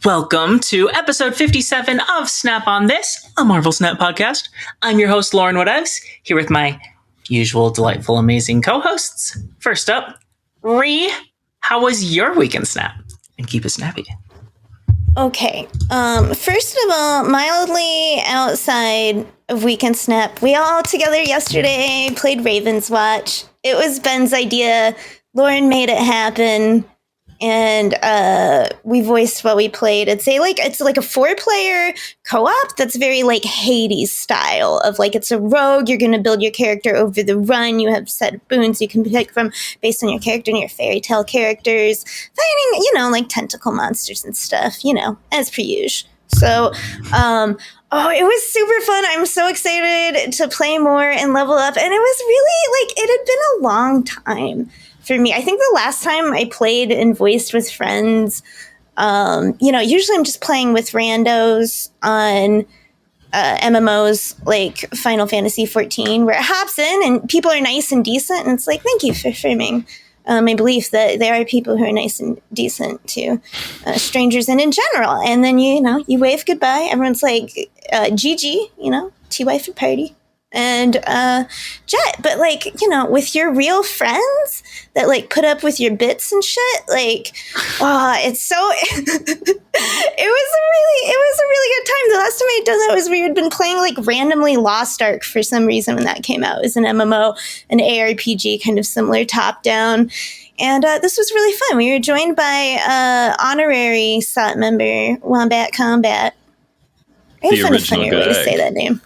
Welcome to episode 57 of Snap on This, a Marvel Snap podcast. I'm your host, LaurenWhatevs, here with my usual delightful, amazing co-hosts. First up, Ree, how was your weekend snap? And keep it snappy. Okay. First of all, mildly outside of weekend snap, we all together yesterday played Raven's Watch. It was Ben's idea. Lauren made it happen. And we voiced what we played. It's like a 4-player co-op that's very like Hades style of like it's a rogue. You're going to build your character over the run. You have set boons you can pick from based on your character and your fairy tale characters, fighting like tentacle monsters and stuff, as per usual. So, it was super fun. I'm so excited to play more and level up. And it was really like it had been a long time. For me, I think the last time I played and voiced with friends, usually I'm just playing with randos on MMOs like Final Fantasy 14, where it hops in and people are nice and decent. And it's like, thank you for framing my belief that there are people who are nice and decent to strangers and in general. And then, you wave goodbye. Everyone's like, GG, TY for party. And Jet, but with your real friends that put up with your bits and shit, it's so it was a really good time. The last time I'd done that was we had been playing randomly Lost Ark for some reason when that came out. It was an MMO, an ARPG, kind of similar top down. And this was really fun. We were joined by honorary SOT member Wombat Combat. I gotta find a funnier way to say that name.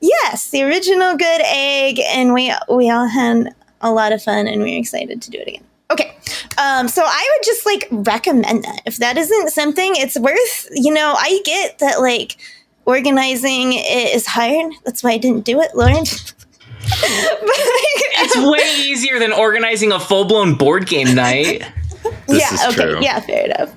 Yes, the original good egg, and we all had a lot of fun, and we were excited to do it again. Okay, so I would just recommend that if that isn't something it's worth. I get that organizing it is hard. That's why I didn't do it, Lauren. It's way easier than organizing a full-blown board game night. True. Yeah, fair enough.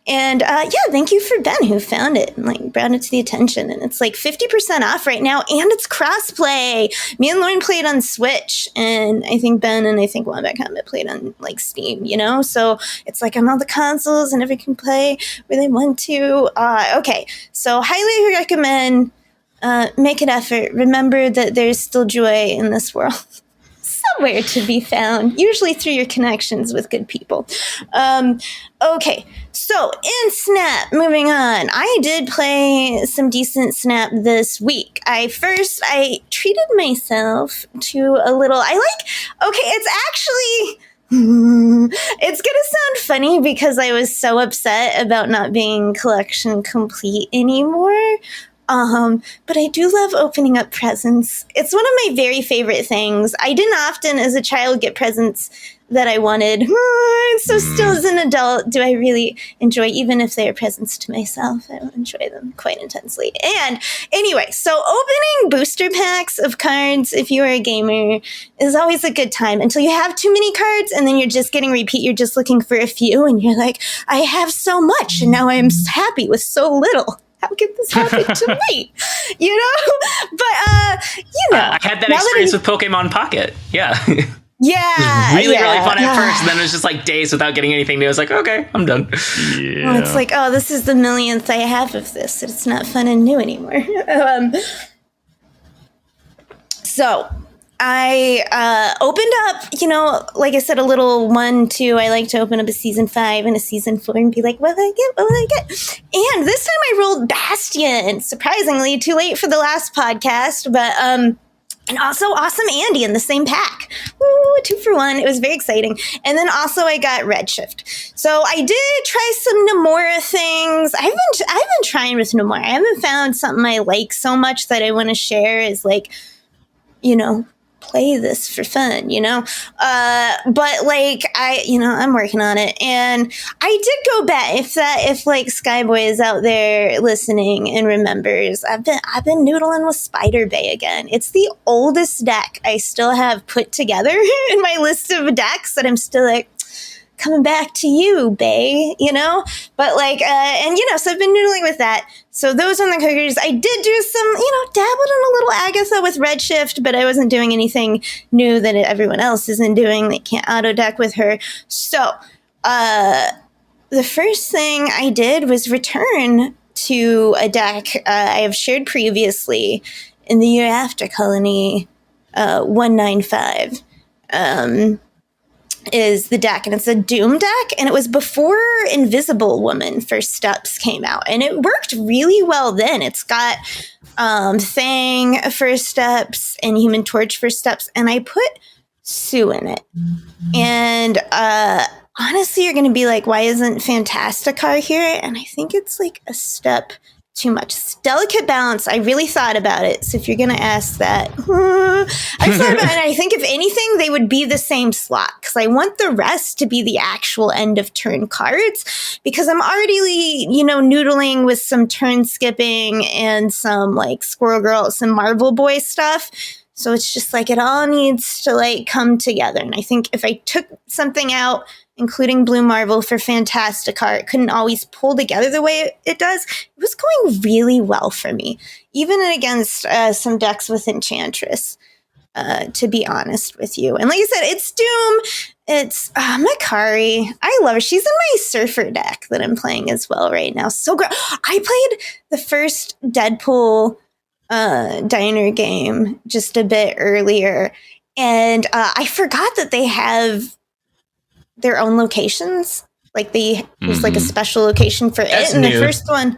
And thank you for Ben who found it and brought it to the attention. And it's 50% off right now, and it's crossplay. Me and Lauren played on Switch, and I think Ben and I think Wombat Combat played on Steam. So it's on all the consoles, and everyone can play where they want to. Okay, so highly recommend. Make an effort. Remember that there's still joy in this world. Somewhere to be found, usually through your connections with good people. Okay, so in Snap, moving on, I did play some decent Snap this week. I treated myself to a little, it's gonna sound funny because I was so upset about not being collection complete anymore. But I do love opening up presents. It's one of my very favorite things. I didn't often as a child get presents that I wanted. So still as an adult, do I really enjoy, even if they are presents to myself, I enjoy them quite intensely. And anyway, so opening booster packs of cards, if you are a gamer, is always a good time until you have too many cards and then you're just getting repeat. You're just looking for a few and you're like, I have so much and now I'm happy with so little. How could this happen to me? But, I had that experience with Pokemon Pocket. Yeah. Yeah. It was really fun at first. And then it was just days without getting anything new. I was like, okay, I'm done. Yeah. Well, it's this is the millionth I have of this. It's not fun and new anymore. So I opened up, like I said, a little 1, 2. I like to open up a season 5 and a season 4 and be like, what will I get? What will I get? And this time I rolled Bastion. Surprisingly, too late for the last podcast, but and also Awesome Andy in the same pack. Ooh, 2 for 1. It was very exciting. And then also I got Redshift. So I did try some Nomura things. I've been trying with Nomura. I haven't found something I like so much that I want to share as play this for fun, but I'm working on it. And I did go back if Skyboy is out there listening and remembers, I've been noodling with Spider Bay again. It's the oldest deck I still have put together in my list of decks that I'm still coming back to you, Bay, but so I've been noodling with that. So those on the cookers, I did do some, dabbled in a little Agatha with Redshift, but I wasn't doing anything new that everyone else isn't doing. They can't auto deck with her. So, the first thing I did was return to a deck I have shared previously in the Year After Colony 195. Is the deck, and it's a Doom deck, and it was before Invisible Woman First Steps came out, and it worked really well then. It's got Thang First Steps and Human Torch First Steps, and I put Sue in it. And honestly, you're going to be like, why isn't Fantasticar here? And I think it's like a step too much. It's delicate balance. I really thought about it. So if you're going to ask that, I thought about it. And I think if anything, they would be the same slot, because I want the rest to be the actual end of turn cards, because I'm already, noodling with some turn skipping and some like Squirrel Girl, some Marvel Boy stuff. So it's just like it all needs to like come together. And I think if I took something out, including Blue Marvel for Fantasticar, it couldn't always pull together the way it does. It was going really well for me, even against some decks with Enchantress, to be honest with you. And like I said, it's Doom. It's Makari. I love her. She's in my Surfer deck that I'm playing as well right now. So great. I played the first Deadpool diner game just a bit earlier, and I forgot that they have their own locations. Like there's like a special location for That's it. And new. the first one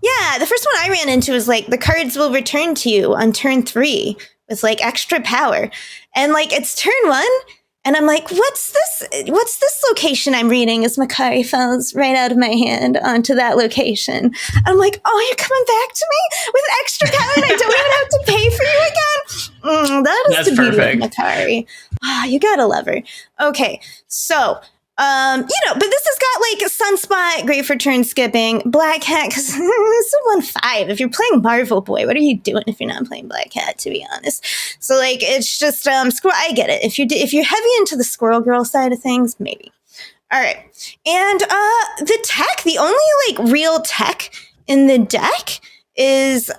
I ran into was like the cards will return to you on turn 3 with like extra power. And like it's turn 1, and I'm like, what's this location I'm reading as Makari falls right out of my hand onto that location. I'm like, oh, you're coming back to me with extra power and I don't even have to pay for you again? That's the beauty of Makari. You gotta love her. Okay, so but this has got like Sunspot, great for turn skipping. Black Hat, because it's a 1/5. If you're playing Marvel Boy, what are you doing if you're not playing Black Hat, to be honest? So like it's just squirrel. I get it. If you're heavy into the Squirrel Girl side of things, maybe. All right, and the tech, the only like real tech in the deck is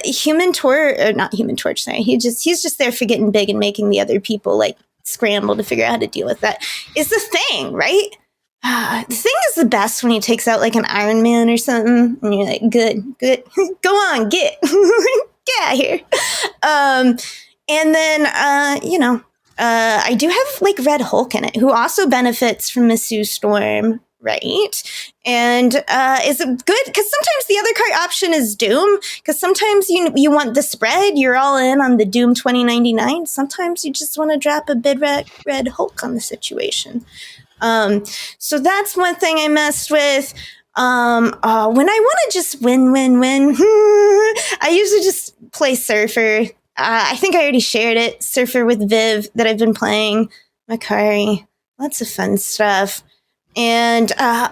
Human Torch, or not Human Torch. Sorry, he's just there for getting big and making the other people like scramble to figure out how to deal with that. Is the Thing, right? The Thing is the best when he takes out like an Iron Man or something, and you're like, good, go on, get out of here. And then I do have like Red Hulk in it, who also benefits from Masu Storm, right? And is it good? Because sometimes the other card option is Doom, because sometimes you want the spread, you're all in on the Doom 2099. Sometimes you just want to drop a big red Hulk on the situation. So that's one thing I messed with. When I want to just win, I usually just play Surfer. I think I already shared it. Surfer with Viv that I've been playing. Makari. Lots of fun stuff. And I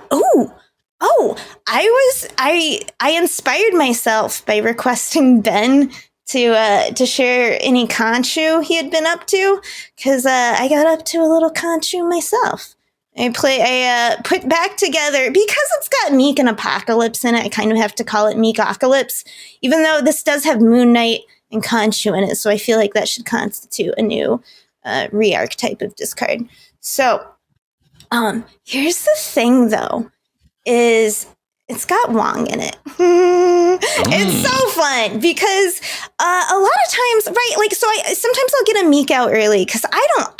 inspired myself by requesting Ben to share any Khonshu he had been up to, because I got up to a little Khonshu myself. I put back together, because it's got Meek and Apocalypse in it. I kind of have to call it Meek-ocalypse, even though this does have Moon Knight and Khonshu in it. So I feel like that should constitute a new re-archetype of discard. So here's the thing, though, is it's got Wong in it. It's so fun because a lot of times, right? Like, so sometimes I'll get a Meek out early because I don't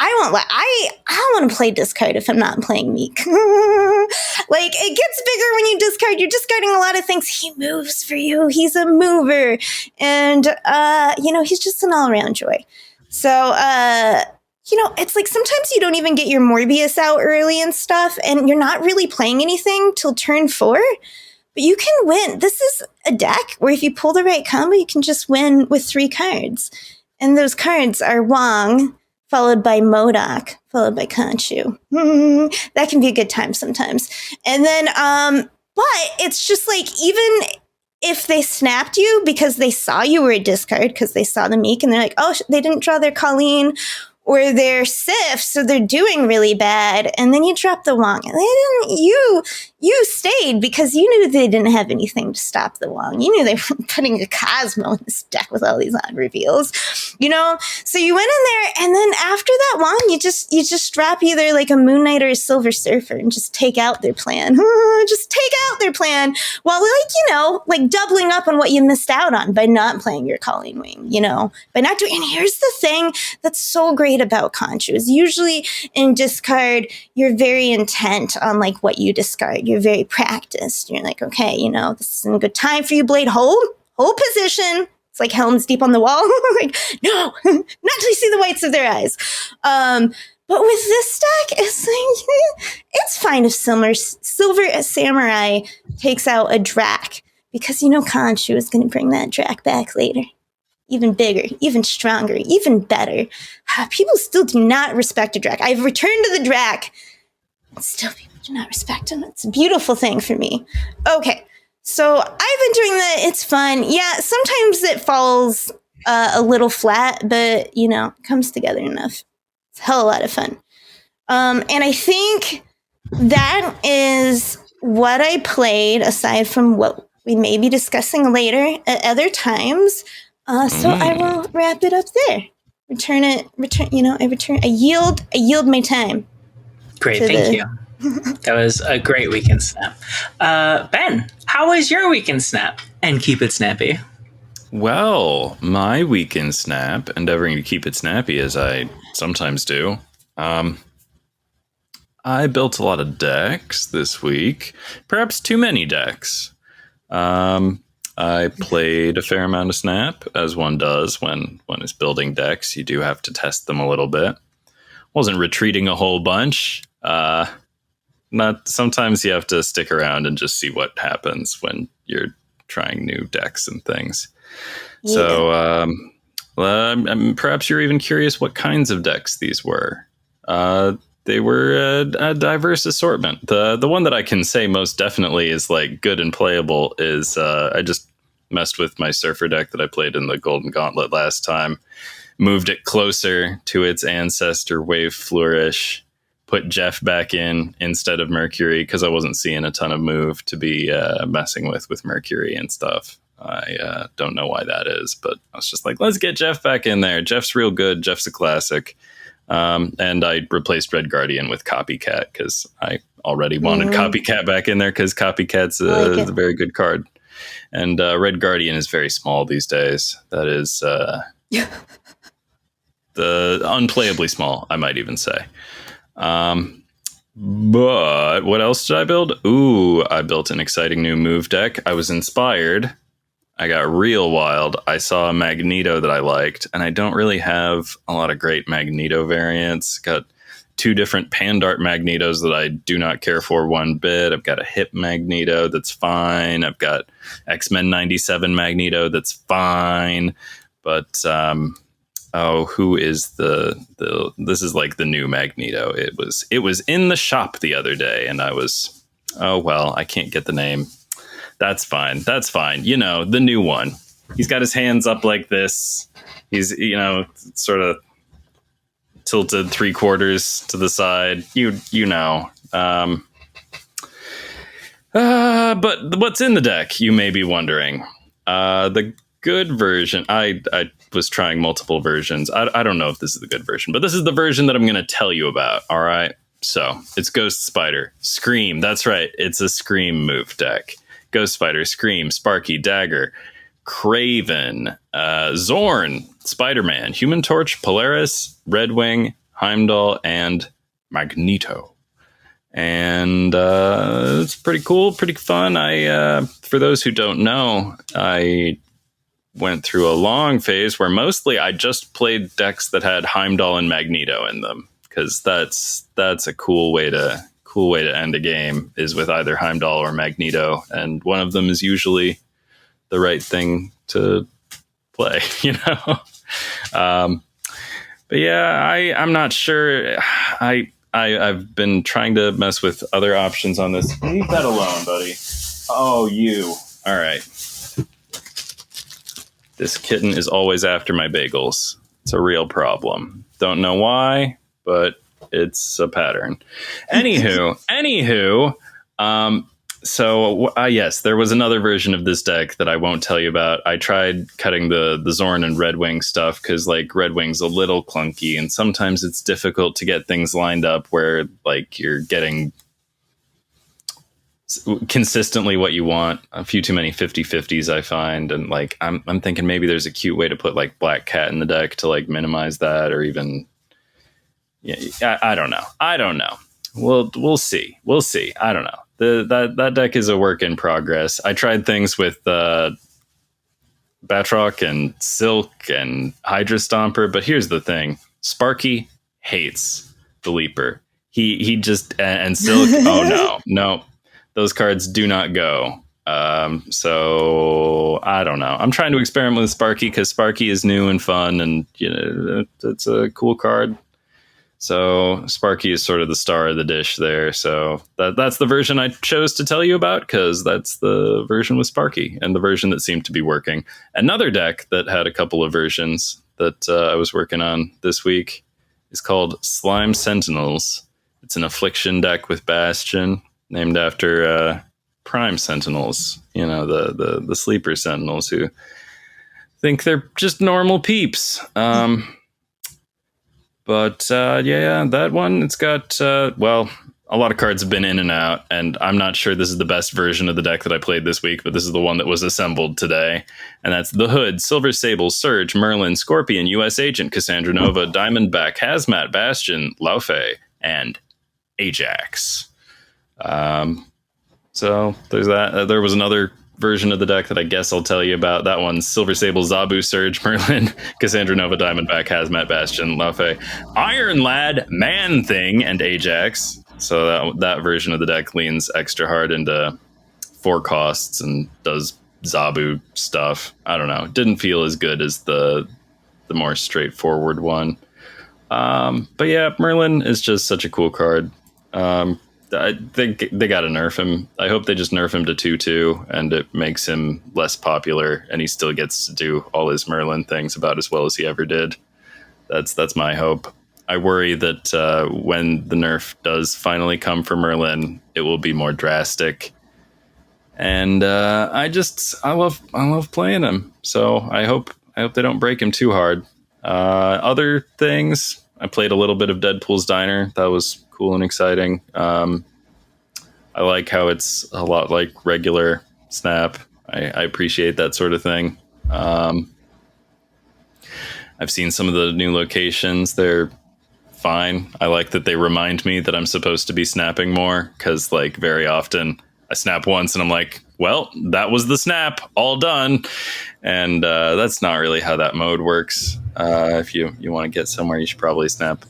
want to play discard if I'm not playing Meek. Like, it gets bigger when you discard. You're discarding a lot of things. He moves for you. He's a mover, and he's just an all around joy. So it's like sometimes you don't even get your Morbius out early and stuff, and you're not really playing anything till turn 4, but you can win. This is a deck where if you pull the right combo, you can just win with 3 cards. And those cards are Wong, followed by MODOK, followed by Khonshu. That can be a good time sometimes. And then, but it's just like, even if they snapped you because they saw you were a discard, because they saw the Meek, and they're like, oh, they didn't draw their Colleen, or they're Sif, so they're doing really bad, and then you drop the Wong. And you stayed because you knew they didn't have anything to stop the Wong. You knew they were putting a Cosmo in this deck with all these odd reveals, So you went in there, and then after that Wong, you just drop either like a Moon Knight or a Silver Surfer and just take out their plan. Just take out their plan while like doubling up on what you missed out on by not playing your Calling Wing, by not doing. And here's the thing that's so great about Khonshu is usually in discard, you're very intent on like what you discard. You're very practiced. You're like, okay, this isn't a good time for you, Blade. Hold position. It's like Helm's Deep on the wall. Like, no, not till you see the whites of their eyes. But with this deck, it's like, it's fine if Silver Samurai takes out a Drac, because Khonshu is going to bring that Drac back later. Even bigger, even stronger, even better. People still do not respect a Drac. I've returned to the Drac, and still people do not respect him. It's a beautiful thing for me. Okay, so I've been doing that. It's fun. Yeah, sometimes it falls a little flat, but, it comes together enough. It's a hell of a lot of fun. And I think that is what I played, aside from what we may be discussing later at other times. So I will wrap it up there. I yield my time. Great, thank you. That was a great weekend snap. Ben, how was your weekend snap? And keep it snappy. Well, my weekend snap, endeavoring to keep it snappy as I sometimes do. I built a lot of decks this week, perhaps too many decks. I played a fair amount of Snap, as one does when one is building decks. You do have to test them a little bit. Wasn't retreating a whole bunch. Sometimes you have to stick around and just see what happens when you're trying new decks and things. Yeah. So perhaps you're even curious what kinds of decks these were. They were a diverse assortment. The one that I can say most definitely is like good and playable is I just messed with my Surfer deck that I played in the Golden Gauntlet last time. Moved it closer to its ancestor, Wave Flourish. Put Jeff back in instead of Mercury because I wasn't seeing a ton of move to be messing with Mercury and stuff. I don't know why that is, but I was just like, let's get Jeff back in there. Jeff's real good. Jeff's a classic. And I replaced Red Guardian with Copycat because I already wanted Copycat back in there because Copycat's a very good card. And Red Guardian is very small these days. That is the unplayably small, I might even say. But what else did I build? Ooh, I built an exciting new move deck. I was inspired. I got real wild. I saw a Magneto that I liked, and I don't really have a lot of great Magneto variants. Got 2 different Pandart Magnetos that I do not care for one bit. I've got a Hip Magneto that's fine. I've got X-Men 97 Magneto that's fine. But, who is this is like the new Magneto. It was in the shop the other day, and I was, I can't get the name. That's fine. The new one. He's got his hands up like this. He's, sort of tilted 3/4 to the side. But what's in the deck, you may be wondering. The good version, I was trying multiple versions. I don't know if this is the good version, but this is the version that I'm going to tell you about. All right. So it's Ghost Spider, Scream. That's right. It's a Scream move deck. Ghost Spider, Scream, Sparky, Dagger, Craven, Zorn, Spider-Man, Human Torch, Polaris, Redwing, Heimdall, and Magneto. And it's pretty cool, pretty fun. For those who don't know, I went through a long phase where mostly I just played decks that had Heimdall and Magneto in them, because that's a cool way to end a game, is with either Heimdall or Magneto, and one of them is usually the right thing to play, but yeah, I'm not sure. I've been trying to mess with other options on this. Leave that alone, buddy. Oh, you. All right. This kitten is always after my bagels. It's a real problem. Don't know why, but it's a pattern. Anywho, yes, there was another version of this deck that I won't tell you about. I tried cutting the Zorn and Red Wing stuff because like Red Wing's a little clunky and sometimes it's difficult to get things lined up where like you're getting consistently what you want. A few too many 50-50s I find, and like I'm thinking maybe there's a cute way to put like Black Cat in the deck to like minimize that, or even I don't know. We'll see. I don't know. That deck is a work in progress. I tried things with Batroc and Silk and Hydra Stomper, but here's the thing: Sparky hates the Leaper. He just and Silk. Oh no, those cards do not go. So I don't know. I'm trying to experiment with Sparky because Sparky is new and fun, and it's a cool card. So Sparky is sort of the star of the dish there. So that's the version I chose to tell you about because that's the version with Sparky and the version that seemed to be working. Another deck that had a couple of versions that I was working on this week is called Slime Sentinels. It's an Affliction deck with Bastion, named after Prime Sentinels, the sleeper Sentinels who think they're just normal peeps. But that one, it's got, a lot of cards have been in and out, and I'm not sure this is the best version of the deck that I played this week, but this is the one that was assembled today. And that's the Hood, Silver Sable, Surge, Merlin, Scorpion, U.S. Agent, Cassandra Nova, Diamondback, Hazmat, Bastion, Laufey, and Ajax. So there's that. There was another version of the deck that I guess I'll tell you about. That one's Silver Sable, Zabu, Surge, Merlin, Cassandra Nova, Diamondback, Hazmat, Bastion, Laufey, Iron Lad, Man Thing, and Ajax. So that version of the deck leans extra hard into 4 costs and does Zabu stuff. I don't know. It didn't feel as good as the more straightforward one. But yeah, Merlin is just such a cool card. I think they got to nerf him. I hope they just nerf him to 2/2 and it makes him less popular and he still gets to do all his Merlin things about as well as he ever did. That's my hope. I worry that when the nerf does finally come for Merlin, it will be more drastic. And I love playing him. So I hope they don't break him too hard. Other things, I played a little bit of Deadpool's Diner. That was cool and exciting. I like how it's a lot like regular Snap. I appreciate that sort of thing. I've seen some of the new locations. They're fine. I like that they remind me that I'm supposed to be snapping more because like very often I snap once and I'm like, well, that was the snap, all done. And that's not really how that mode works. If you want to get somewhere, you should probably snap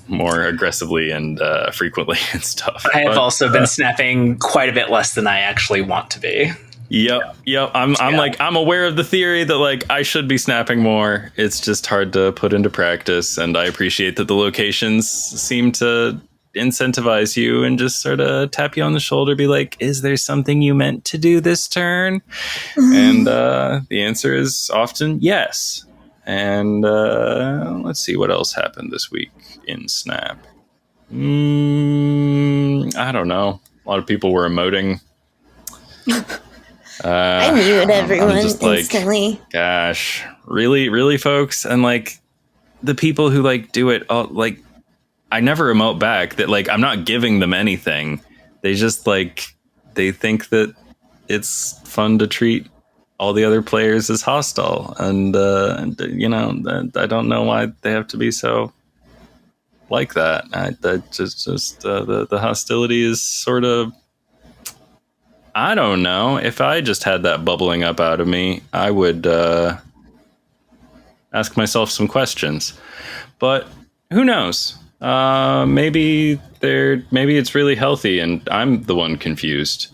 more aggressively and frequently and stuff. I have also been snapping quite a bit less than I actually want to be. Yep. I'm aware of the theory that like I should be snapping more. It's just hard to put into practice, and I appreciate that the locations seem to incentivize you and just sort of tap you on the shoulder, be like, is there something you meant to do this turn? And the answer is often yes. And let's see what else happened this week in Snap. I don't know. A lot of people were emoting. I muted everyone instantly. Gosh, really, folks? And like the people who like do it, like I never emote back. That like I'm not giving them anything. They just like they think that it's fun to treat all the other players as hostile, and I don't know why they have to be so like that. The hostility is sort of, I don't know. If I just had that bubbling up out of me, I would ask myself some questions. But who knows? Maybe it's really healthy, and I'm the one confused.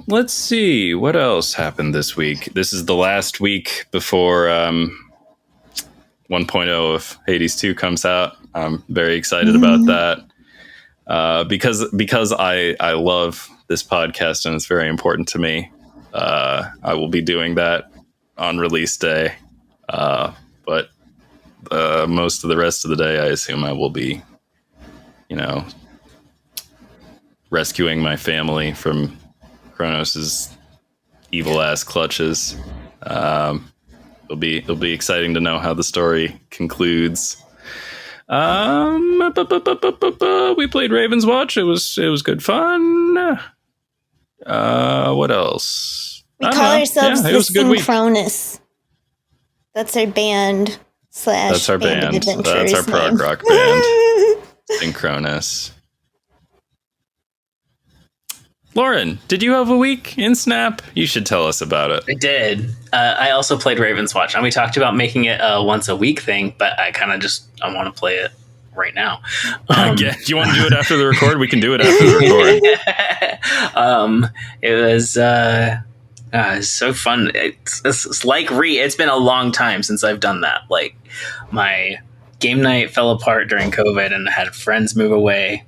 Let's see what else happened this week. This is the last week before 1.0 of Hades 2 comes out. I'm very excited about that. Because I love this podcast and it's very important to me. I will be doing that on release day. But most of the rest of the day, I assume I will be, rescuing my family from Kronos's evil ass clutches. It'll be exciting to know how the story concludes. We played Raven's Watch. It was good fun. What else? We call ourselves the Synchronous. That's our band / That's our band. That's our prog rock band. Synchronous. Lauren, did you have a week in Snap? You should tell us about it. I did. I also played Raven's Watch, and we talked about making it a once a week thing, but I kind of I want to play it right now. Do you want to do it after the record? We can do it after the record. It was so fun. It's like it's been a long time since I've done that. Like, my game night fell apart during COVID, and I had friends move away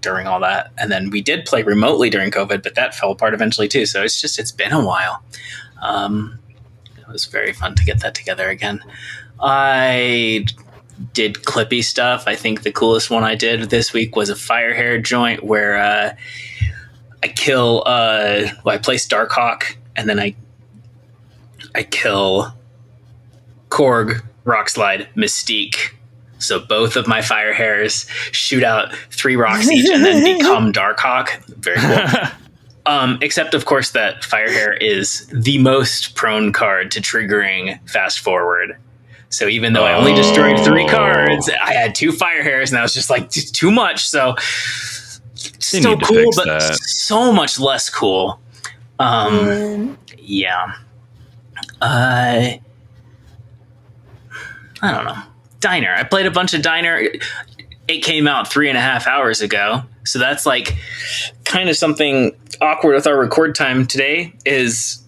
during all that, and then we did play remotely during COVID, but that fell apart eventually too. So it's been a while. It was very fun to get that together again. I did clippy stuff. I think the coolest one I did this week was a fire hair joint where I place Darkhawk, and then I kill Korg, Rockslide, Mystique. So both of my fire hairs shoot out 3 rocks each and then become Darkhawk. Very cool. Except, of course, that fire hair is the most prone card to triggering fast forward. So even though I only destroyed 3 cards, I had 2 fire hairs, and I was just like, too much. So still cool, but so much less cool. Yeah. I don't know. Diner. I played a bunch of Diner. It came out 3.5 hours ago. So that's like kind of something awkward with our record time today is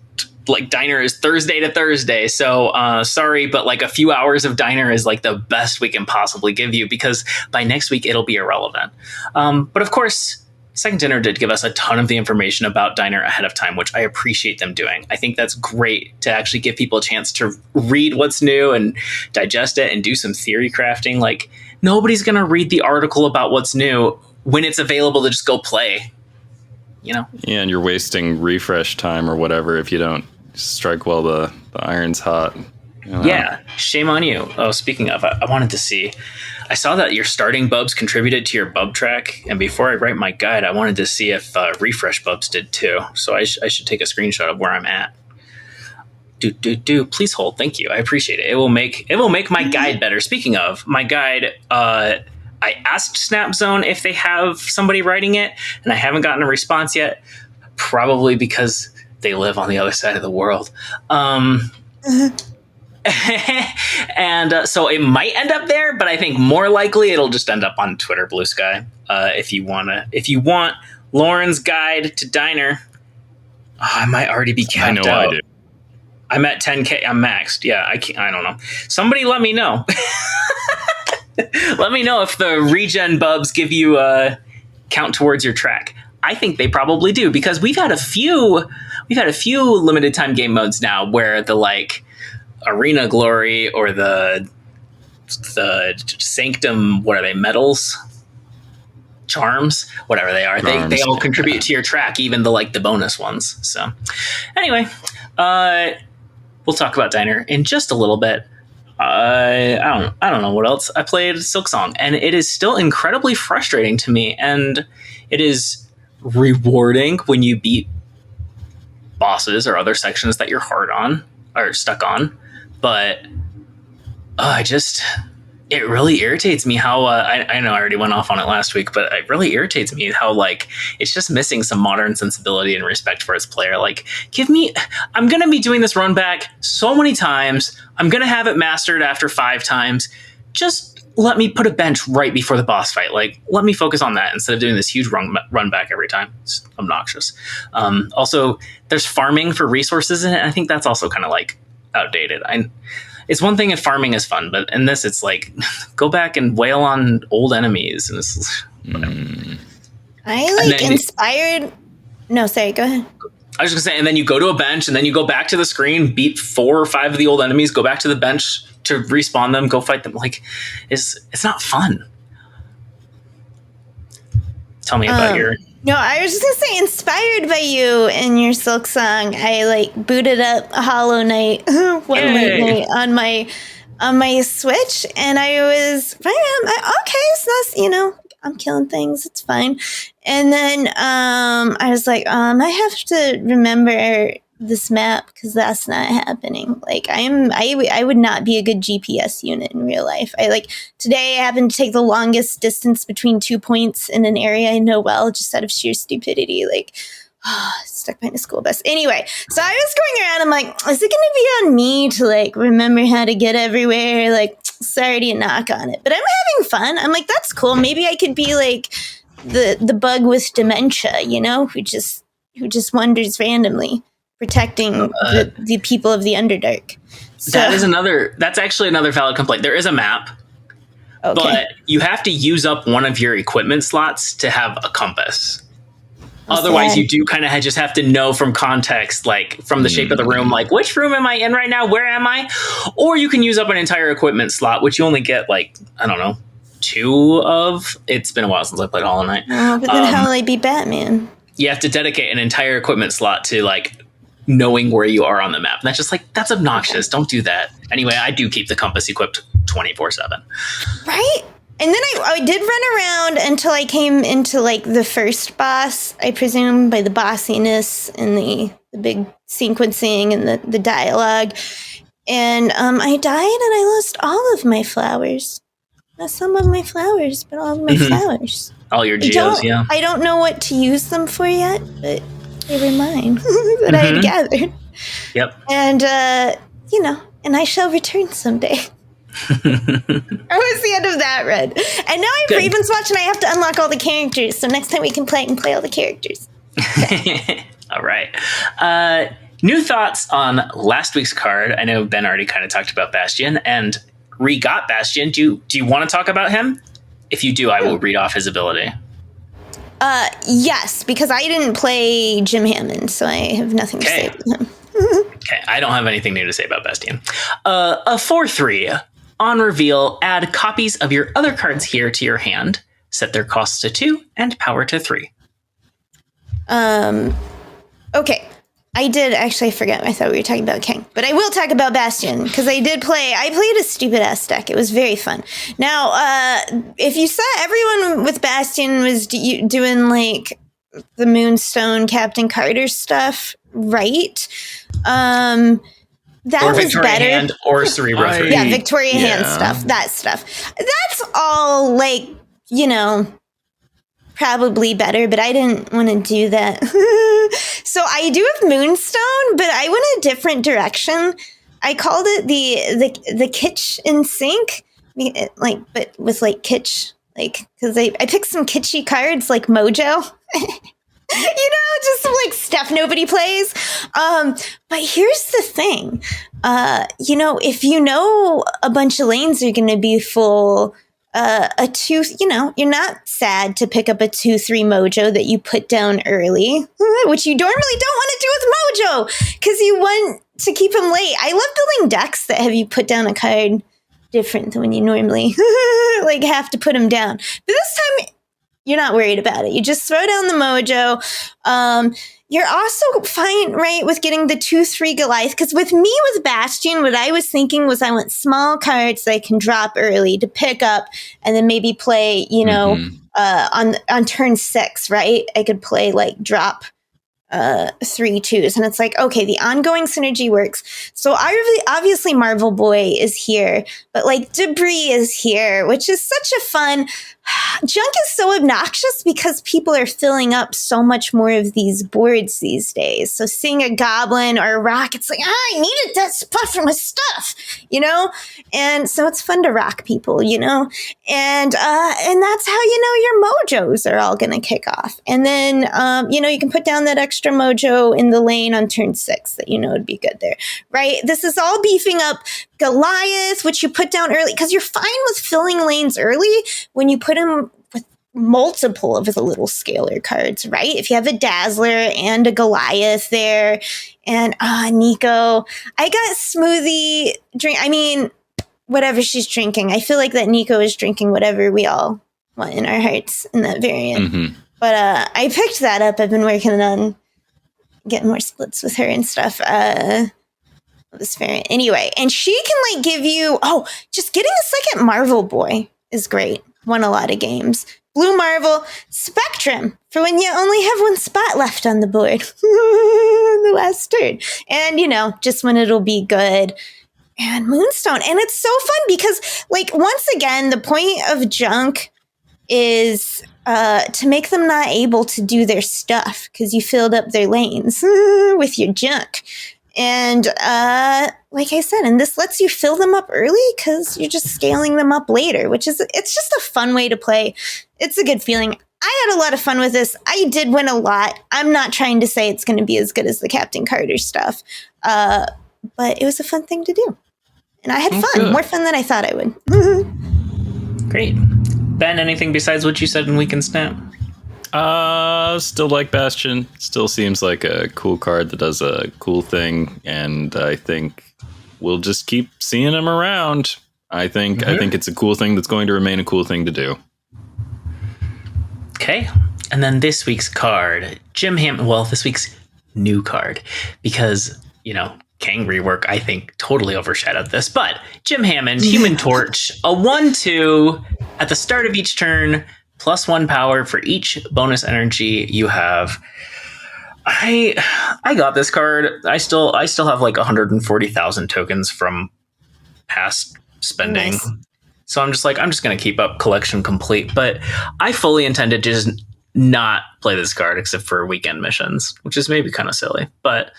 like Diner is Thursday to Thursday. So sorry, but like a few hours of Diner is like the best we can possibly give you because by next week it'll be irrelevant. But of course, Second Dinner did give us a ton of the information about Diner ahead of time, which I appreciate them doing. I think that's great to actually give people a chance to read what's new and digest it and do some theory crafting. Like, nobody's going to read the article about what's new when it's available to just go play, Yeah, and you're wasting refresh time or whatever if you don't strike while the iron's hot. Yeah, shame on you. Oh, speaking of, I wanted to see. I saw that your starting bubs contributed to your bub track, and before I write my guide, I wanted to see if refresh bubs did too. So I should take a screenshot of where I'm at. Please hold. Thank you. I appreciate it. It will make my guide better. Speaking of my guide, I asked SnapZone if they have somebody writing it, and I haven't gotten a response yet. Probably because they live on the other side of the world. And so it might end up there, but I think more likely it'll just end up on Twitter Blue Sky. If you want Lauren's guide to Diner, I might already be capped out. I know I do. I'm at 10K. I'm maxed. Yeah, I don't know. Somebody let me know. Let me know if the regen bubs give you a count towards your track. I think they probably do because we've had a few limited time game modes now where the like Arena Glory or the Sanctum, what are they, medals, charms, whatever they are, they all contribute to your track, even the bonus ones. So anyway, we'll talk about Diner in just a little bit. I don't know what else. I played Silksong, and it is still incredibly frustrating to me, and it is rewarding when you beat bosses or other sections that you're hard on or stuck on. But it really irritates me how I know I already went off on it last week, but it really irritates me how it's just missing some modern sensibility and respect for its player. I'm going to be doing this run back so many times. I'm going to have it mastered after 5 times. Just let me put a bench right before the boss fight. Let me focus on that instead of doing this huge run back every time. It's obnoxious. Also, there's farming for resources in it. I think that's also kind of outdated. It's one thing if farming is fun, but in this, it's go back and wail on old enemies, and it's whatever. I inspired. No, sorry. Go ahead. I was just gonna say, and then you go to a bench, and then you go back to the screen, beat 4 or 5 of the old enemies, go back to the bench to respawn them, go fight them. Like, it's not fun. Tell me about your... No, I was just gonna say, inspired by you and your Silk Song, I like booted up a Hollow Knight one late night on my Switch, and I was okay, so that's, you know, I'm killing things, it's fine. And then I was like, I have to remember this map because that's not happening. Like I would not be a good GPS unit in real life. Today I happened to take the longest distance between 2 points in an area I know well, just out of sheer stupidity. Stuck behind a school bus. Anyway, so I was going around, I'm like, is it gonna be on me to like remember how to get everywhere? Like, sorry to knock on it, but I'm having fun. I'm like, that's cool. Maybe I could be like the bug with dementia, you know, who just wanders randomly, protecting the people of the Underdark. So, that's actually another valid complaint. There is a map, but you have to use up one of your equipment slots to have a compass. Otherwise, you do kind of just have to know from context, like from the shape of the room, like which room am I in right now? Where am I? Or you can use up an entire equipment slot, which you only get like, I don't know, 2 of. It's been a while since I played Hollow Knight. Oh, but then how will I be Batman? You have to dedicate an entire equipment slot to like knowing where you are on the map. And that's just like, that's obnoxious. Don't do that. Anyway, I do keep the compass equipped 24/7. Right? And then I did run around until I came into like the first boss, I presume, by the bossiness and the big sequencing and the dialogue. And I died and I lost all of my flowers. Not some of my flowers, but all of my flowers. All your geos, yeah. I don't know what to use them for yet, but they were mine that I had gathered. Yep. And, and I shall return someday. That was the end of that run. And now I have Raven's Watch and I have to unlock all the characters. So next time we can play all the characters. Okay. All right. New thoughts on last week's card. I know Ben already kind of talked about Bastion and re-got Bastion. Do you want to talk about him? If you do, I will read off his ability. Yes, because I didn't play Jim Hammond, so I have nothing to say about him. Okay, I don't have anything new to say about Bastion. A 4/3. On reveal, add copies of your other cards here to your hand. Set their costs to 2 and power to 3. Okay. I forgot. I thought we were talking about Kang. But I will talk about Bastion, because I played a stupid-ass deck. It was very fun. Now, if you saw, everyone with Bastion was doing, like, the Moonstone Captain Carter stuff, right? That or was Victoria better. Hand or Cerebro. Yeah, Victoria Hand stuff. That stuff. That's all, like, probably better, but I didn't want to do that. So I do have Moonstone, but I went a different direction. I called it the kitsch in sync, but with like kitsch, because I picked some kitschy cards like Mojo. Just some like stuff nobody plays. But here's the thing. If you know a bunch of lanes are going to be full, a 2, you're not sad to pick up a 2/3 Mojo that you put down early, which you normally don't want to do with Mojo because you want to keep him late. I love building decks that have you put down a card different than when you normally have to put him down. But this time, you're not worried about it. You just throw down the Mojo. You're also fine, right, with getting the 2/3 Goliath. Because with Bastion, what I was thinking was I want small cards that I can drop early to pick up and then maybe play, on turn 6, right? I could play drop 3 2s. And it's like, okay, the ongoing synergy works. So obviously Marvel Boy is here, but Debris is here, which is such a fun... Junk is so obnoxious because people are filling up so much more of these boards these days. So seeing a goblin or a rock, it's like, I needed that spot for my stuff, And so it's fun to rock people, And that's how your mojos are all going to kick off. And then, you can put down that extra mojo in the lane on turn 6 that would be good there, right? This is all beefing up Goliath, which you put down early because you're fine with filling lanes early when you put him with multiple of the little scalar cards, right? If you have a Dazzler and a Goliath there, and Nico, I got smoothie drink. I mean, whatever she's drinking. I feel like that Nico is drinking whatever we all want in our hearts in that variant. Mm-hmm. But I picked that up. I've been working on getting more splits with her and stuff. This variant. Anyway, and she can like give you, just getting a second Marvel boy is great. Won a lot of games. Blue Marvel, Spectrum, for when you only have one spot left on the board. The last turn. And, just when it'll be good. And Moonstone. And it's so fun because, like, once again, the point of junk is to make them not able to do their stuff because you filled up their lanes with your junk. And like I said, and this lets you fill them up early because you're just scaling them up later, it's just a fun way to play. It's a good feeling. I had a lot of fun with this. I did win a lot. I'm not trying to say it's going to be as good as the Captain Carter stuff, but it was a fun thing to do. And I had fun, good. More fun than I thought I would. Great. Ben, anything besides what you said in Weekend Snap? Still like Bastion. Still seems like a cool card that does a cool thing, and I think we'll just keep seeing him around. I think it's a cool thing that's going to remain a cool thing to do. Okay. And then this week's card, Jim Hammond. Well, this week's new card, because, Kang Rework, I think, totally overshadowed this. But Jim Hammond, Human Torch, a 1/2 at the start of each turn, +1 power for each bonus energy you have. I got this card. I still have like 140,000 tokens from past spending. Nice. So I'm just going to keep up collection complete. But I fully intended to just not play this card except for weekend missions, which is maybe kind of silly. But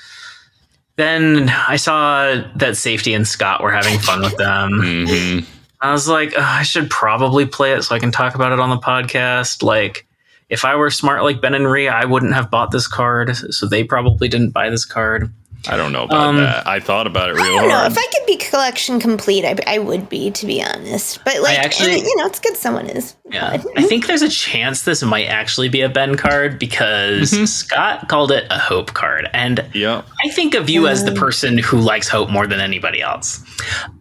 then I saw that Safety and Scott were having fun with them. Mm-hmm. I was like, I should probably play it so I can talk about it on the podcast. Like, if I were smart like Ben and Rhea, I wouldn't have bought this card. So they probably didn't buy this card. I don't know about that. I thought about it real hard. I don't know. If I could be collection complete, I would be, to be honest. But like, it's good someone is. Yeah, I think there's a chance this might actually be a Ben card because Scott called it a hope card. And I think of you as the person who likes hope more than anybody else.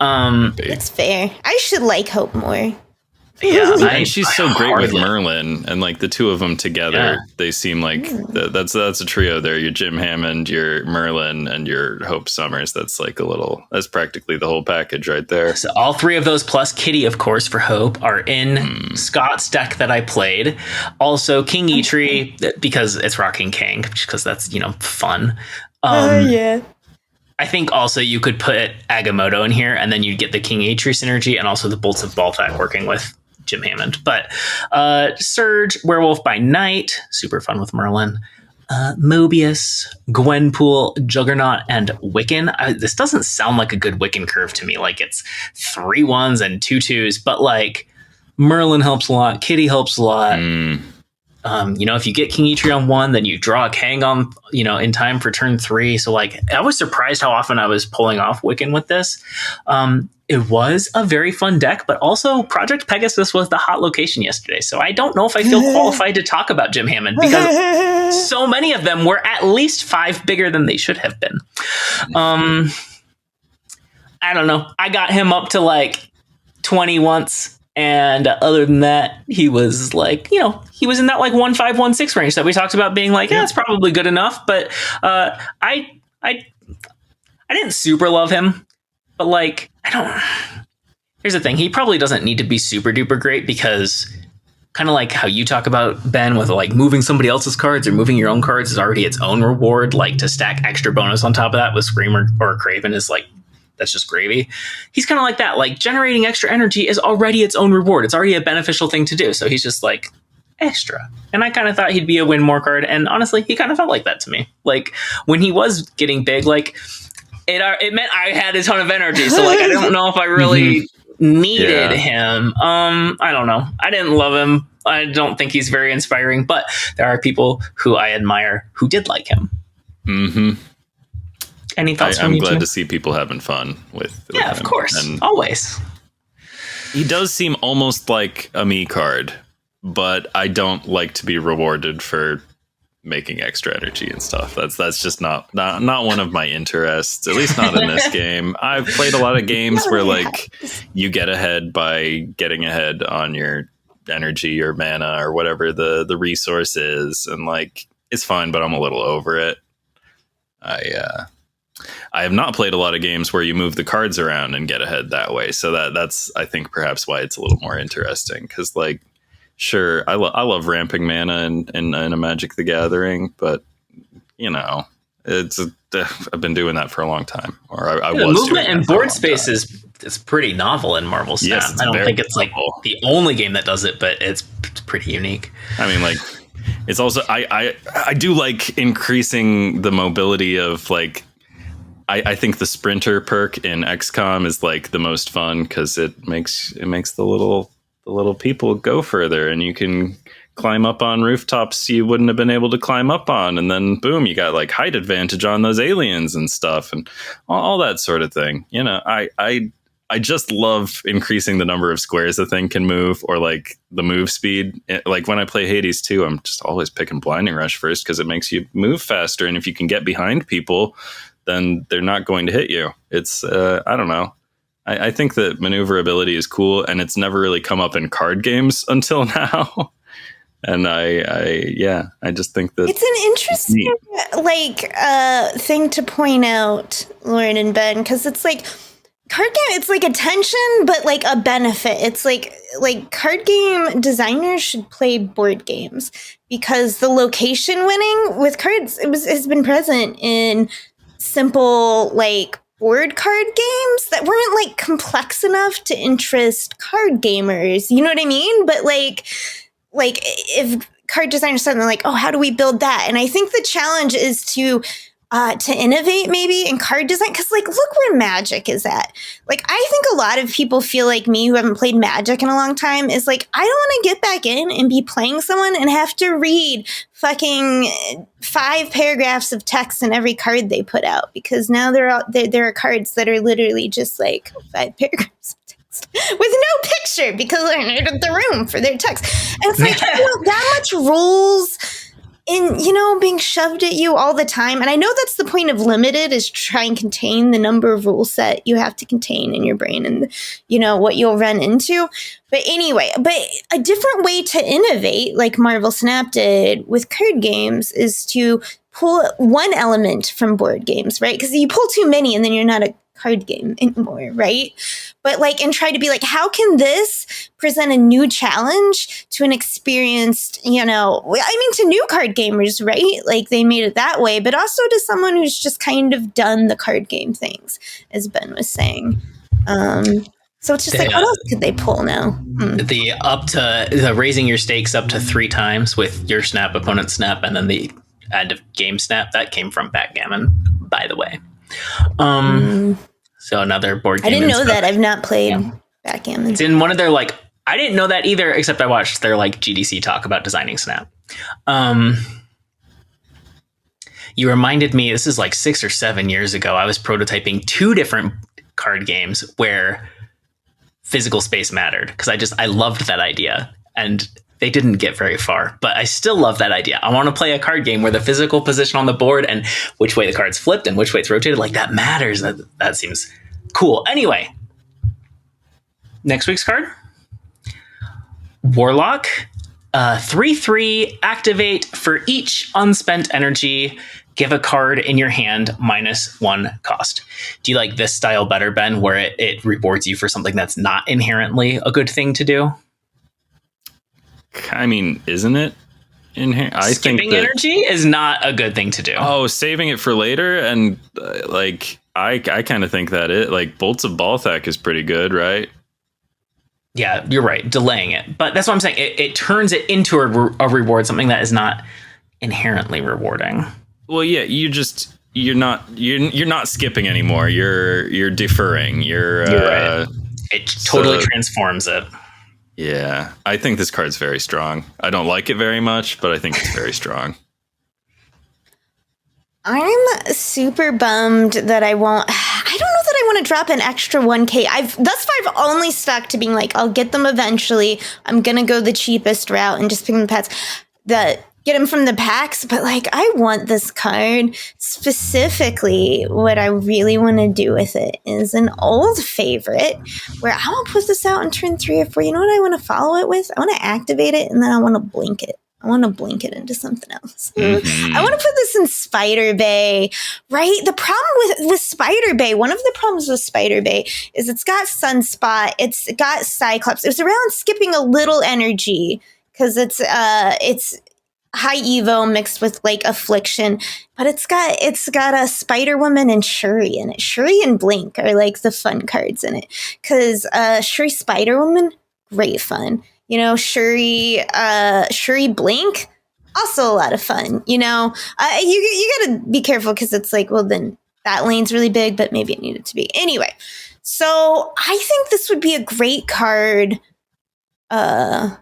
That's fair. I should like hope more. Yeah, and she's so great with Merlin, and like the two of them together, they seem like that's a trio there. Your Jim Hammond, your Merlin, and your Hope Summers. That's practically the whole package right there. So all three of those plus Kitty, of course, for Hope are in Scott's deck that I played. Also King its-rie, because it's rocking Kang, because that's fun. Yeah. I think also you could put Agamotto in here, and then you'd get the King its-rie synergy, and also the Bolts of Balthak working with Jim Hammond. But Surge, Werewolf by Night, super fun with Merlin. Mobius, Gwenpool, Juggernaut, and Wiccan. This doesn't sound like a good Wiccan curve to me. Like, it's 3 1s and 2 2s, but like Merlin helps a lot, Kitty helps a lot. If you get King its-rie on 1, then you draw a Kang on, in time for turn 3. So like, I was surprised how often I was pulling off Wiccan with this. It was a very fun deck, but also Project Pegasus was the hot location yesterday. So I don't know if I feel qualified to talk about Jim Hammond because so many of them were at least 5 bigger than they should have been. I don't know. I got him up to like 20 once. And other than that, he was like, he was in that like 1-5, 1-6 range that we talked about being like, it's probably good enough. But I didn't super love him, but like, here's the thing. He probably doesn't need to be super duper great because kind of like how you talk about Ben with like moving somebody else's cards or moving your own cards is already its own reward. Like to stack extra bonus on top of that with Screamer or Craven is like, that's just gravy. He's kind of like that. Like generating extra energy is already its own reward. It's already a beneficial thing to do. So he's just like extra. And I kind of thought he'd be a win more card. And honestly, he kind of felt like that to me. Like when he was getting big, like it meant I had a ton of energy. So like, I don't know if I really needed him. I don't know. I didn't love him. I don't think he's very inspiring, but there are people who I admire who did like him. Any thoughts from you? I'm glad to see people having fun with him. Of course. And always. He does seem almost like a me card but I don't like to be rewarded for making extra energy and stuff. That's just not one of my interests, at least not in this game. I've played a lot of games where like you get ahead by getting ahead on your energy or mana or whatever the resource is, and like it's fine, but I'm a little over it. I have not played a lot of games where you move the cards around and get ahead that way. So that's I think perhaps why it's a little more interesting, because like sure, I love ramping mana in a Magic the Gathering, but you know, I've been doing that for a long time. Or I was movement and board space is pretty novel in Marvel Snap. Yes, I don't think it's novel. like the only game that does it, but it's pretty unique. I mean, like it's also I do like increasing the mobility of like. I think the sprinter perk in XCOM is like the most fun because it makes the little people go further, and you can climb up on rooftops you wouldn't have been able to climb up on, and then boom, you got like height advantage on those aliens and stuff, and all that sort of thing. You know, I just love increasing the number of squares the thing can move, or like the move speed. Like when I play Hades 2, I'm just always picking Blinding Rush first because it makes you move faster, and if you can get behind people, then they're not going to hit you. It's I don't know. I think that maneuverability is cool, and it's never really come up in card games until now. And I just think that it's an interesting thing to point out, Lauren and Ben, because it's like card game. It's like attention, but like a benefit. It's like card game designers should play board games, because the location winning with cards has been present in simple like board card games that weren't like complex enough to interest card gamers. You know what I mean? But like if card designers suddenly like, oh, how do we build that? And I think the challenge is to innovate maybe in card design, because like look where Magic is at. Like I think a lot of people feel like me who haven't played Magic in a long time is like, I don't want to get back in and be playing someone and have to read fucking 5 paragraphs of text in every card they put out, because now there are cards that are literally just like 5 paragraphs of text with no picture because they're not in the room for their text. And it's like that much rules in, being shoved at you all the time. And I know that's the point of limited, is try and contain the number of rule set you have to contain in your brain and, what you'll run into. But anyway, a different way to innovate, like Marvel Snap did with card games, is to pull one element from board games, right? Because you pull too many and then you're not a card game anymore, right? But and try to be like, how can this present a new challenge to an experienced, to new card gamers, right? Like they made it that way, but also to someone who's just kind of done the card game things, as Ben was saying. So it's just what else could they pull now? The raising your stakes up to 3 times with your snap, opponent snap, and then the end of game snap, that came from Backgammon, by the way. So another board game. I didn't know that. I've not played Backgammon. It's in one of their I didn't know that either, except I watched their GDC talk about designing Snap. You reminded me, this is 6 or 7 years ago, I was prototyping 2 different card games where physical space mattered, because I loved that idea, and they didn't get very far, but I still love that idea. I want to play a card game where the physical position on the board and which way the card's flipped and which way it's rotated, that matters. That seems cool. Anyway, next week's card, Warlock, 3/3, activate for each unspent energy. Give a card in your hand -1 cost. Do you like this style better, Ben, where it rewards you for something that's not inherently a good thing to do? I mean, isn't it inherent? I think skipping energy is not a good thing to do. Oh, saving it for later, and I kind of think that Bolts of Balthak is pretty good, right? Yeah, you're right. Delaying it, but that's what I'm saying. It turns it into a reward, something that is not inherently rewarding. Well, yeah, you're not skipping anymore. You're deferring. You're right. It totally transforms it. Yeah, I think this card's very strong. I don't like it very much, but I think it's very strong. I'm super bummed that I don't know that I want to drop an extra 1K. Thus far I've only stuck to being like, I'll get them eventually. I'm gonna go the cheapest route and just pick them pets that get them from the packs. But like, I want this card specifically. What I really want to do with it is an old favorite where I will put this out in turn 3 or 4. You know what I want to follow it with? I want to activate it and then I want to blink it. I want to blink it into something else. Mm-hmm. I want to put this in Spider Bay, right? The problem with Spider Bay, one of the problems with Spider Bay is it's got Sunspot, it's got Cyclops. It was around skipping a little energy because it's high Evo mixed with like Affliction, but it's got a Spider Woman and Shuri in it. Shuri and Blink are like the fun cards in it because Shuri Spider Woman, great fun. You know, Shuri Blink, also a lot of fun. You know, you got to be careful because it's like, well, then that lane's really big, but maybe it needed to be. Anyway, so I think this would be a great card to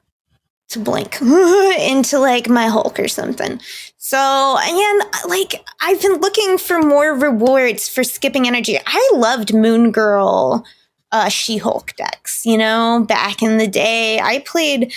blink into like my Hulk or something. So, and like, I've been looking for more rewards for skipping energy. I loved Moon Girl She-Hulk decks, you know, back in the day. I played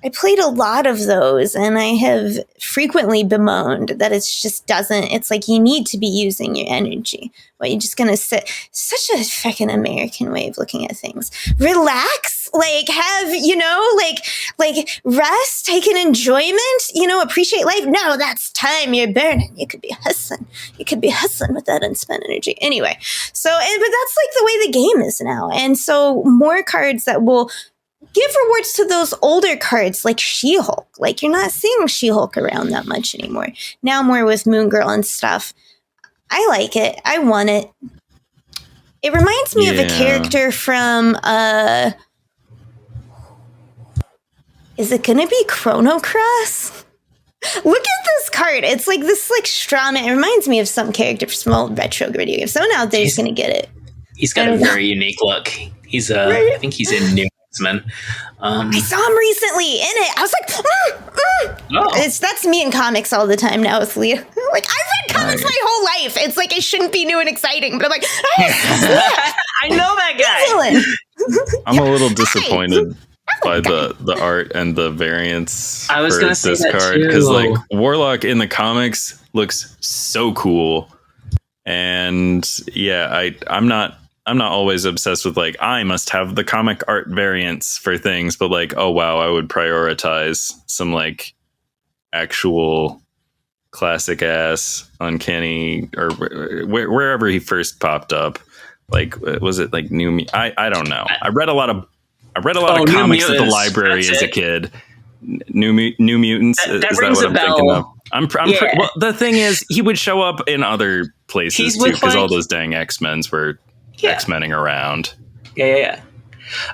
a lot of those, and I have frequently bemoaned that it's like you need to be using your energy. Well, you're just going to sit. Such a fucking American way of looking at things. Relax, like have, you know, like rest, take an enjoyment, you know, appreciate life. No, that's time you're burning. You could be hustling. With that unspent energy. Anyway, so, but that's like the way the game is now. And so more cards that will give rewards to those older cards like She-Hulk. Like, you're not seeing She-Hulk around that much anymore. Now more with Moon Girl and stuff. I like it. I want it. It reminds me of a character from, is it going to be Chrono Cross? Look at this card. It's like this like Strawman. It reminds me of some character from some old retro video game. Someone out there is going to get it. He's got a very unique look. He's I think he's in New X-Men. I saw him recently in it. I was like, that's me in comics all the time now with Leah. Like, I've read comics my whole life. It's like it shouldn't be new and exciting, but I'm like, I know that guy. I'm a little disappointed by the art and the variants. I was going to say this that card because like Warlock in the comics looks so cool, and yeah, I'm not always obsessed with like I must have the comic art variants for things, but like, oh wow, I would prioritize some like actual classic ass Uncanny or wherever he first popped up. Like, was it like I don't know. I read a lot of comics at the library as a kid. New Mutants. That is rings that what a I'm thinking bell. of? Well, the thing is, he would show up in other places too, because all those dang X-Men's were X-Menning around. Yeah.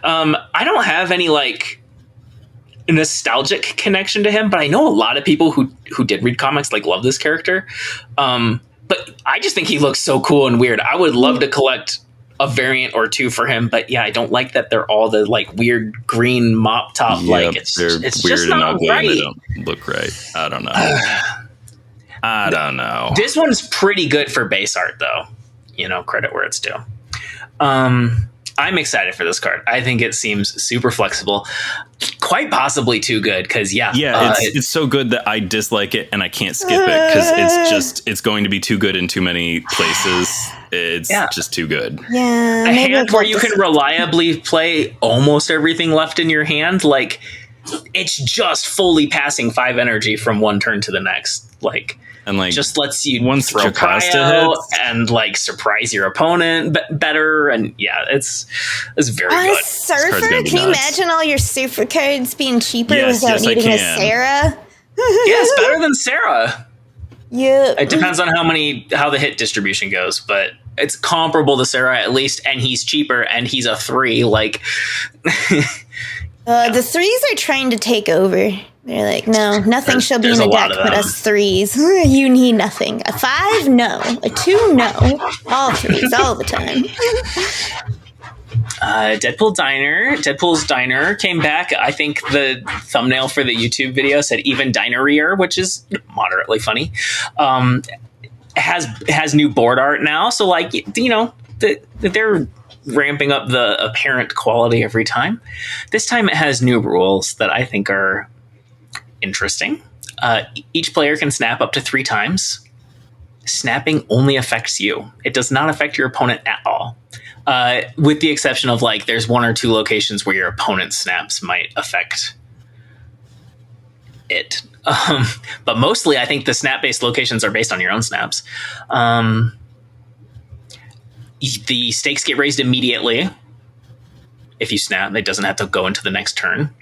I don't have any like nostalgic connection to him, but I know a lot of people who did read comics like love this character. But I just think he looks so cool and weird. I would love to collect a variant or two for him, but yeah, I don't like that they're all the like weird green mop top. Yep, like it's weird just not and ugly right. and they don't look right. I don't know. This one's pretty good for base art though. You know, credit where it's due. I'm excited for this card. I think it seems super flexible, quite possibly too good. Because it's so good that I dislike it and I can't skip it because it's going to be too good in too many places. It's just too good. Yeah, a hand where you can reliably play almost everything left in your hand. Like, it's just fully passing 5 energy from one turn to the next. Like. And like, just lets you once throw cryo and like surprise your opponent better, and it's very good. Surfer? Can you imagine all your surfer cards being cheaper without needing a Sarah? Yes, better than Sarah. Yeah, it depends on how the hit distribution goes, but it's comparable to Sarah at least, and he's cheaper, and he's a 3. Like, the 3s are trying to take over. They're like, no, nothing shall be in a deck but us 3s. You need nothing. A 5, no. A 2, no. All 3s, all the time. Deadpool's Diner came back. I think the thumbnail for the YouTube video said even Dinerier, which is moderately funny. Has new board art now. So like, you know, they're ramping up the apparent quality every time. This time it has new rules that I think are interesting. Each player can snap up to 3 times. Snapping only affects you. It does not affect your opponent at all. With the exception of like there's 1 or 2 locations where your opponent's snaps might affect it. But mostly I think the snap-based locations are based on your own snaps. The stakes get raised immediately. If you snap, it doesn't have to go into the next turn.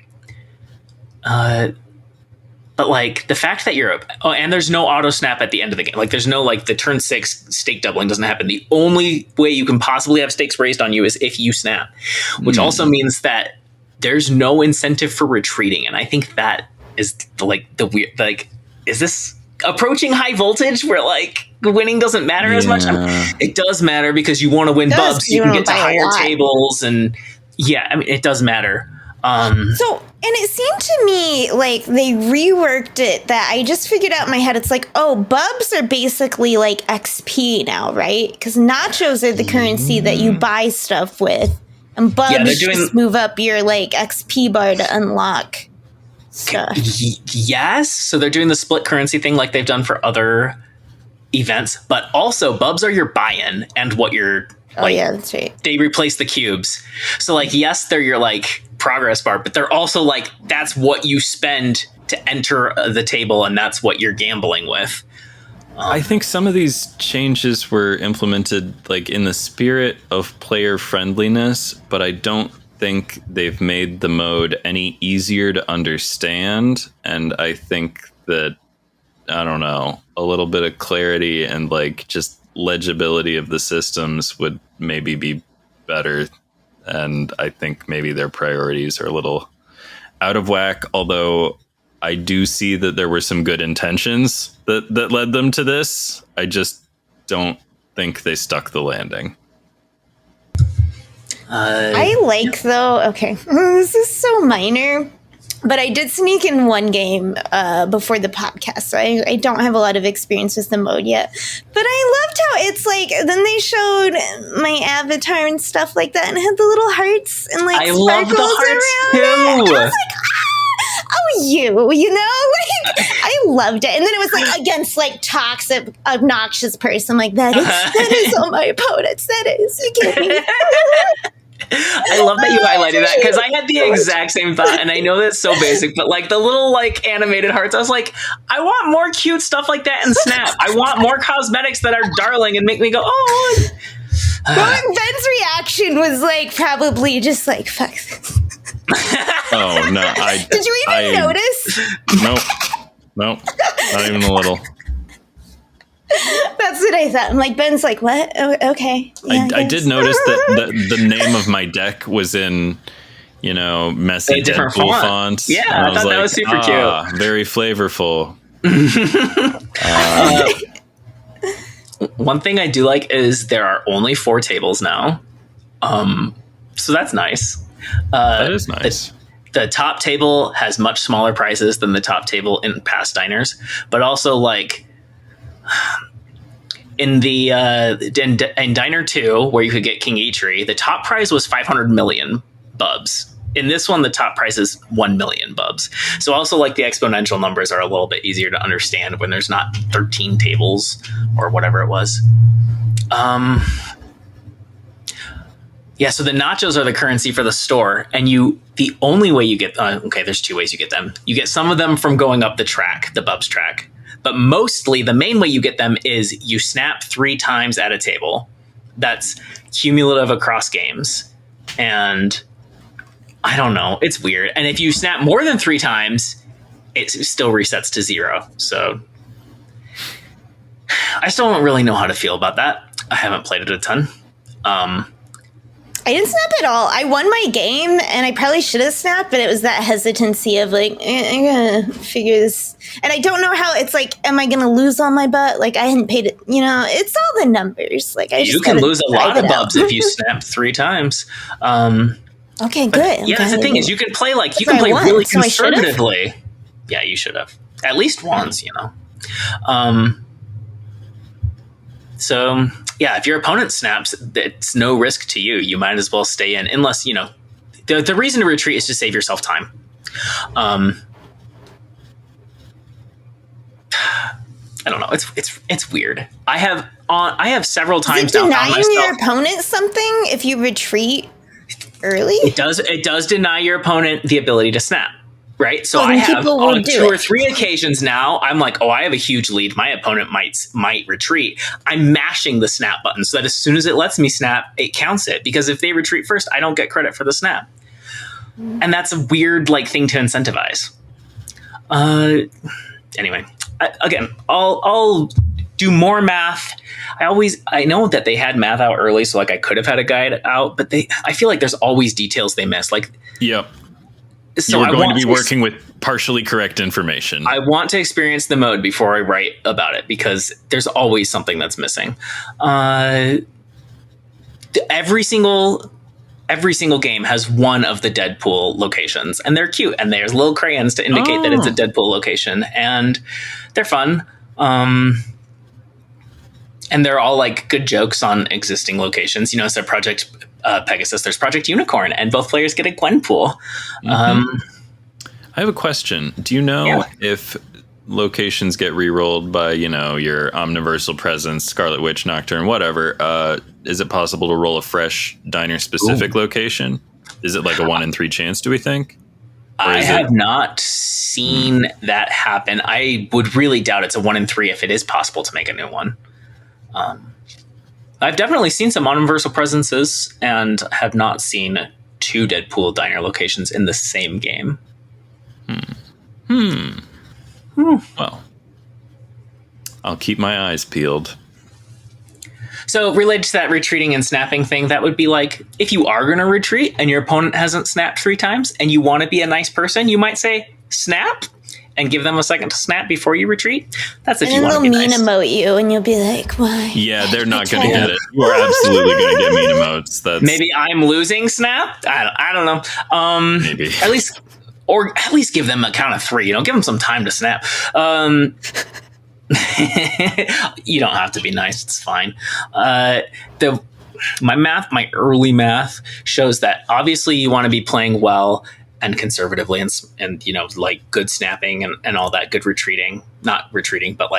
But like the fact that and there's no auto snap at the end of the game. Like there's no like the turn 6 stake doubling doesn't happen. The only way you can possibly have stakes raised on you is if you snap, which also means that there's no incentive for retreating. And I think that is like the weird, like, is this approaching high voltage where like winning doesn't matter as much? It does matter because you want to win bubs. You can get to higher tables and I mean, it does matter. And it seemed to me like they reworked it that I just figured out in my head. It's like, bubs are basically like XP now, right? Because nachos are the currency that you buy stuff with. And bubs just move up your like XP bar to unlock stuff. Yes. So they're doing the split currency thing like they've done for other events. But also bubs are your buy-in and what you're... Like, that's right. They replace the cubes. So like, yes, they're your like progress bar, but they're also like, that's what you spend to enter the table. And that's what you're gambling with. I think some of these changes were implemented like in the spirit of player friendliness, but I don't think they've made the mode any easier to understand. And I think that, I don't know, a little bit of clarity and like just legibility of the systems would maybe be better, and I think maybe their priorities are a little out of whack, although I do see that there were some good intentions that led them to this. I just don't think they stuck the landing. I like though, okay, this is so minor, but I did sneak in one game before the podcast, so I don't have a lot of experience with the mode yet. But I loved how it's like, then they showed my avatar and stuff like that, and it had the little hearts and like I sparkles love the hearts around too. it. And I was like, you know? Like, I loved it. And then it was like against like toxic, obnoxious person. I'm like, that is all my opponents. That is, you get me? I love that you highlighted that because I had the exact same thought, and I know that's so basic, but like the little like animated hearts, I was like, I want more cute stuff like that in Snap. I want more cosmetics that are darling and make me go, oh. Ben's reaction was like probably just like, fuck this. Oh no! Did you even notice? Nope, not even a little. That's what I thought. I'm like, Ben's like, what? Oh, okay. Yeah, I did notice that the name of my deck was in, messy Deadpool font. Yeah, I thought that was super cute. Very flavorful. One thing I do like is there are only 4 tables now. So that's nice. That is nice. The top table has much smaller prizes than the top table in past diners, but also like in the in Diner 2, where you could get Kangalicious, the top prize was 500 million bubs. In this one, the top prize is 1 million bubs. So also like the exponential numbers are a little bit easier to understand when there's not 13 tables or whatever it was. So the nachos are the currency for the store, and the only way you get there's 2 ways you get them. You get some of them from going up the track, the bubs track. But mostly the main way you get them is you snap 3 times at a table. That's cumulative across games. And I don't know. It's weird. And if you snap more than 3 times, it still resets to 0. So I still don't really know how to feel about that. I haven't played it a ton. I didn't snap at all. I won my game, and I probably should have snapped, but it was that hesitancy of like, I'm gonna figure this. And I don't know how it's like, am I gonna lose all my butt? Like, I hadn't paid it. It's all the numbers. Like, you can lose a lot of bubs if you snap 3 times. Okay, good. Yeah, that's the thing is you can play really conservatively. Yeah, you should have at least once. So yeah, if your opponent snaps, it's no risk to you. You might as well stay in, unless, you know, the reason to retreat is to save yourself time. I don't know. It's weird. I have several times now found myself. Denying your opponent something if you retreat early? It does deny your opponent the ability to snap. Right. So I have on 2 or 3 occasions now, I'm like, oh, I have a huge lead. My opponent might retreat. I'm mashing the snap button so that as soon as it lets me snap, it counts it. Because if they retreat first, I don't get credit for the snap. And that's a weird thing to incentivize. Anyway, I'll do more math. I know that they had math out early, so I could have had a guide out, but I feel like there's always details they miss. Yep. So you're going to be working with partially correct information. I want to experience the mode before I write about it, because there's always something that's missing. Every single game has one of the Deadpool locations, and they're cute, and there's little crayons to indicate that it's a Deadpool location, and they're fun. And they're all good jokes on existing locations. You know, so Project Pegasus, there's Project Unicorn, and both players get a Gwenpool. I have a question. Do you know if locations get re-rolled by, your Omniversal Presence, Scarlet Witch, Nocturne, whatever? Is it possible to roll a fresh diner-specific location? Is it a 1 in 3 chance, do we think? I have not seen that happen. I would really doubt it's a 1 in 3 if it is possible to make a new one. I've definitely seen some Omniversal Presences and have not seen 2 Deadpool diner locations in the same game. Well, I'll keep my eyes peeled. So related to that retreating and snapping thing, that would be if you are going to retreat and your opponent hasn't snapped 3 times and you want to be a nice person, you might say snap and give them a second to snap before you retreat. That's if you want to be nice. And they'll mean emote you, and you'll be like, why? Yeah, they're not going to get it. You are absolutely going to get mean emotes. Maybe I'm losing snap? I don't know. Maybe. At least give them a count of 3. Give them some time to snap. You don't have to be nice. It's fine. My early math shows that obviously you want to be playing well and conservatively and good snapping and all that, good retreating, not retreating, but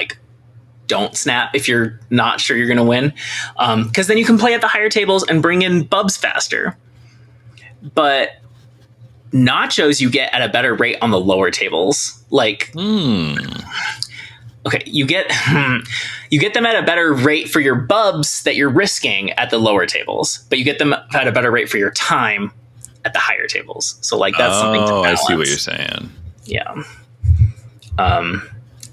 don't snap if you're not sure you're going to win. Cause then you can play at the higher tables and bring in bubs faster, but nachos you get at a better rate on the lower tables. Okay, you get them at a better rate for your bubs that you're risking at the lower tables, but you get them at a better rate for your time at the higher tables. So that's something to balance. I see what you're saying. Yeah.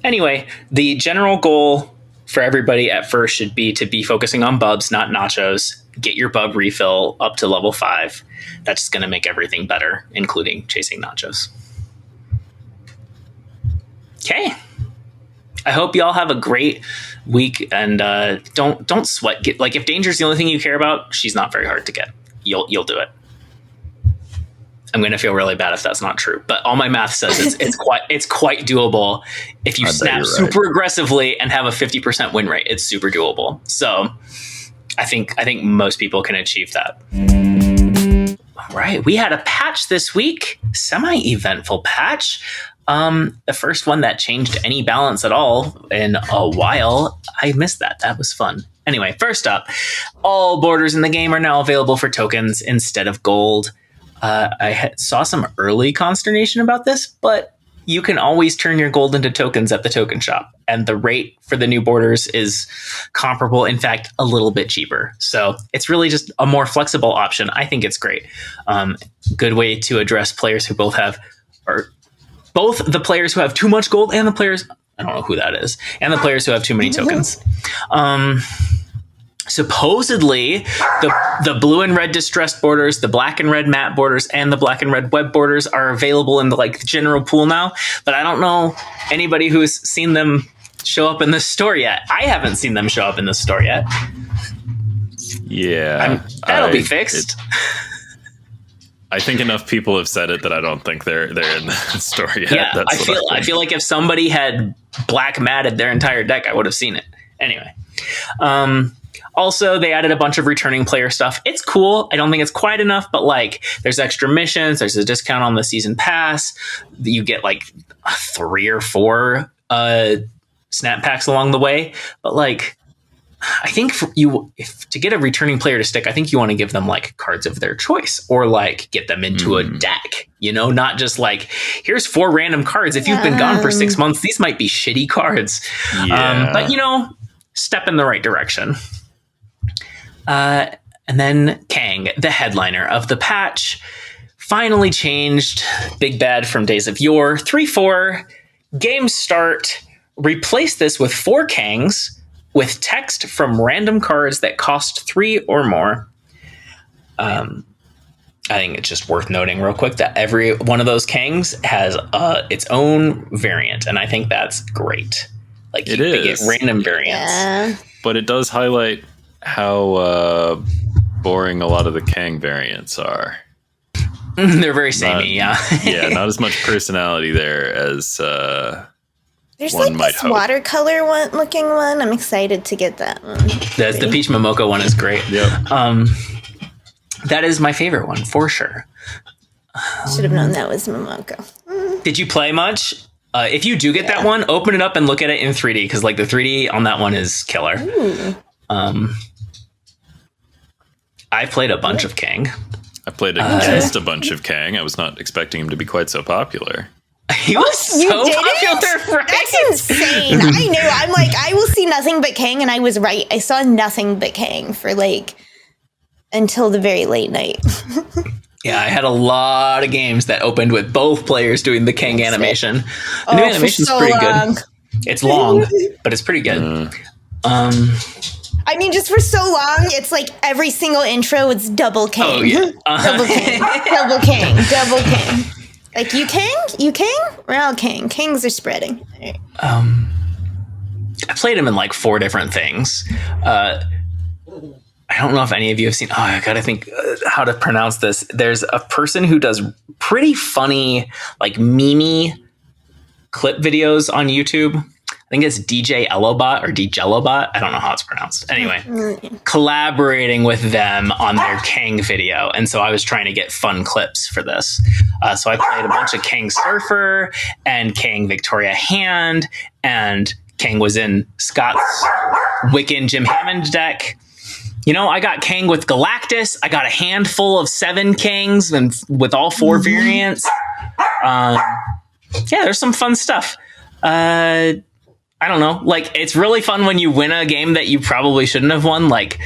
Anyway, the general goal for everybody at first should be to be focusing on bubs, not nachos. Get your bub refill up to level 5. That's going to make everything better, including chasing nachos. Okay. I hope y'all have a great week, and don't sweat. If danger's the only thing you care about, she's not very hard to get. You'll do it. I'm going to feel really bad if that's not true, but all my math says it's quite doable if you snap super aggressively and have a 50% win rate. It's super doable. So I think most people can achieve that. All right, we had a patch this week, semi-eventful patch. The first one that changed any balance at all in a while. I missed that. That was fun. Anyway, first up, all borders in the game are now available for tokens instead of gold. I saw some early consternation about this, but you can always turn your gold into tokens at the token shop, and the rate for the new borders is comparable, in fact, a little bit cheaper. So it's really just a more flexible option. I think it's great. Good way to address players who both the players who have too much gold and the players, I don't know who that is, and the players who have too many tokens. Supposedly, the blue and red distressed borders, the black and red matte borders, and the black and red web borders are available in the general pool now. But I don't know anybody who's seen them show up in the store yet. I haven't seen them show up in the store yet. Yeah, that'll be fixed. I think enough people have said it that I don't think they're in the store yet. Yeah, I feel like if somebody had black matted their entire deck, I would have seen it. Anyway. Also, they added a bunch of returning player stuff. It's cool. I don't think it's quite enough, but like there's extra missions. There's a discount on the season pass. You get like 3 or 4 snap packs along the way. But like, I think if to get a returning player to stick, I think you want to give them like cards of their choice or like get them into a deck, you know, not just like, here's 4 random cards. If you've been gone for 6 months, these might be shitty cards. But, you know, step in the right direction. And then Kang, the headliner of the patch, finally changed. Big bad from days of yore. 3-4, game start. Replace this with 4 Kangs with text from random cards that cost 3 or more. I think it's just worth noting real quick that every one of those Kangs has its own variant, and I think that's great. Like they get random variants. Yeah. But it does highlight how boring a lot of the Kang variants are. They're very samey, yeah. Yeah, not as much personality there as There's one like might this hope. watercolor looking one. I'm excited to get that one. The Peach Momoko one is great. Yep. That is my favorite one, for sure. Should have known that was Momoko. Did you play much? If you do get that one, open it up and look at it in 3D, because like the 3D on that one is killer. I played a bunch of Kang. I played against a bunch of Kang. I was not expecting him to be quite so popular. He was so popular, right? That's insane. I knew. I'm like, I will see nothing but Kang, and I was right. I saw nothing but Kang for like until the very late night. Yeah, I had a lot of games that opened with both players doing the Kang animation. The new animation's pretty good. It's long, but it's pretty good. I mean, just for so long, it's like every single intro, it's double Kang. Oh, yeah. Double Kang. Double Kang. Double Kang. Like, you Kang? You Kang? We're all Kang. Kangs are spreading. All right. I played him in like 4 different things. I don't know if any of you have seen. Oh, I gotta think how to pronounce this. There's a person who does pretty funny, like meme clip videos on YouTube. I think it's DJ Elobot or DJellobot. I don't know how it's pronounced. Anyway, collaborating with them on their Kang video. And so I was trying to get fun clips for this. So I played a bunch of Kang Surfer and Kang Victoria Hand, and Kang was in Scott's Wiccan Jim Hammond deck. You know, I got Kang with Galactus. I got a handful of 7 Kangs and with all 4 variants. Yeah, there's some fun stuff. I don't know. Like, it's really fun when you win a game that you probably shouldn't have won. Like,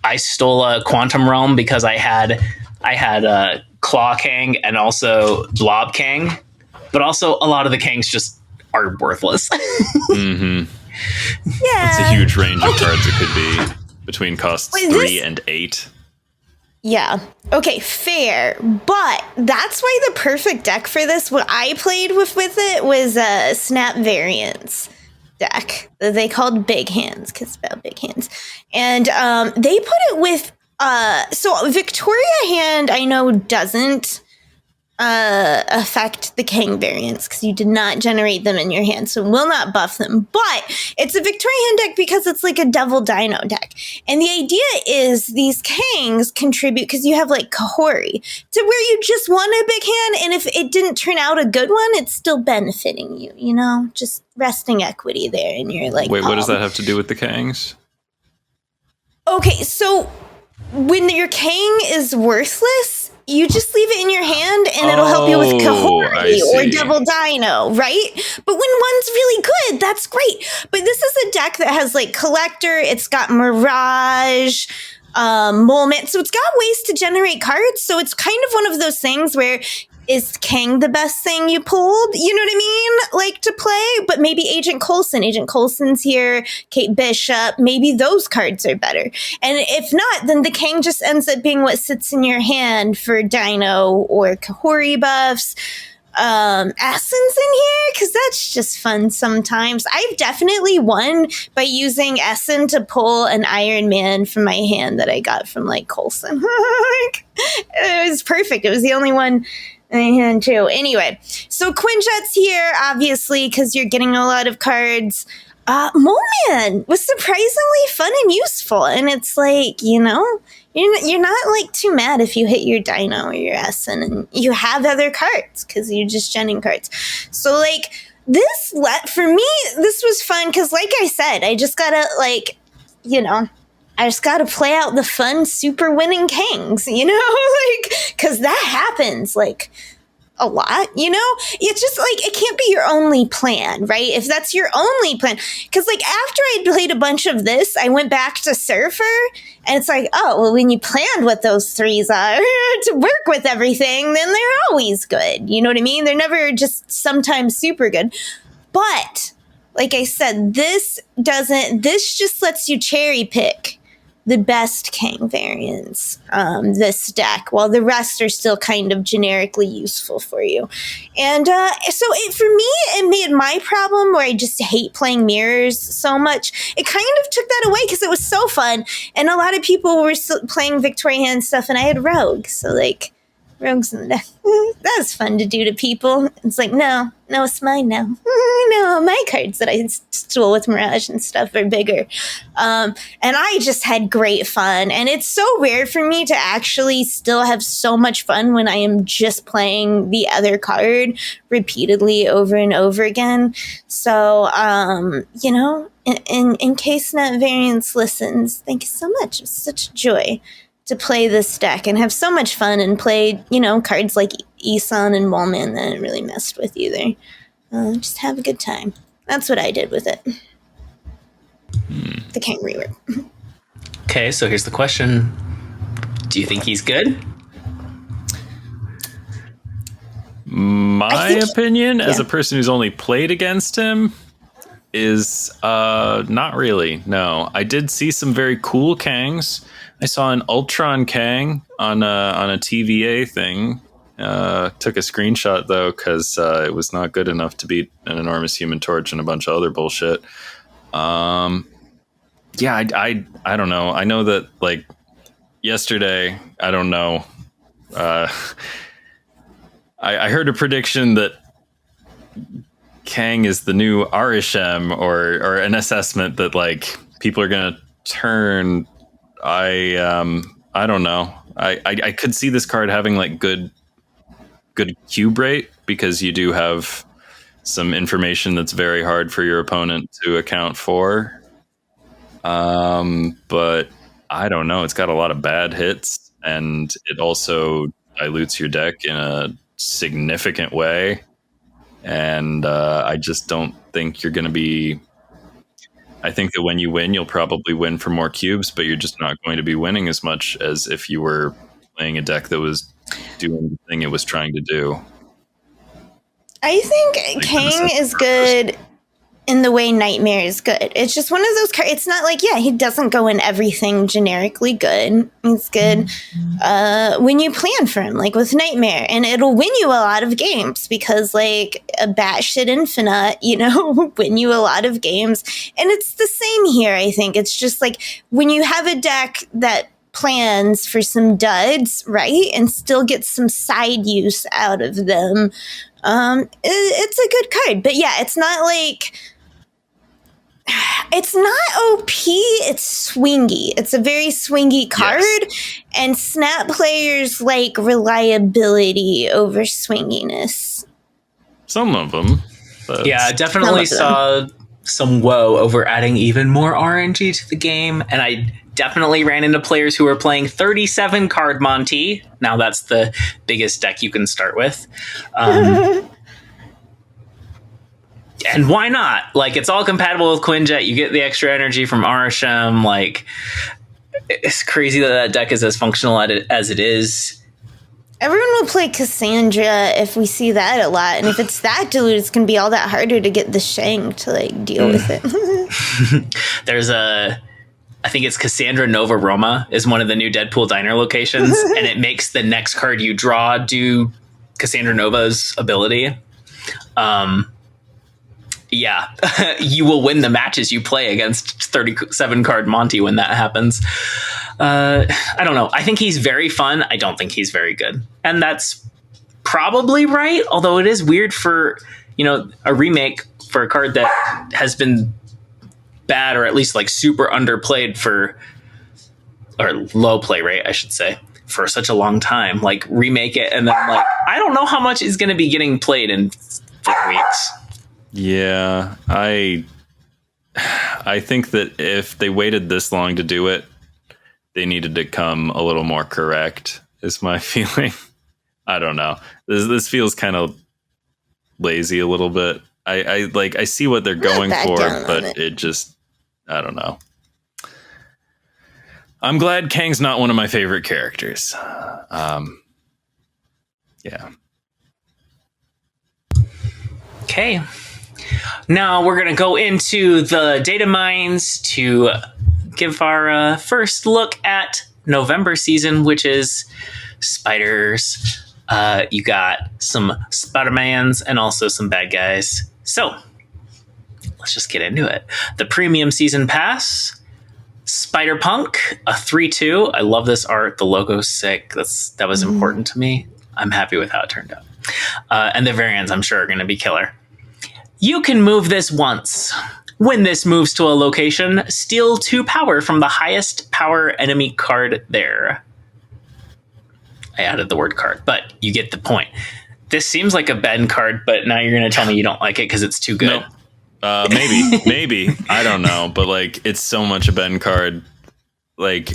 I stole a Quantum Realm because I had a Claw Kang and also Blob Kang, but also a lot of the Kangs just are worthless. Mm-hmm. Yeah. It's a huge range of cards it could be between costs 3 and 8. Yeah. Okay, fair. But that's why the perfect deck for this, what I played with it was Snap Variants deck that they called Big Hands, because it's about big hands. And they put it with so Victoria Hand I know doesn't affect the Kang variants because you did not generate them in your hand, so will not buff them. But it's a Victoria Hand deck because it's like a Devil Dino deck. And the idea is these Kangs contribute, because you have like Kahori, to where you just want a big hand, and if it didn't turn out a good one, it's still benefiting you, you know? Just resting equity there in your like. Wait, what does that have to do with the Kangs? Okay, so when your Kang is worthless, you just leave it in your hand and it'll help you with Kahori or Devil Dino, right? But when one's really good, that's great. But this is a deck that has like Collector, it's got Mirage, Mole Man, so it's got ways to generate cards. So it's kind of one of those things where, is Kang the best thing you pulled? You know what I mean? Like, to play, but maybe Agent Coulson. Agent Coulson's here, Kate Bishop. Maybe those cards are better. And if not, then the Kang just ends up being what sits in your hand for Dino or Kahori buffs. Essence in here, because that's just fun sometimes. I've definitely won by using Essen to pull an Iron Man from my hand that I got from like Coulson. It was perfect. It was the only one in my hand too. Anyway, so Quinjet's here, obviously, because you're getting a lot of cards. Mole Man was surprisingly fun and useful, and it's like, you know, you're not like too mad if you hit your Dino or your Essen and you have other cards because you're just genning cards. So like for me, this was fun because, like I said, I just gotta like, you know, I just gotta play out the fun super winning Kangs, you know, like because that happens like a lot, you know? It's just like, it can't be your only plan, right? If that's your only plan. Because like after I played a bunch of this, I went back to Surfer and it's like, oh, well, when you planned what those threes are to work with everything, then they're always good. You know what I mean? They're never just sometimes super good. But like I said, this just lets you cherry pick the best Kang variants, this deck, while the rest are still kind of generically useful for you. And for me, it made my problem where I just hate playing mirrors so much. It kind of took that away because it was so fun. And a lot of people were playing Victoria and stuff, and I had Rogue. So, like, Rogue's in the deck. That was fun to do to people. It's like, no, it's mine now. No, my cards that I stole with Mirage and stuff are bigger. And I just had great fun. And it's so rare for me to actually still have so much fun when I am just playing the other card repeatedly over and over again. So, you know, in case Net Variants listens, thank you so much. It was such a joy to play this deck and have so much fun and play, you know, cards like Isan and Wallman that I really messed with either. Just have a good time. That's what I did with it. The Kang Rework. Okay, so here's the question. Do you think he's good? My opinion, as a person who's only played against him, is not really. No, I did see some very cool Kangs. I saw an Ultron Kang on a TVA thing. Took a screenshot though because it was not good enough to beat an enormous Human Torch and a bunch of other bullshit. Yeah, I don't know. I know that like yesterday, I don't know. I heard a prediction that Kang is the new RHM or an assessment that like people are gonna turn. I don't know. I could see this card having like good cube rate because you do have some information that's very hard for your opponent to account for. But I don't know. It's got a lot of bad hits and it also dilutes your deck in a significant way. And I just don't think you're going to be... I think that when you win, you'll probably win for more cubes, but you're just not going to be winning as much as if you were playing a deck that was doing the thing it was trying to do. I think Kang is good in the way Nightmare is good. It's just one of those cards. It's not like, yeah, he doesn't go in everything generically good. He's good when you plan for him, like with Nightmare, and it'll win you a lot of games because like a batshit infinite, you know, win you a lot of games. And it's the same here, I think. It's just like when you have a deck that plans for some duds, right, and still gets some side use out of them, it's a good card. But yeah, it's not like... It's not OP, it's swingy. It's a very swingy card, yes. And Snap players like reliability over swinginess. Some of them. Yeah, definitely saw some woe over adding even more RNG to the game, and I definitely ran into players who were playing 37 card Monty. Now that's the biggest deck you can start with. And why not? Like, it's all compatible with Quinjet. You get the extra energy from RSM. Like, it's crazy that deck is as functional as it is. Everyone will play Cassandra if we see that a lot. And if it's that diluted, it's going to be all that harder to get the Shang to, like, deal with it. There's I think it's Cassandra Nova Roma is one of the new Deadpool diner locations. And it makes the next card you draw do Cassandra Nova's ability. Yeah, you will win the matches you play against 37 card Monty when that happens. I don't know. I think he's very fun. I don't think he's very good. And that's probably right. Although it is weird for, you know, a remake for a card that has been bad, or at least like super underplayed or low play rate, I should say, for such a long time. Like remake it, and then like I don't know how much is going to be getting played in 4 weeks. Yeah, I think that if they waited this long to do it, they needed to come a little more correct, is my feeling. I don't know. This feels kind of lazy a little bit. I see what they're going for, but it just, I don't know. I'm glad Kang's not one of my favorite characters. Yeah. Okay. Now we're going to go into the data mines to give our first look at November season, which is spiders. You got some Spider-Mans and also some bad guys. So let's just get into it. The premium season pass, Spider-Punk, a 3-2. I love this art. The logo's sick. That was important to me. I'm happy with how it turned out. And the variants, I'm sure, are going to be killer. You can move this once. When this moves to a location, steal 2 power from the highest power enemy card there. I added the word card, but you get the point. This seems like a Ben card, but now you're going to tell me you don't like it because it's too good. No. Maybe. I don't know, but like it's so much a Ben card. Like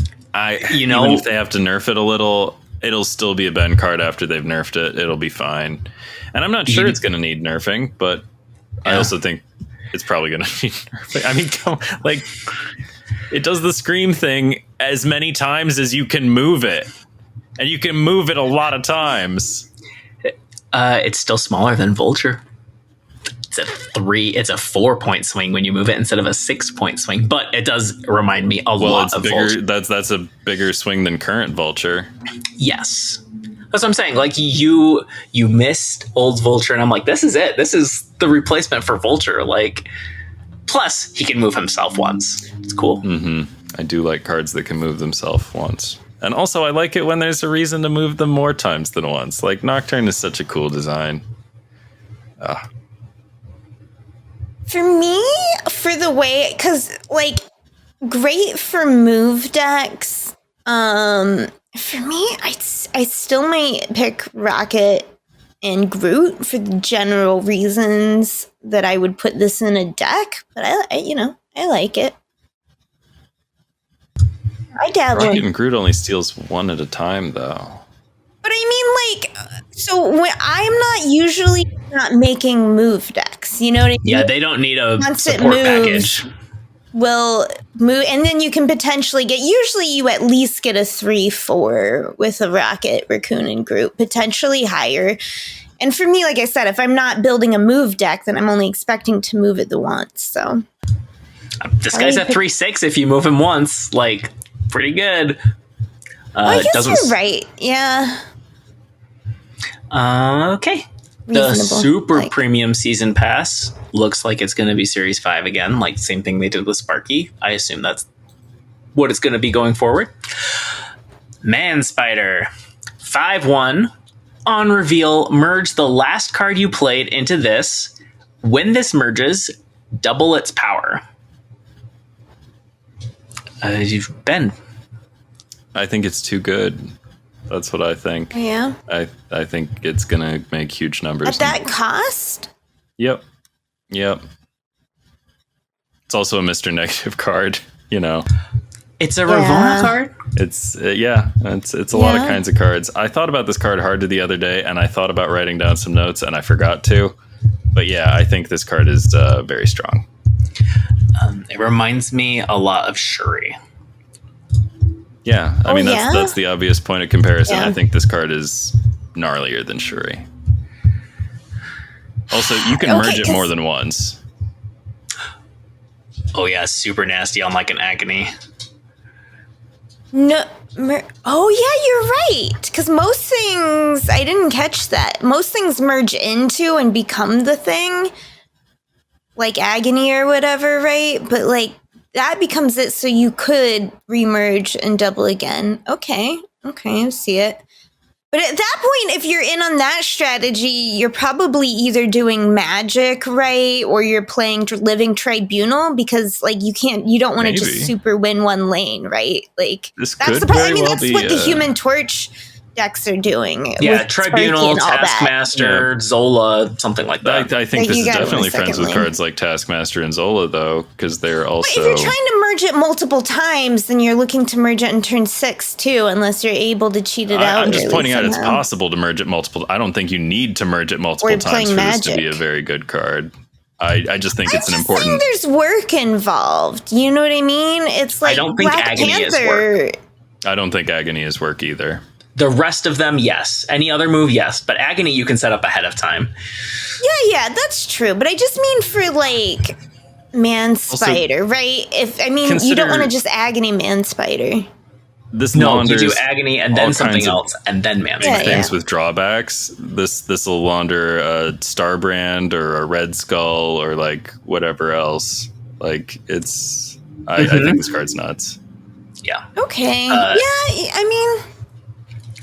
even if they have to nerf it a little, it'll still be a Ben card after they've nerfed it. It'll be fine. And I'm not sure it's going to need nerfing, but I also think it's probably going to need nerfing. I mean, it does the scream thing as many times as you can move it. And you can move it a lot of times. It's still smaller than Vulture. It's a 4-point swing when you move it instead of a 6-point swing. But it does remind me a lot of Vulture. That's a bigger swing than current Vulture. Yes. That's what I'm saying. Like you missed old Vulture, and I'm like, this is it. This is the replacement for Vulture. Like, plus he can move himself once. It's cool. Mm-hmm. I do like cards that can move themselves once. And also, I like it when there's a reason to move them more times than once. Like, Nocturne is such a cool design. For me, for the way, because, like, great for move decks. For me, I still might pick Rocket and Groot for the general reasons that I would put this in a deck. But, I like it. I dabble. Rocket and Groot only steals 1 at a time, though. But I mean, so when I'm not usually not making move decks, you know what I mean? Yeah, they don't need a Once support it moves, package. Will move, and then you can potentially get. Usually, you at least get a 3/4 with a Rocket, Raccoon, and Groot, potentially higher. And for me, like I said, if I'm not building a move deck, then I'm only expecting to move it the once. So this guy's at 3/6 if you move him once. Like, pretty good. I guess you're right. Yeah. Okay. Reasonable. The super premium season pass looks like it's going to be Series 5 again. Like, same thing they did with Sparky. I assume that's what it's going to be going forward. Man Spider. 5/1. On reveal, merge the last card you played into this. When this merges, double its power. Ben. I think it's too good. That's what I think. Yeah. I think it's going to make huge numbers. At that cost? Yep. It's also a Mr. Negative card, you know. It's a Ravonna card? It's a lot of kinds of cards. I thought about this card hard the other day, and I thought about writing down some notes, and I forgot to. But yeah, I think this card is very strong. It reminds me a lot of Shuri. Yeah, I mean, that's the obvious point of comparison. Yeah. I think this card is gnarlier than Shuri. Also, you can merge it more than once. Oh yeah, super nasty on like an Agony. No. Yeah, you're right. Because most things, I didn't catch that. Most things merge into and become the thing. Like Agony or whatever, right? But like, that becomes it, so you could remerge and double again. Okay, I see it. But at that point, if you're in on that strategy, you're probably either doing magic, right? Or you're playing Living Tribunal, because like you don't want to just super win one lane, right? Like this that's the problem. I mean, that's what the Human Torch decks are doing. Yeah, Tribunal, Taskmaster, Zola, something like that. I think this is definitely friends with cards like Taskmaster and Zola, though, because they're also... But if you're trying to merge it multiple times, then you're looking to merge it in turn 6, too, unless you're able to cheat it out. I'm just pointing out it's possible to merge it multiple... I don't think you need to merge it multiple times for this to be a very good card. I just think it's an important... there's work involved. You know what I mean? It's like I don't think Black Agony Panther. is work. I don't think Agony is work either. The rest of them, yes. Any other move, yes. But Agony, you can set up ahead of time. Yeah, that's true. But I just mean for, like, Man Spider, right? You don't want to just Agony Man Spider. You do Agony and then something else, and then Man Spider. Things with drawbacks. This will launder a Starbrand or a Red Skull or, like, whatever else. Like, it's... I think this card's nuts. Yeah. Okay.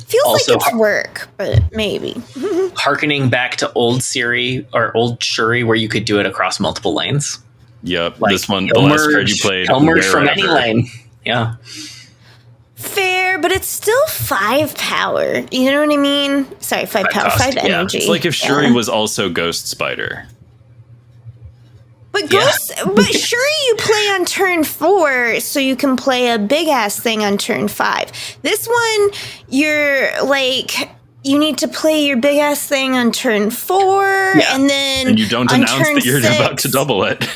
Feels also, like it's work, but maybe. Harkening back to old Shuri, where you could do it across multiple lanes. Yep, like this one, the last card you played. It'll merge from any lane. Yeah. Fair, but it's still 5 power. You know what I mean? Sorry, 5 power, cost, 5 energy. It's like if Shuri was also Ghost Spider. But Shuri you play on turn 4, so you can play a big ass thing on turn 5. This one, you're like, you need to play your big ass thing on turn 4, and you don't announce that you're about to double it.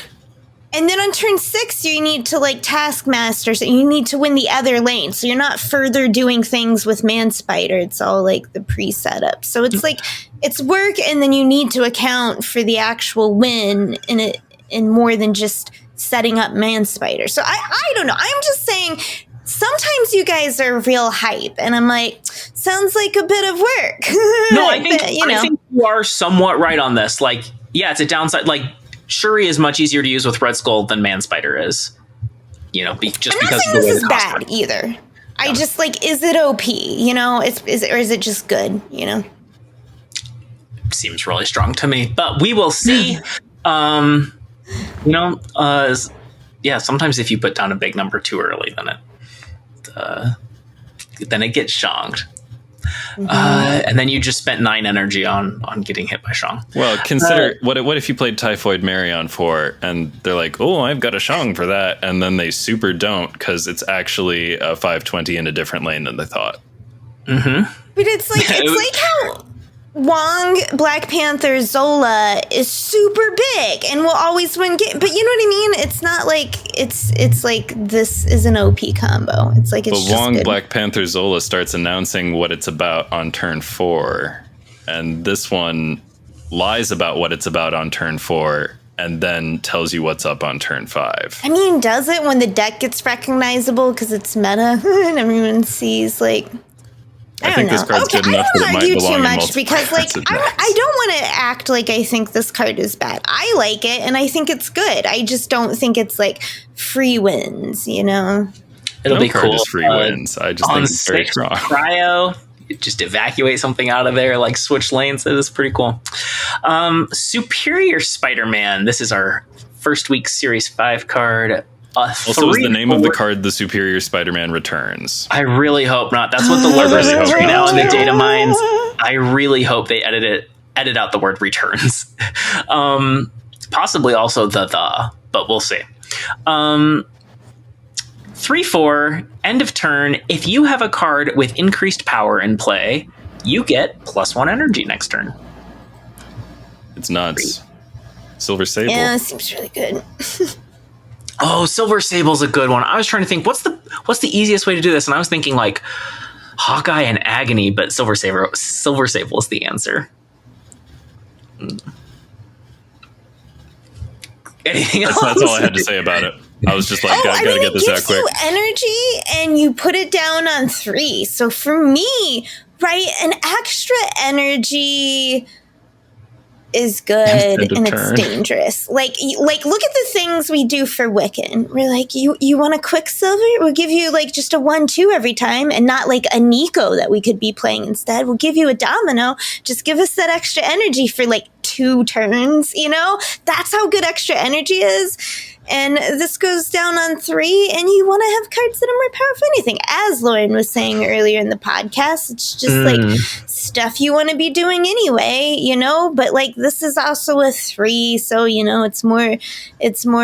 And then on turn 6, you need to like Taskmaster, so you need to win the other lane. So you're not further doing things with Man Spider. It's all like the pre-setup. So it's like it's work, and then you need to account for the actual win in more than just setting up Man Spider. So I don't know. I'm just saying sometimes you guys are real hype, and I'm like, sounds like a bit of work. No, I think you are somewhat right on this. Like, yeah, it's a downside. Like, Shuri is much easier to use with Red Skull than Man Spider is. You know, because of the way this is bad either. Yeah. I just like, is it OP? You know, is it just good? You know, seems really strong to me, but we will see. Sometimes if you put down a big number too early, then it gets shonged. And then you just spent 9 energy on getting hit by Shong. Well, consider what if you played Typhoid Mary on 4 and they're like, oh, I've got a Shong for that, and then they super don't because it's actually a 520 in a different lane than they thought. Mm-hmm. But it's like how Wong, Black Panther, Zola is super big and will always win game. But you know what I mean? It's not like it's like this is an OP combo. It's like it's just Wong, good. Black Panther, Zola starts announcing what it's about on turn 4, and this one lies about what it's about on turn 4 and then tells you what's up on turn 5. I mean, does it when the deck gets recognizable because it's meta and everyone sees like. I think this card's good enough that it might belong in multiple because, like, I don't want to act like I think this card is bad. I like it, and I think it's good. I just don't think it's, like, free wins, you know? It'll be cool. Is free wins. I just think it's very strong. Cryo, just evacuate something out of there, like switch lanes. It is pretty cool. Superior Spider-Man. This is our first week Series 5 card. Also, is the name of the card the Superior Spider-Man Returns? I really hope not. That's what the logo is right now in the data mines. I really hope they edit out the word returns. Possibly also the, but we'll see. 3/4, end of turn. If you have a card with increased power in play, you get +1 energy next turn. It's nuts. Silver Sable. Yeah, it seems really good. Oh, Silver Sable's a good one. I was trying to think, what's the easiest way to do this? And I was thinking like Hawkeye and Agony, but Silver Sable is the answer. Anything else? That's all I had to say about it. I was just like, gotta get this out quick. It gives you energy, and you put it down on 3. So for me, right, an extra energy good and turn. it's dangerous. Like look at the things we do for Wiccan. We're like, you want a Quicksilver? We'll give you like just a 1/2 every time, and not like a Nico that we could be playing instead. We'll give you a Domino. Just give us that extra energy for like 2 turns, you know? That's how good extra energy is. And this goes down on 3, and you want to have cards that are more powerful than anything. As Lauren was saying earlier in the podcast, it's just like stuff you want to be doing anyway, you know? But like this is also a 3, so you know it's more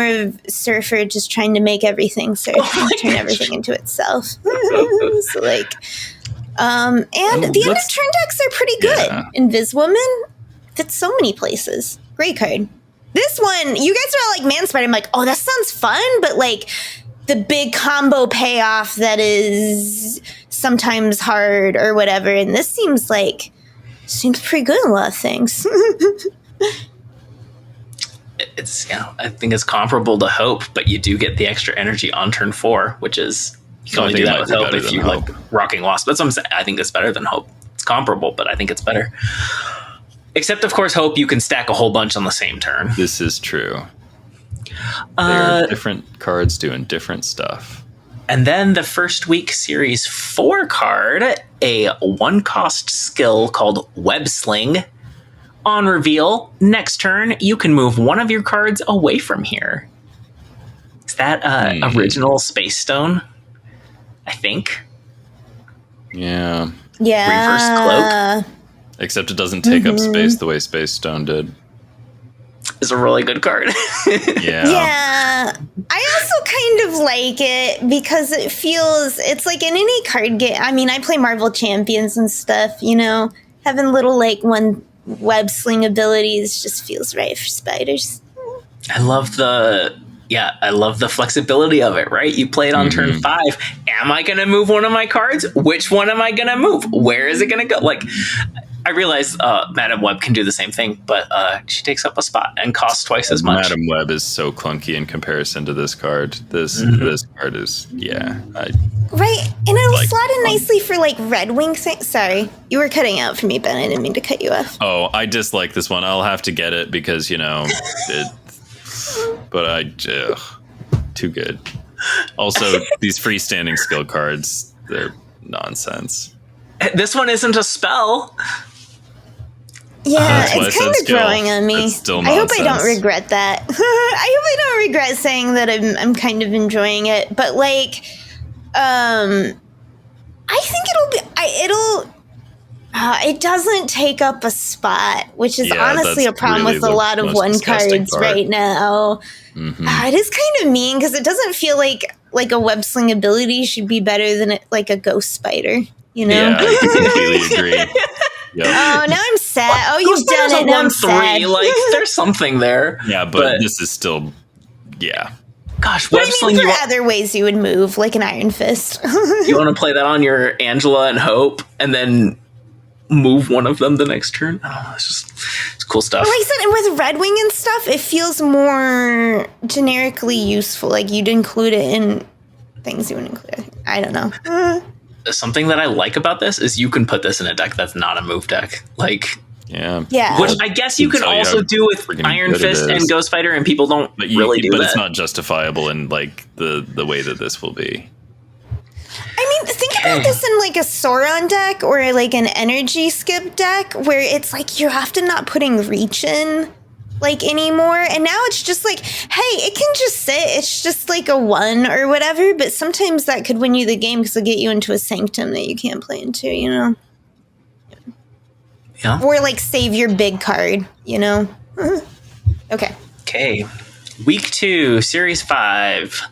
of Surfer just trying to make everything surf and turn everything into itself. So like and the end of turn decks are pretty good. Yeah. Inviswoman fits so many places. Great card. This one, you guys are all like Man Spider. I'm like, oh, that sounds fun, but like the big combo payoff that is sometimes hard or whatever. And this seems pretty good in a lot of things. It's, I think it's comparable to Hope, but you do get the extra energy on turn 4, which is, you can only do that with Hope if you like Rocking Wasp. That's what I'm saying. I think it's better than Hope. It's comparable, but I think it's better. Except, of course, Hope, you can stack a whole bunch on the same turn. This is true. They're different cards doing different stuff. And then the first week Series 4 card, a 1-cost skill called Web Sling. On reveal, next turn, you can move one of your cards away from here. Is that original Space Stone? I think. Yeah. Reverse Cloak. Except it doesn't take up space the way Space Stone did. Is a really good card. Yeah. I also kind of like it because it's like in any card game. I mean, I play Marvel Champions and stuff, you know, having little like one web sling abilities just feels right for spiders. I love the flexibility of it, right? You play it on turn 5. Am I going to move one of my cards? Which one am I going to move? Where is it going to go? Like, I realize Madam Web can do the same thing, but she takes up a spot and costs twice as much. Madam Web is so clunky in comparison to this card. This card is, right, and it'll slot in nicely for like Red Wing thing. Sorry, you were cutting out for me, Ben. I didn't mean to cut you off. Oh, I dislike this one. I'll have to get it because, you know, but too good. Also, these freestanding skill cards, they're nonsense. This one isn't a spell. Yeah, it's kind of growing on me. I hope I don't regret that. I hope I don't regret saying that I'm kind of enjoying it. But like, I think it doesn't take up a spot, which is honestly a problem with a lot of 1 cards right now. It is kind of mean because it doesn't feel like a web sling ability should be better than like a ghost spider. You know? Yeah, I completely agree. Yep. Oh, now I'm sad. Oh, you've done it. Now I'm sad. Like, there's something there. Yeah, but this is still, Gosh, web sling. There are other ways you would move, like an Iron Fist. You want to play that on your Angela and Hope, and then move one of them the next turn? Oh, it's cool stuff. Like I said, and with Red Wing and stuff, it feels more generically useful. Like you'd include it in things you would include. I don't know. Something that I like about this is you can put this in a deck that's not a move deck. Like, yeah. Which I guess you can also do with Iron Fist and Ghost Fighter, and people don't really do that. But it's not justifiable in like the way that this will be. I mean, think about this in like a Sauron deck or like an energy skip deck where it's like you're often not putting reach in like anymore, and now it's just like, hey, it can just sit, it's just like a 1 or whatever, but sometimes that could win you the game because it'll get you into a sanctum that you can't play into, you know? Yeah. Or like save your big card, you know? Okay. Week 2, Series 5.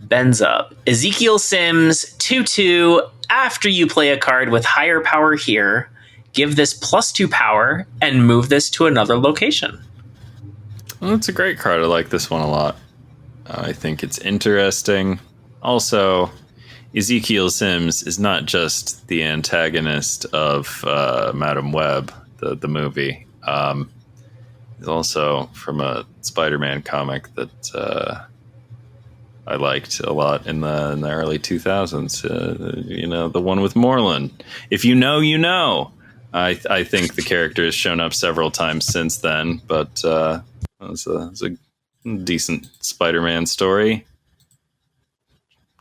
Ben's up. Ezekiel Sims, 2/2. After you play a card with higher power here, give this +2 power and move this to another location. Well, it's a great card. I like this one a lot. I think it's interesting. Also, Ezekiel Sims is not just the antagonist of Madam Web, the movie. He's also from a Spider-Man comic that I liked a lot in the early 2000s. You know, the one with Moreland. If you know, you know. I think the character has shown up several times since then, but it was a decent Spider-Man story.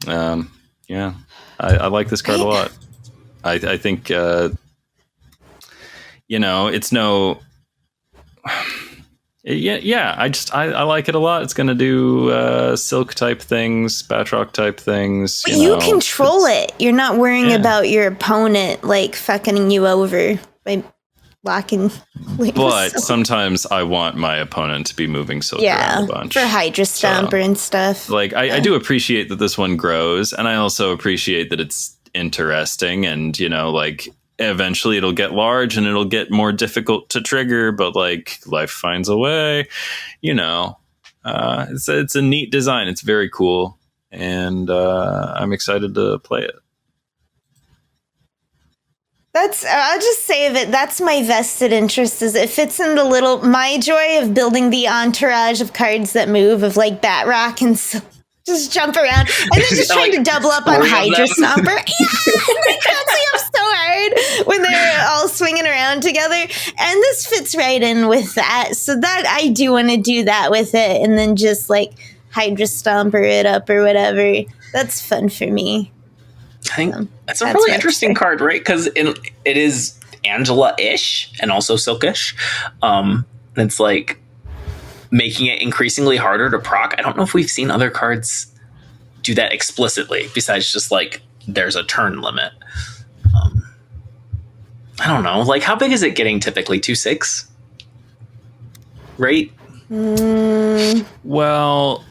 Yeah, I like this card a lot. I think it's no. Yeah. I like it a lot. It's gonna do silk type things, Batroc type things. But you control it. You're not worrying about your opponent like fucking you over by blocking. But sometimes I want my opponent to be moving silk around a bunch for Hydra Stomper and stuff. Like I do appreciate that this one grows, and I also appreciate that it's interesting, and like eventually it'll get large and it'll get more difficult to trigger, but like life finds a way. It's a neat design. It's very cool, and I'm excited to play it. I'll just say that that's my vested interest. Is it fits in my joy of building the entourage of cards that move, of like Batroc and just jump around, and then just trying to double up on Hydra Stomper. Yeah, they cracks me up so hard when they're all swinging around together. And this fits right in with that. So that I do want to do that with it, and then just like Hydra Stomper it up or whatever. That's fun for me. I think that's a really interesting card, right? Because it is Angela-ish and also Silkish. It's like making it increasingly harder to proc. I don't know if we've seen other cards do that explicitly, besides just like there's a turn limit. I don't know. Like, how big is it getting typically? 2/6? Right? Well,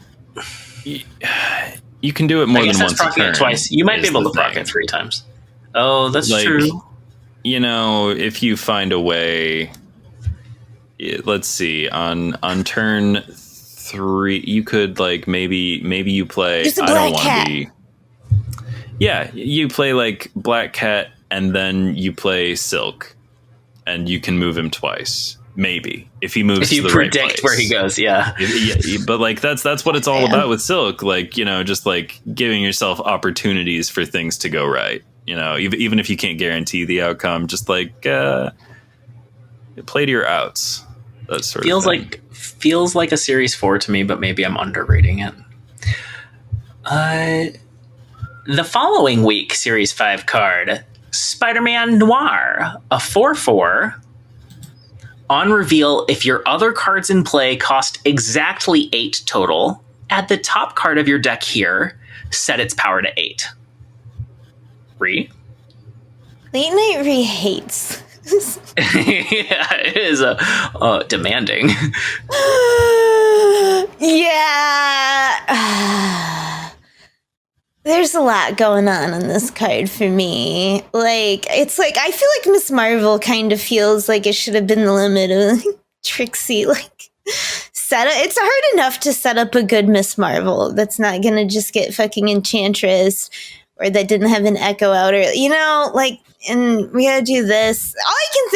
you can do it more than once a turn. Twice. You might be able to proc it 3 times. Oh, that's true. If you find a way, let's see, on turn 3, you could like maybe you play. Just a black cat. Yeah, you play like Black Cat, and then you play Silk, and you can move him twice. Maybe if he moves, to the right place. Predict where he goes, yeah. But like that's what it's all about with Silk. Like just like giving yourself opportunities for things to go right. Even if you can't guarantee the outcome, just like play to your outs. That sort of thing. Feels like a Series 4 to me, but maybe I'm underrating it. The following week, Series 5 card, Spider-Man Noir, a 4/4. On reveal, if your other cards in play cost exactly 8 total, add the top card of your deck here, set its power to 8. Late Night Re hates. Yeah, it is demanding. Yeah. There's a lot going on this card for me. Like, it's like, I feel like Miss Marvel kind of feels like it should have been the limit of like, Trixie, like, setup. It's hard enough to set up a good Miss Marvel that's not gonna just get fucking Enchantress, or that didn't have an Echo out, or, and we gotta do this. I can't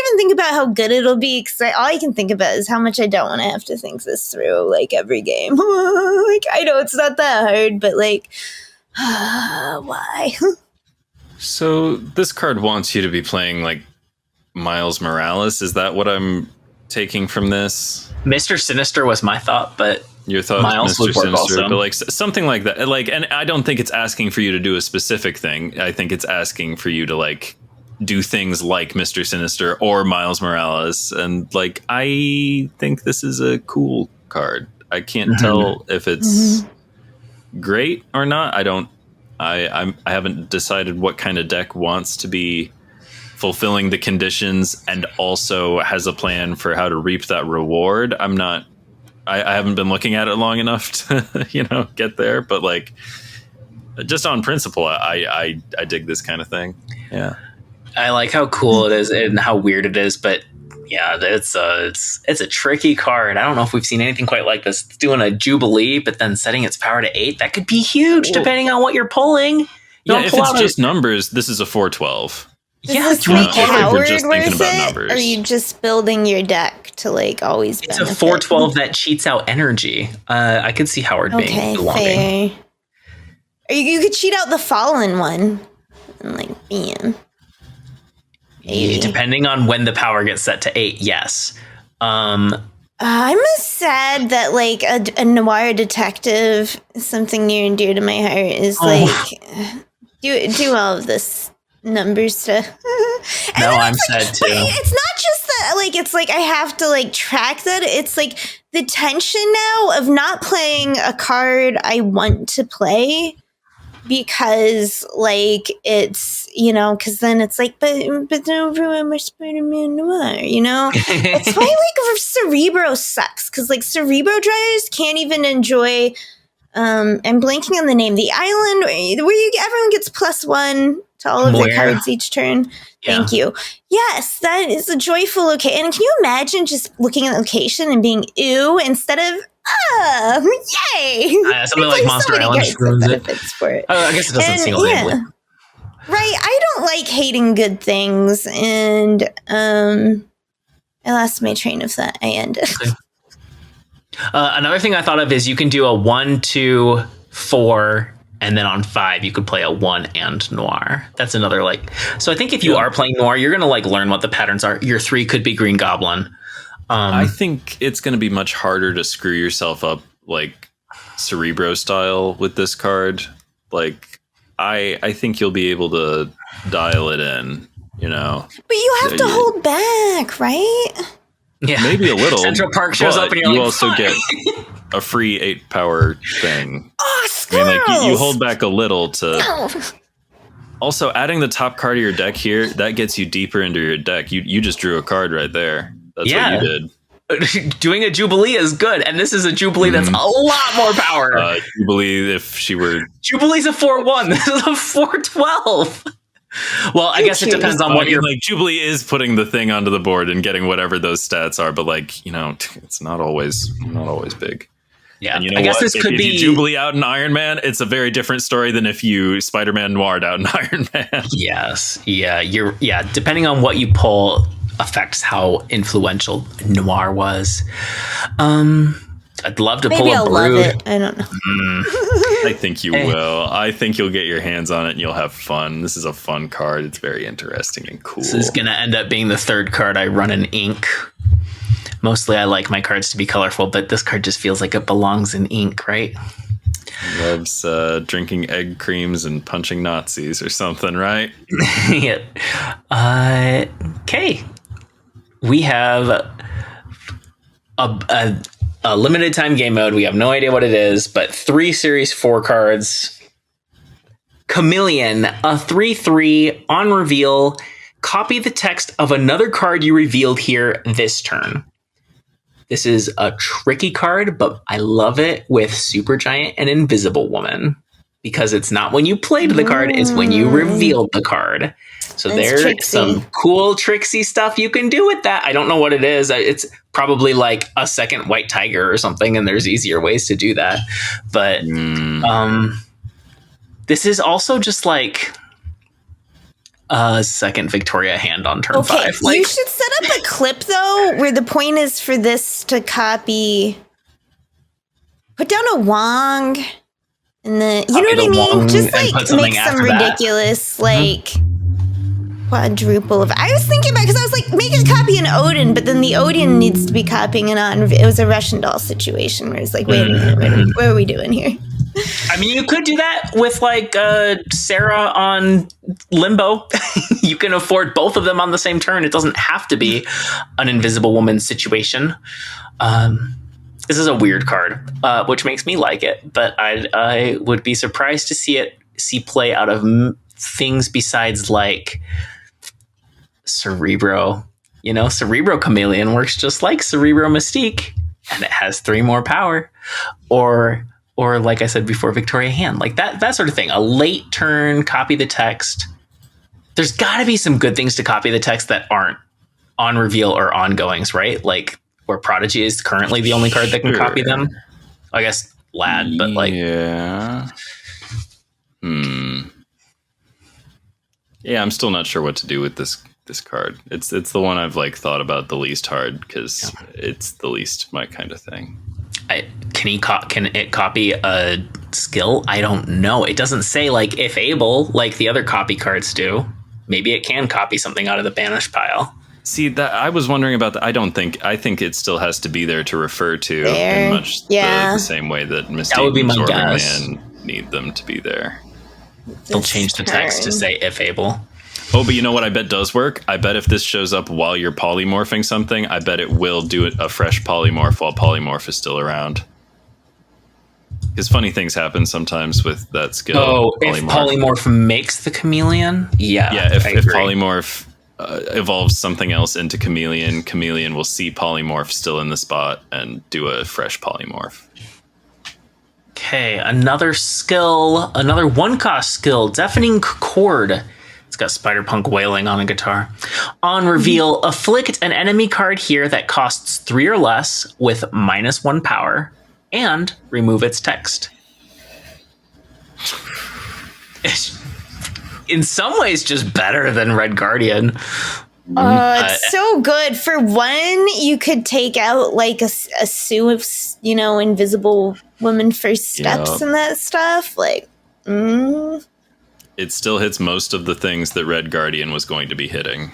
even think about how good it'll be, because all I can think about is how much I don't want to have to think this through, like, every game. I know it's not that hard, but, why? So this card wants you to be playing, like, Miles Morales. Is that what I'm taking from this? Mr. Sinister was my thought, but your thought, Miles Mr. Sinister, also. but like something like that. Like, and I don't think it's asking for you to do a specific thing. I think it's asking for you to like do things like Mr. Sinister or Miles Morales. And like, I think this is a cool card. I can't tell if it's great or not. I haven't decided what kind of deck wants to be fulfilling the conditions and also has a plan for how to reap that reward. I haven't been looking at it long enough to, get there, but like just on principle, I dig this kind of thing. Yeah. I like how cool it is and how weird it is, but yeah, it's a tricky card. I don't know if we've seen anything quite like this. It's doing a Jubilee, but then setting its power to 8. That could be huge depending on what you're pulling. If it's just numbers, this is a 4/12. Is we're just thinking about numbers. Or are you just building your deck to like always benefit? It's a 4/12 that cheats out energy. I could see Howard being belonging. Fair. Or you could cheat out the Fallen one. And like, bam. Maybe. Depending on when the power gets set to 8, yes. I'm sad that like a noir detective is something near and dear to my heart is like do all of this number stuff. No, I'm sad too. It's not just that like it's like I have to like track that. It's like the tension now of not playing a card I want to play because like it's, you know, because then it's like but don't ruin my Spider-Man Noir, you know. It's why like Cerebro sucks because like Cerebro dryers can't even enjoy I'm blanking on the name, the island where everyone gets +1 to all of their cards each turn. Thank you. Yes, that is a joyful location. And can you imagine just looking at the location and being ew instead of yay? Something like Monster Island ruins it. For it. I guess it doesn't single handedly. Right. I don't like hating good things, and I lost my train of thought. I ended. Another thing I thought of is you can do a 1, 2, 4, and then on 5 you could play a 1 and Noir. That's another like. So I think if you are playing Noir, you're gonna like learn what the patterns are. Your 3 could be Green Goblin. I think it's going to be much harder to screw yourself up like Cerebro style with this card. Like I think you'll be able to dial it in, you know. But you have to hold back, right? Yeah, maybe a little. Central Park shows up and you're you like, also get a free 8 power thing. Oh, squirrels! I mean, like you hold back a little to. No. Also, adding the top card of your deck here, that gets you deeper into your deck. You just drew a card right there. That's what you did. Doing a Jubilee is good, and this is a Jubilee that's a lot more power. Jubilee, if she were... Jubilee's a 4-1. This is a 4-12. Well, I guess it depends on what you're... Like, Jubilee is putting the thing onto the board and getting whatever those stats are, but, like, you know, it's not always big. Yeah, and you know I guess what? this could be... If you Jubilee out in Iron Man, it's a very different story than if you Spider-Man Noired out in Iron Man. Yes. Yeah, depending on what you pull... affects how influential Noir was. I'd love to pull a Brood. Love it. I don't know. I think you will. I think you'll get your hands on it and you'll have fun. This is a fun card. It's very interesting and cool. This is going to end up being the 3rd card I run in ink. Mostly I like my cards to be colorful, but this card just feels like it belongs in ink, right? Loves drinking egg creams and punching Nazis or something, right? Yeah. Okay. We have a limited time game mode. We have no idea what it is, but 3 series 4 cards. Chameleon, a 3/3 on reveal. Copy the text of another card you revealed here this turn. This is a tricky card, but I love it with Supergiant and Invisible Woman because it's not when you played the card, it's when you revealed the card. So there's some cool tricksy stuff you can do with that. I don't know what it is. It's probably like a second White Tiger or something, and there's easier ways to do that. But this is also just like a second Victoria hand on turn 5. Like, you should set up a clip though, where the point is for this to copy. Put down a Wong, and then you know what I mean. Just like make some ridiculous like quadruple of. I was thinking about because I was like, make it copy an Odin, but then the Odin needs to be copying it on. It was a Russian doll situation where it's like, wait a minute, what are we doing here? I mean, you could do that with like Sarah on Limbo. You can afford both of them on the same turn. It doesn't have to be an Invisible Woman situation. This is a weird card, which makes me like it. But I would be surprised to see play out of things besides like Cerebro. You know, Cerebro Chameleon works just like Cerebro Mystique, and it has 3 more power. Or like I said before, Victoria Hand, like that sort of thing. A late turn, copy the text. There's got to be some good things to copy the text that aren't on reveal or ongoings, right? Like where Prodigy is currently the only card that can copy them. I guess Lad, but like yeah. Yeah, I'm still not sure what to do with this card. It's the one I've like thought about the least hard because it's the least my kind of thing. Can it copy a skill? I don't know. It doesn't say like if able like the other copy cards do. maybe it can copy something out of the banish pile. See, that I was wondering about that. I think it still has to be there to refer to in much the same way that Mystique and Absorbing Man need them to be there. They'll change the text to say if able. Oh, but you know what I bet does work? I bet if this shows up while you're polymorphing something, I bet it will do a fresh polymorph while polymorph is still around. Because funny things happen sometimes with that skill. Oh, if polymorph makes the chameleon? Yeah, if polymorph evolves something else into chameleon will see polymorph still in the spot and do a fresh polymorph. Okay, another skill, another one-cost skill, Deafening Chord. It's got Spider-Punk wailing on a guitar. On reveal, afflict an enemy card here that costs 3 or less with -1 power, and remove its text. It's in some ways just better than Red Guardian. It's so good. For one, you could take out like a slew of, invisible women first steps and that stuff. Like, It still hits most of the things that Red Guardian was going to be hitting.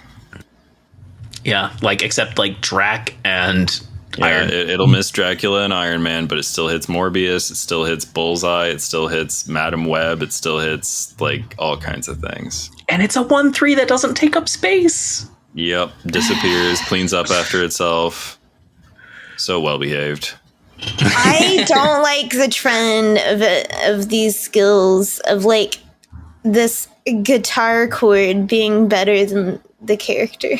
Yeah, except Drac and Iron. It'll miss Dracula and Iron Man, but it still hits Morbius, it still hits Bullseye, it still hits Madam Web, it still hits all kinds of things. And it's a 1/3 that doesn't take up space. Yep, disappears, cleans up after itself. So well behaved. I don't like the trend of these skills of this guitar chord being better than the characters.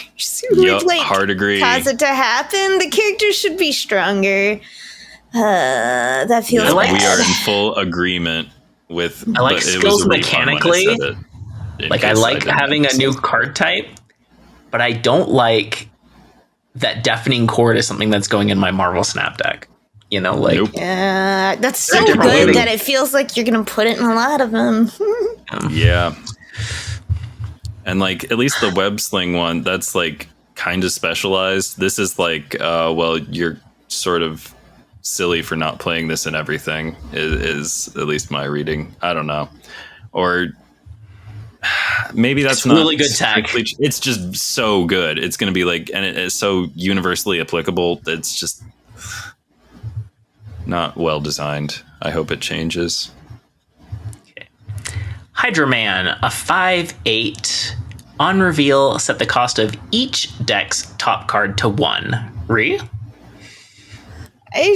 Hard agree. Cause it to happen. The characters should be stronger. That feels bad. We are in full agreement with. I like skills mechanically. I like having a new card type, but I don't like that Deafening Chord is something that's going in my Marvel Snap deck. Nope. Yeah, that's so good that it feels like you're gonna put it in a lot of them. Yeah. And at least the web sling one, that's kind of specialized. This is you're sort of silly for not playing this in everything is at least my reading. I don't know. Or maybe that's not really good tech. It's just so good. It's going to be and it is so universally applicable. It's just not well designed. I hope it changes. Hydro-Man, a 5/8. On reveal, set the cost of each deck's top card to 1. Ree? I'm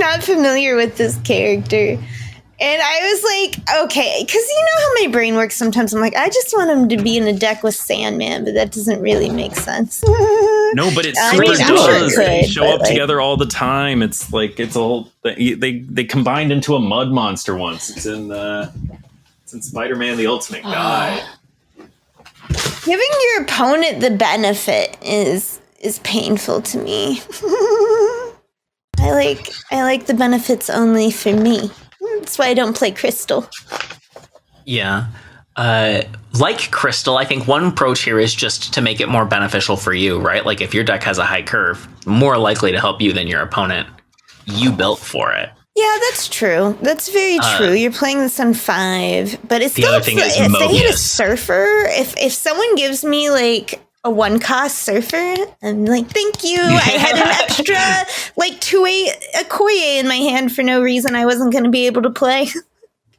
not familiar with this character. And I was okay, because you know how my brain works sometimes. I'm I just want him to be in a deck with Sandman, but that doesn't really make sense. No, but it super does. Sure They show up together all the time. It's it's a whole thing. They combined into a mud monster once. It's in Spider-Man: The Ultimate Guide. Giving your opponent the benefit is painful to me. I like the benefits only for me. That's why I don't play Crystal. Yeah. Like Crystal, I think one approach here is just to make it more beneficial for you, right? If your deck has a high curve, more likely to help you than your opponent. You built for it. Yeah, that's true. That's very true. You're playing this on 5, but it's the other thing is if Mobius. they had a surfer, if someone gives me a 1-cost surfer, I'm thank you. I had an extra 2 Okoye in my hand for no reason. I wasn't going to be able to play.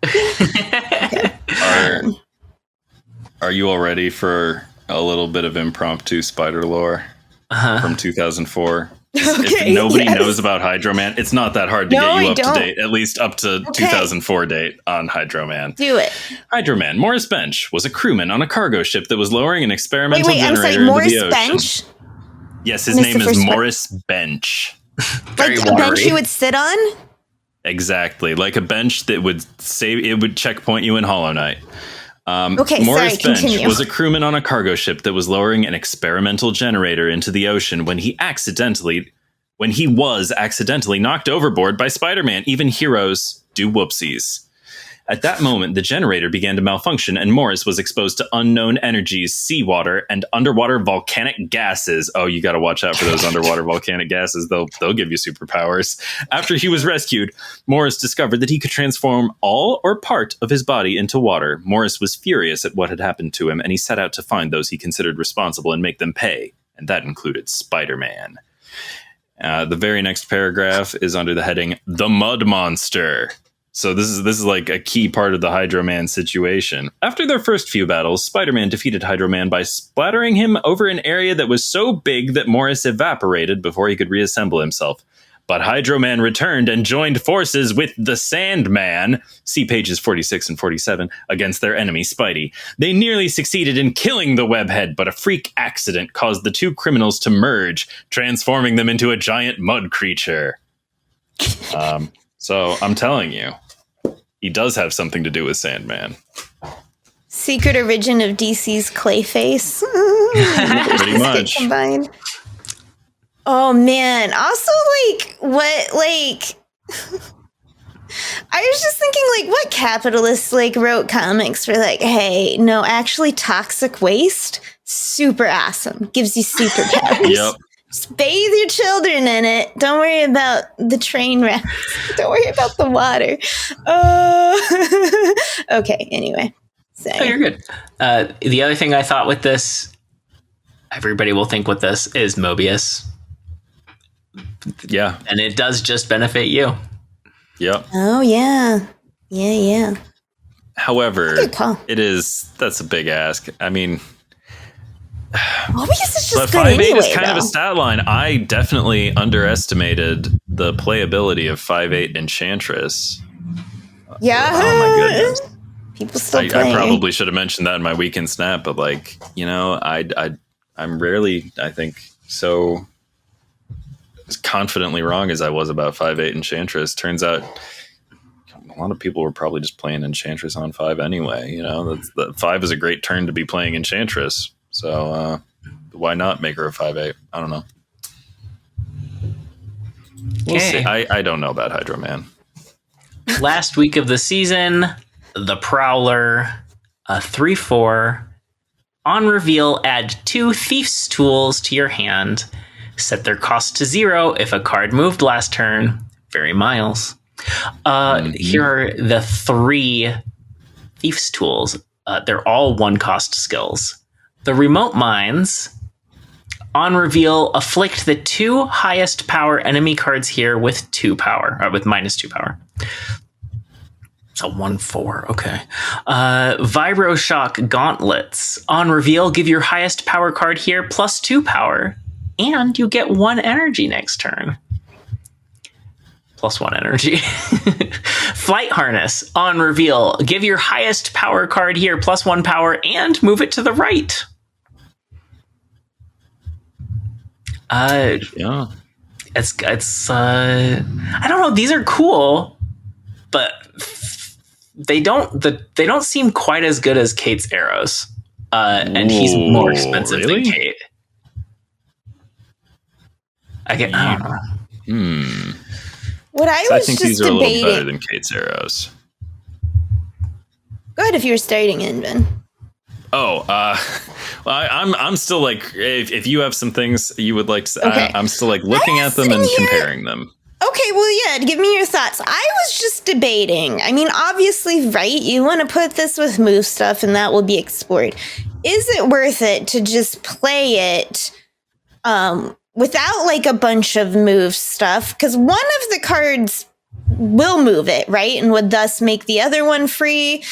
Okay. Are you all ready for a little bit of impromptu spider lore from 2004? If nobody knows about Hydro-Man, it's not that hard to get you up to date, at least up to 2004 date on Hydro-Man. Do it. Hydro-Man, Morris Bench, was a crewman on a cargo ship that was lowering an experimental generator into Morris the ocean. Bench? Yes, his name is Morris Bench. Very a watery. bench you would sit on? Exactly, like a bench that would checkpoint you in Hollow Knight. Morris Bench continue. was a crewman on a cargo ship that was lowering an experimental generator into the ocean when he was accidentally knocked overboard by Spider-Man. Even heroes do whoopsies. At that moment, the generator began to malfunction, and Morris was exposed to unknown energies, seawater, and underwater volcanic gases. Oh, you got to watch out for those underwater volcanic gases. They'll give you superpowers. After he was rescued, Morris discovered that he could transform all or part of his body into water. Morris was furious at what had happened to him, and he set out to find those he considered responsible and make them pay. And that included Spider-Man. The very next paragraph is under the heading, The Mud Monster. So this is like a key part of the Hydro Man situation. After their first few battles, Spider-Man defeated Hydro Man by splattering him over an area that was so big that Morris evaporated before he could reassemble himself. But Hydro Man returned and joined forces with the Sandman, see pages 46 and 47, against their enemy Spidey. They nearly succeeded in killing the webhead, but a freak accident caused the two criminals to merge, transforming them into a giant mud creature. So I'm telling you, he does have something to do with Sandman. Secret origin of DC's Clayface. Pretty much. Combined. Oh man. Also, I was just thinking, what capitalists wrote comics were hey, no, actually toxic waste, super awesome. Gives you superpowers. Yep. Just bathe your children in it. Don't worry about the train wrecks. Don't worry about the water. Okay, anyway. Oh, you're good. The other thing I thought with this, everybody will think with this, is Mobius. Yeah. And it does just benefit you. Yep. Oh, yeah. Yeah. However, that's a big ask. I mean, Mobius is just but good 5'8" anyway, is kind of a stat line. I definitely underestimated the playability of 5'8" Enchantress. Yeah. Oh my goodness. People still play. I probably should have mentioned that in my weekend snap, but I'm rarely, I think, so as confidently wrong as I was about 5'8" Enchantress. Turns out a lot of people were probably just playing Enchantress on 5 anyway. The 5 is a great turn to be playing Enchantress. So why not make her a 5'8"? I don't know. We'll see. I don't know about Hydro Man. Last week of the season, the Prowler, a 3/4. On reveal, add 2 Thief's Tools to your hand. Set their cost to 0 if a card moved last turn. Very Miles. Here are the 3 Thief's Tools. They're all 1-cost skills. The Remote Mines, on reveal, afflict the 2 highest power enemy cards here with 2 power, or with -2 power. So 1/4, okay. Vibroshock Gauntlets, on reveal, give your highest power card here +2 power, and you get 1 energy next turn. +1 energy. Flight Harness, on reveal, give your highest power card here +1 power, and move it to the right. Yeah. It's I don't know, these are cool, but they don't seem quite as good as Kate's arrows. And he's more expensive than Kate. I don't know. What I think these are a little better than Kate's arrows. Go ahead if you're starting in, Ben. Oh, well, I'm still if you have some things you would like to, okay. I'm still looking at them and comparing them. Okay, well, yeah, give me your thoughts. I was just debating. I mean, obviously, right, you want to put this with move stuff and that will be explored. Is it worth it to just play it without a bunch of move stuff? Because one of the cards will move it, right? And would thus make the other one free.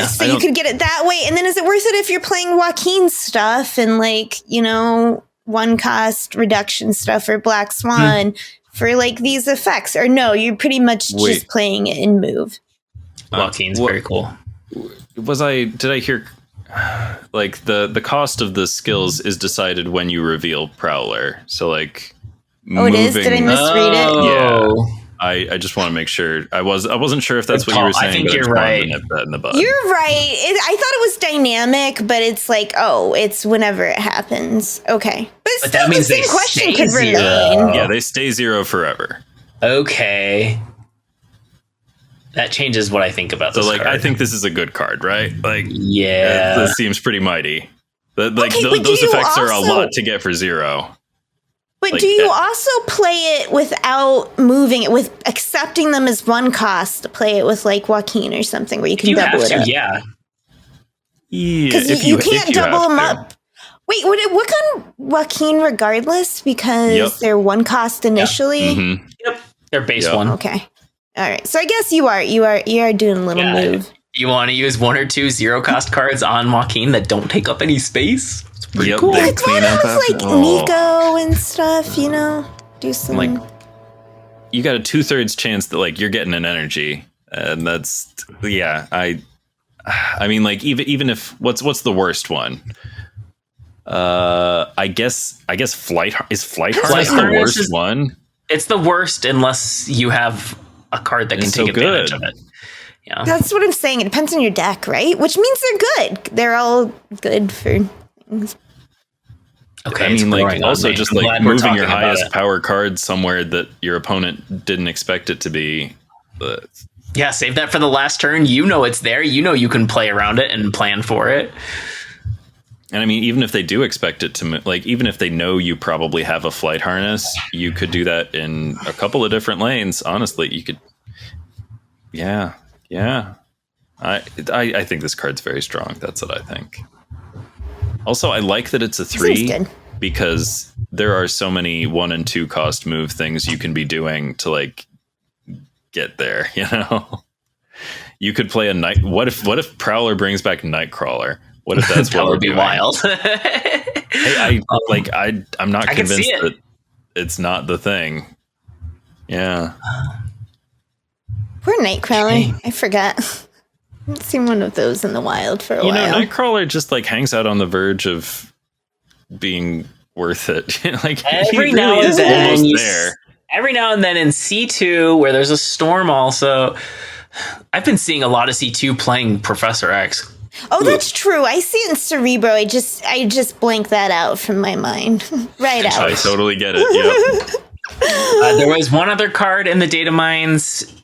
So you could get it that way. And then is it worth it if you're playing Joaquin's stuff and 1-cost reduction stuff or Black Swan for these effects? Or no, you're pretty much just playing it in move. Joaquin's very cool. Did I hear the cost of the skills is decided when you reveal Prowler. So it is? Did I misread it? Yeah. I just want to make sure. I wasn't sure if that's what you were saying. I think you're right. Nip that in the bud. You're right. I thought it was dynamic, but it's it's whenever it happens. Okay, but still, that means the same question could remain. Yeah, they stay 0 forever. Okay. That changes what I think about this card. I think this is a good card, right? Yeah. This seems pretty mighty. Those do effects are a also- lot to get for 0. But do you also play it without moving it, with accepting them as 1 cost to play it with like Joaquin or something where you can double it up? Yeah. Because you can't double them up. Wait, what kind of Joaquin regardless? Because they're 1 cost initially? Yeah. Mm-hmm. Yep. They're base 1. Okay. All right. So I guess you are doing a little move. You want to use 1 or 2 0-cost cards on Joaquin that don't take up any space? It's pretty cool. Like one of like Nico and stuff, do some. Like, you got a 2/3 chance that like you're getting an energy, and that's I mean, like even if what's the worst one? I guess Flight Harness the worst one. It's the worst unless you have a card that can take advantage of it. Yeah. That's what I'm saying. It depends on your deck, right? Which means they're good. They're all good for things. Okay. I mean, like, also just like moving your highest power card somewhere that your opponent didn't expect it to be. Yeah, save that for the last turn. You know it's there. You know you can play around it and plan for it. And I mean, even if they do expect it to, like, even if they know you probably have a Flight Harness, you could do that in a couple of different lanes. Honestly, you could. Yeah. I think this card's very strong. That's what I think. Also, I like that it's a 3 because there are so many 1 and 2 cost move things you can be doing to like get there. You could play a night. What if Prowler brings back Nightcrawler? What if that's what would be wild? Hey, I'm not convinced that it's not the thing. Yeah. Poor Nightcrawler. Okay. I forgot. I haven't seen one of those in the wild for a while. Nightcrawler just like hangs out on the verge of being worth it. Like every now and then, every now and then in C2 where there's a storm. Also, I've been seeing a lot of C2 playing Professor X. Oh, that's true. I see it in Cerebro. I just blank that out from my mind. Right out. I totally get it. Yep. There was one other card in the data mines.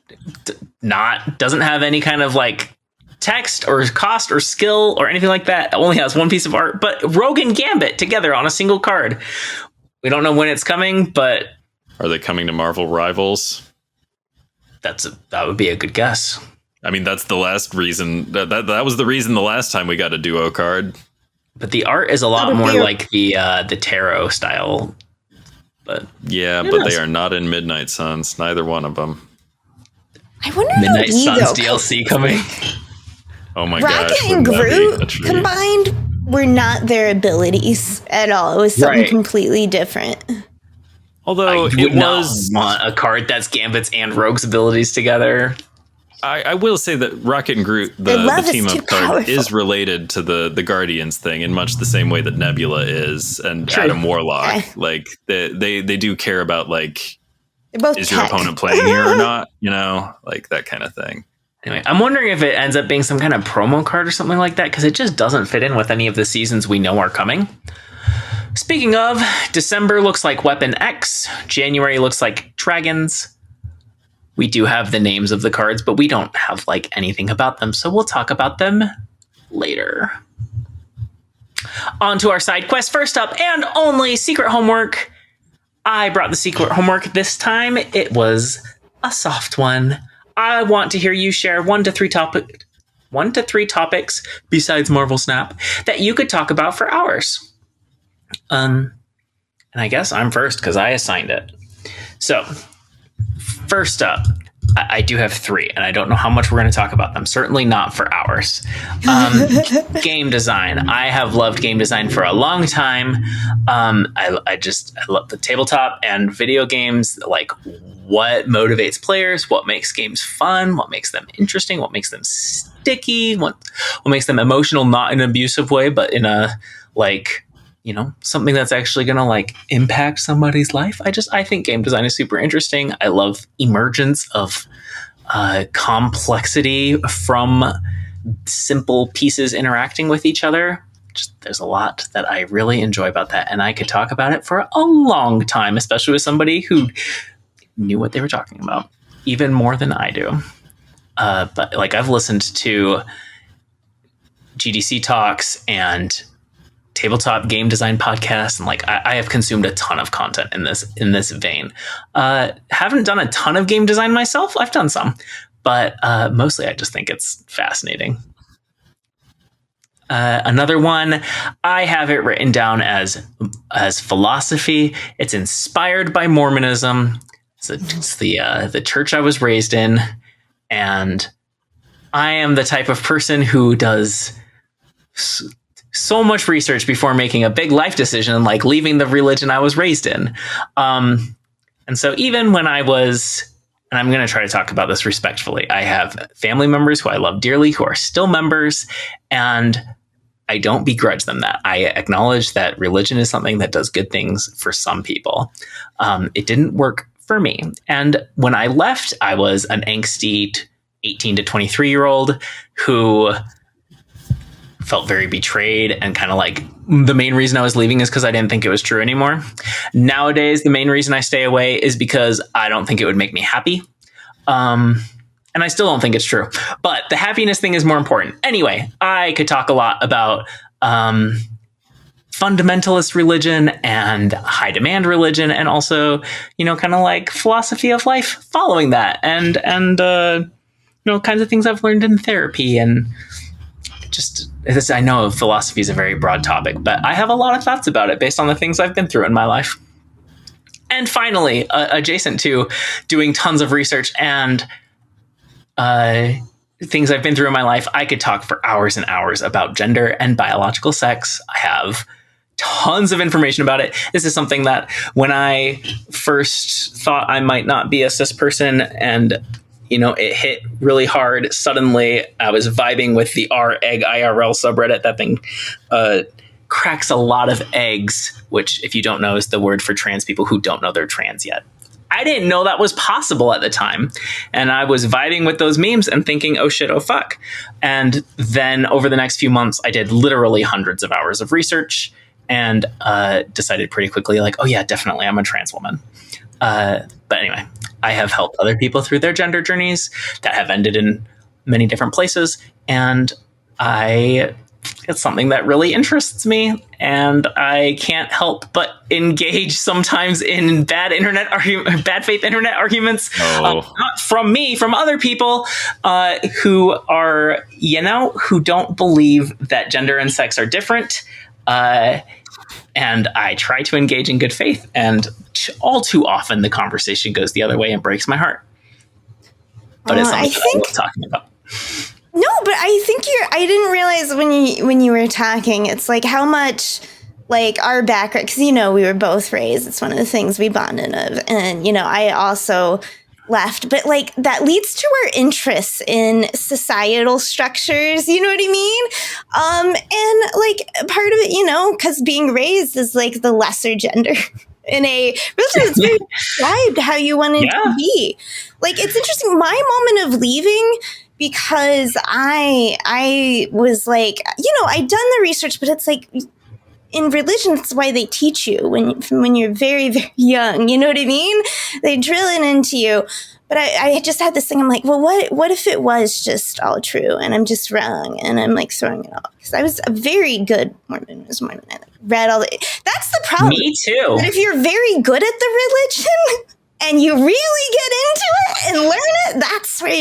Doesn't have any kind of like text or cost or skill or anything like that. It only has 1 piece of art, but Rogue and Gambit together on a single card. We don't know when it's coming, but are they coming to Marvel Rivals? That would be a good guess. I mean, that's the last reason that was the reason the last time we got a duo card. But the art is a lot more like the tarot style. But they are not in Midnight Suns. Neither one of them. I wonder Midnight Suns DLC coming. Oh my gosh! Rocket and Groot combined were not their abilities at all. It was something completely different. Although I would not want a card that's Gambit's and Rogue's abilities together. I will say that Rocket and Groot, the team up card, is related to the Guardians thing in much the same way that Nebula is and Adam Warlock. Okay. Like they do care about like, is your opponent playing here or not? Like that kind of thing. Anyway, I'm wondering if it ends up being some kind of promo card or something like that, because it just doesn't fit in with any of the seasons we know are coming. Speaking of, December looks like Weapon X. January looks like Dragons. We do have the names of the cards, but we don't have like anything about them, so we'll talk about them later. On to our side quest. First up, and only secret homework. I brought the secret homework this time. It was a soft one. I want to hear you share 1 to 3 topics besides Marvel Snap that you could talk about for hours. And I guess I'm first because I assigned it. So, first up, I do have 3, and I don't know how much we're going to talk about them. Certainly not for hours. Game design. I have loved game design for a long time. I love the tabletop and video games. Like, what motivates players? What makes games fun? What makes them interesting? What makes them sticky? What makes them emotional? Not in an abusive way, but in a like, something that's actually going to like impact somebody's life. I think game design is super interesting. I love emergence of complexity from simple pieces interacting with each other. There's a lot that I really enjoy about that. And I could talk about it for a long time, especially with somebody who knew what they were talking about, even more than I do. but like I've listened to GDC talks and tabletop game design podcasts, and like I have consumed a ton of content in this vein. Haven't done a ton of game design myself. I've done some, but mostly I just think it's fascinating. Another one, I have it written down as philosophy. It's inspired by Mormonism. It's the church I was raised in, and I am the type of person who does so much research before making a big life decision, like leaving the religion I was raised in. And so even when I was, and I'm going to try to talk about this respectfully, I have family members who I love dearly who are still members, and I don't begrudge them that. I acknowledge that religion is something that does good things for some people. It didn't work for me. And when I left, I was an angsty 18 to 23-year-old who felt very betrayed, and kind of like the main reason I was leaving is because I didn't think it was true anymore. Nowadays, the main reason I stay away is because I don't think it would make me happy. And I still don't think it's true, but the happiness thing is more important. Anyway, I could talk a lot about fundamentalist religion and high demand religion, and also, kind of like philosophy of life following that, and kinds of things I've learned in therapy. And just this, I know philosophy is a very broad topic, but I have a lot of thoughts about it based on the things I've been through in my life. And finally, adjacent to doing tons of research and things I've been through in my life, I could talk for hours and hours about gender and biological sex. I have tons of information about it. This is something that when I first thought I might not be a cis person, and it hit really hard. Suddenly, I was vibing with the r/egg IRL subreddit. That thing cracks a lot of eggs, which, if you don't know, is the word for trans people who don't know they're trans yet. I didn't know that was possible at the time. And I was vibing with those memes and thinking, oh shit, oh fuck. And then over the next few months, I did literally hundreds of hours of research and decided pretty quickly, like, oh yeah, definitely, I'm a trans woman. But anyway, I have helped other people through their gender journeys that have ended in many different places. And it's something that really interests me. And I can't help but engage sometimes in bad faith internet arguments. Not from me, from other people who are, who don't believe that gender and sex are different. And I try to engage in good faith, and all too often the conversation goes the other way and breaks my heart. But it's something I love talking about. No, but I think I didn't realize when you were talking, it's like how much like our background, because, we were both raised. It's one of the things we bonded of. And, I also left, but like that leads to our interests in societal structures, you know what I mean? And like part of it, because being raised is like the lesser gender in a religion, it's very described how you want it to be. Like, it's interesting, my moment of leaving, because I was like, I'd done the research, but it's like in religion, it's why they teach you when you're very, very young. You know what I mean? They drill it into you. But I just had this thing. I'm like, well, what if it was just all true and I'm just wrong and I'm like throwing it off? Because I was a very good Mormon. I read all the. That's the problem. Me too. But if you're very good at the religion and you really get into it and learn it, that's where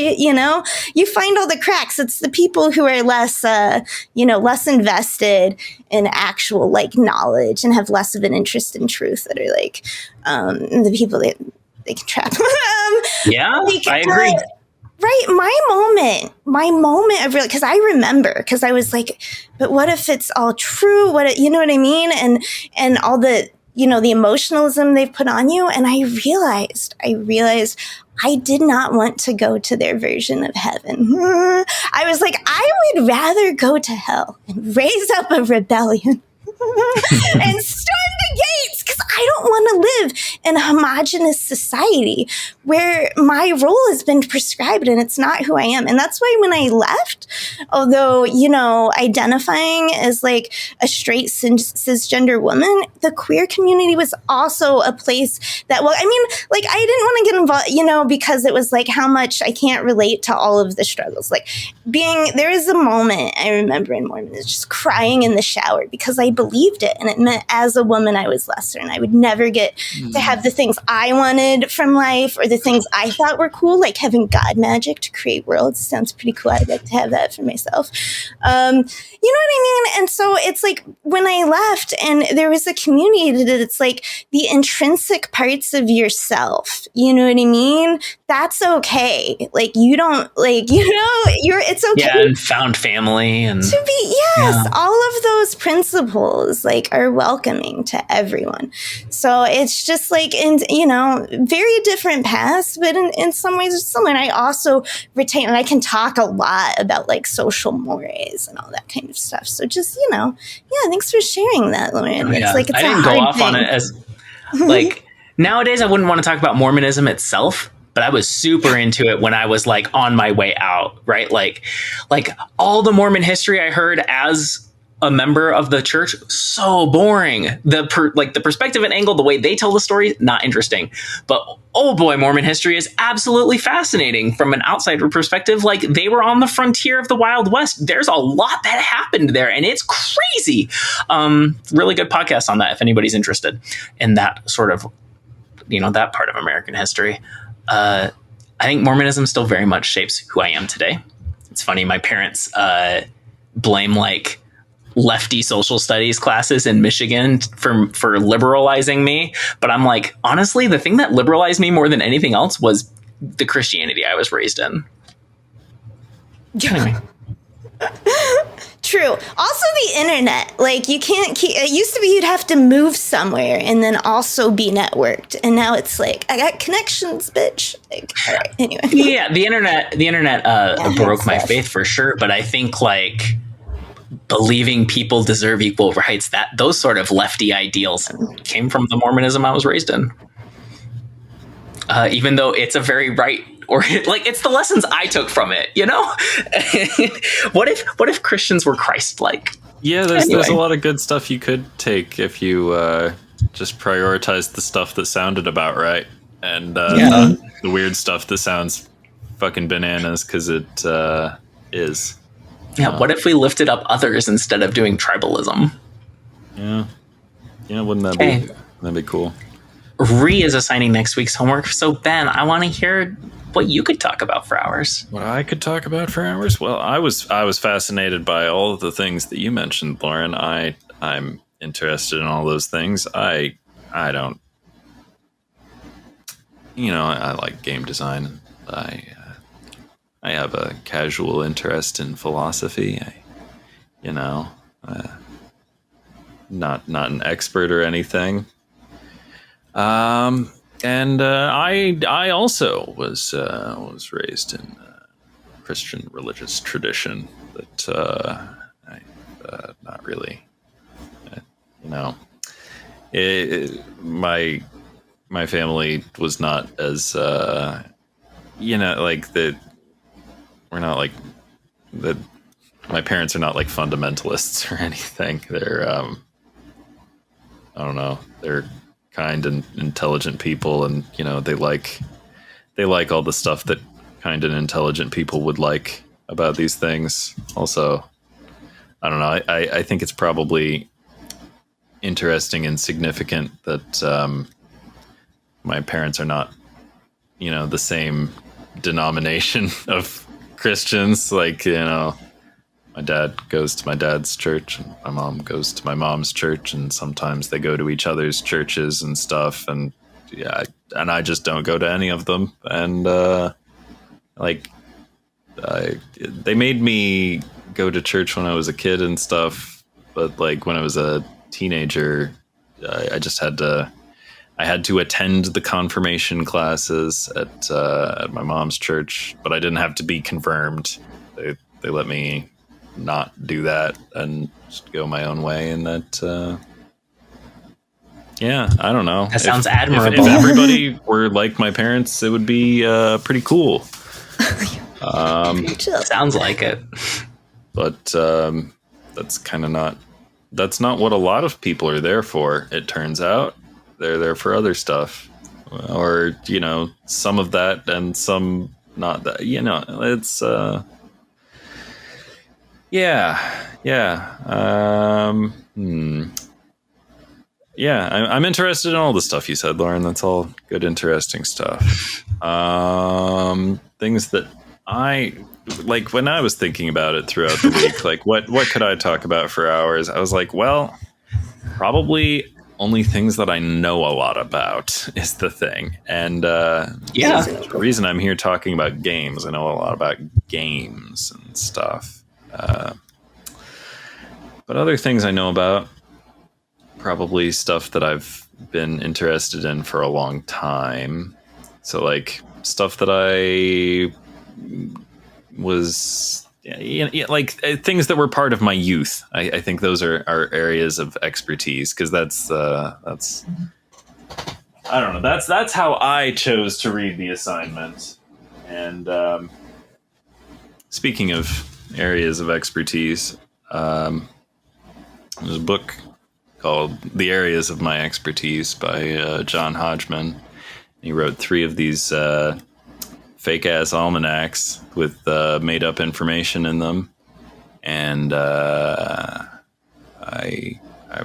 you find all the cracks. It's the people who are less less invested in actual like knowledge and have less of an interest in truth that are like the people that they can trap. I agree. Right. My moment of really, because I remember, because I was like, but what if it's all true? You know what I mean? And all the, the emotionalism they've put on you. And I realized I did not want to go to their version of heaven. I was like, I would rather go to hell and raise up a rebellion and storm the gates, because I don't want to live in a homogenous society where my role has been prescribed and it's not who I am. And that's why when I left, although, identifying as like a straight cisgender woman, the queer community was also a place that, I didn't want to get involved, because it was like how much I can't relate to all of the struggles. Like there is a moment I remember in Mormonism just crying in the shower because I believed it. And it meant as a woman, I was lesser and I would never get to have the things I wanted from life or the things I thought were cool, like having God magic to create worlds. Sounds pretty cool. I'd like to have that for myself. You know what I mean? And so it's like when I left and there was a community that it's like the intrinsic parts of yourself, you know what I mean? That's okay. Like you don't it's okay. Yeah, and found family and to be, yes, all of those principles like are welcoming to everyone. So it's just like very different paths, but in some ways it's similar. And I also retain, and I can talk a lot about like social mores and all that kind of stuff. So just, thanks for sharing that, Lauren. Oh, yeah. It's I didn't go off on it as like nowadays I wouldn't want to talk about Mormonism itself, but I was super into it when I was like on my way out, right? Like all the Mormon history I heard as a member of the church, so boring. The perspective and angle, the way they tell the story, not interesting. But oh boy, Mormon history is absolutely fascinating from an outsider perspective. Like they were on the frontier of the Wild West. There's a lot that happened there, and it's crazy. Really good podcast on that if anybody's interested in that sort of, that part of American history. I think Mormonism still very much shapes who I am today. It's funny, my parents blame like lefty social studies classes in Michigan for liberalizing me. But I'm like, honestly, the thing that liberalized me more than anything else was the Christianity I was raised in. Anyway. True. Also the internet, like you can't keep, it used to be you'd have to move somewhere and then also be networked. And now it's like, I got connections, bitch. Like, all right, anyway. Yeah, the internet broke my faith for sure. But I think like believing people deserve equal rights, those sort of lefty ideals came from the Mormonism I was raised in. Even though it's a very right, or like it's the lessons I took from it, What if Christians were Christ-like? Yeah, there's a lot of good stuff you could take if you just prioritize the stuff that sounded about right, and the weird stuff that sounds fucking bananas because it is. Yeah, what if we lifted up others instead of doing tribalism? Yeah, wouldn't that be cool? Ree is assigning next week's homework, so Ben, I want to hear what you could talk about for hours. What I could talk about for hours? Well, I was fascinated by all of the things that you mentioned, Lauren. I'm interested in all those things. I don't, I like game design. I have a casual interest in philosophy. Not an expert or anything. And I also was raised in a Christian religious tradition that not really, my family was not as like that. We're not like that. My parents are not like fundamentalists or anything. They're I don't know. They're kind and intelligent people, and they like all the stuff that kind and intelligent people would like about these things. Also, I don't know. I think it's probably interesting and significant that my parents are not, the same denomination of Christians. Like, my dad goes to my dad's church, and my mom goes to my mom's church, and sometimes they go to each other's churches and stuff. And and I just don't go to any of them. And they made me go to church when I was a kid and stuff, but like when I was a teenager, I just had to attend the confirmation classes at my mom's church, but I didn't have to be confirmed. They let me not do that and just go my own way, and that Yeah, I don't know. That sounds admirable. If everybody were like my parents, it would be pretty cool. Sounds like it. But that's kind of not. That's not what a lot of people are there for. It turns out they're there for other stuff, or some of that and some not that. It's Yeah, I'm interested in all the stuff you said, Lauren. That's all good, interesting stuff. Things that I like when I was thinking about it throughout the week. Like, what could I talk about for hours? I was like, well, probably only things that I know a lot about is the thing. And the reason I'm here talking about games, I know a lot about games and stuff. But other things I know about, probably stuff that I've been interested in for a long time. So like stuff that I was like things that were part of my youth. I think those are areas of expertise, because that's I don't know. That's how I chose to read the assignment. And speaking of areas of expertise, there's a book called The Areas of My Expertise by John Hodgman. He wrote 3 of these fake-ass almanacs with made-up information in them. And I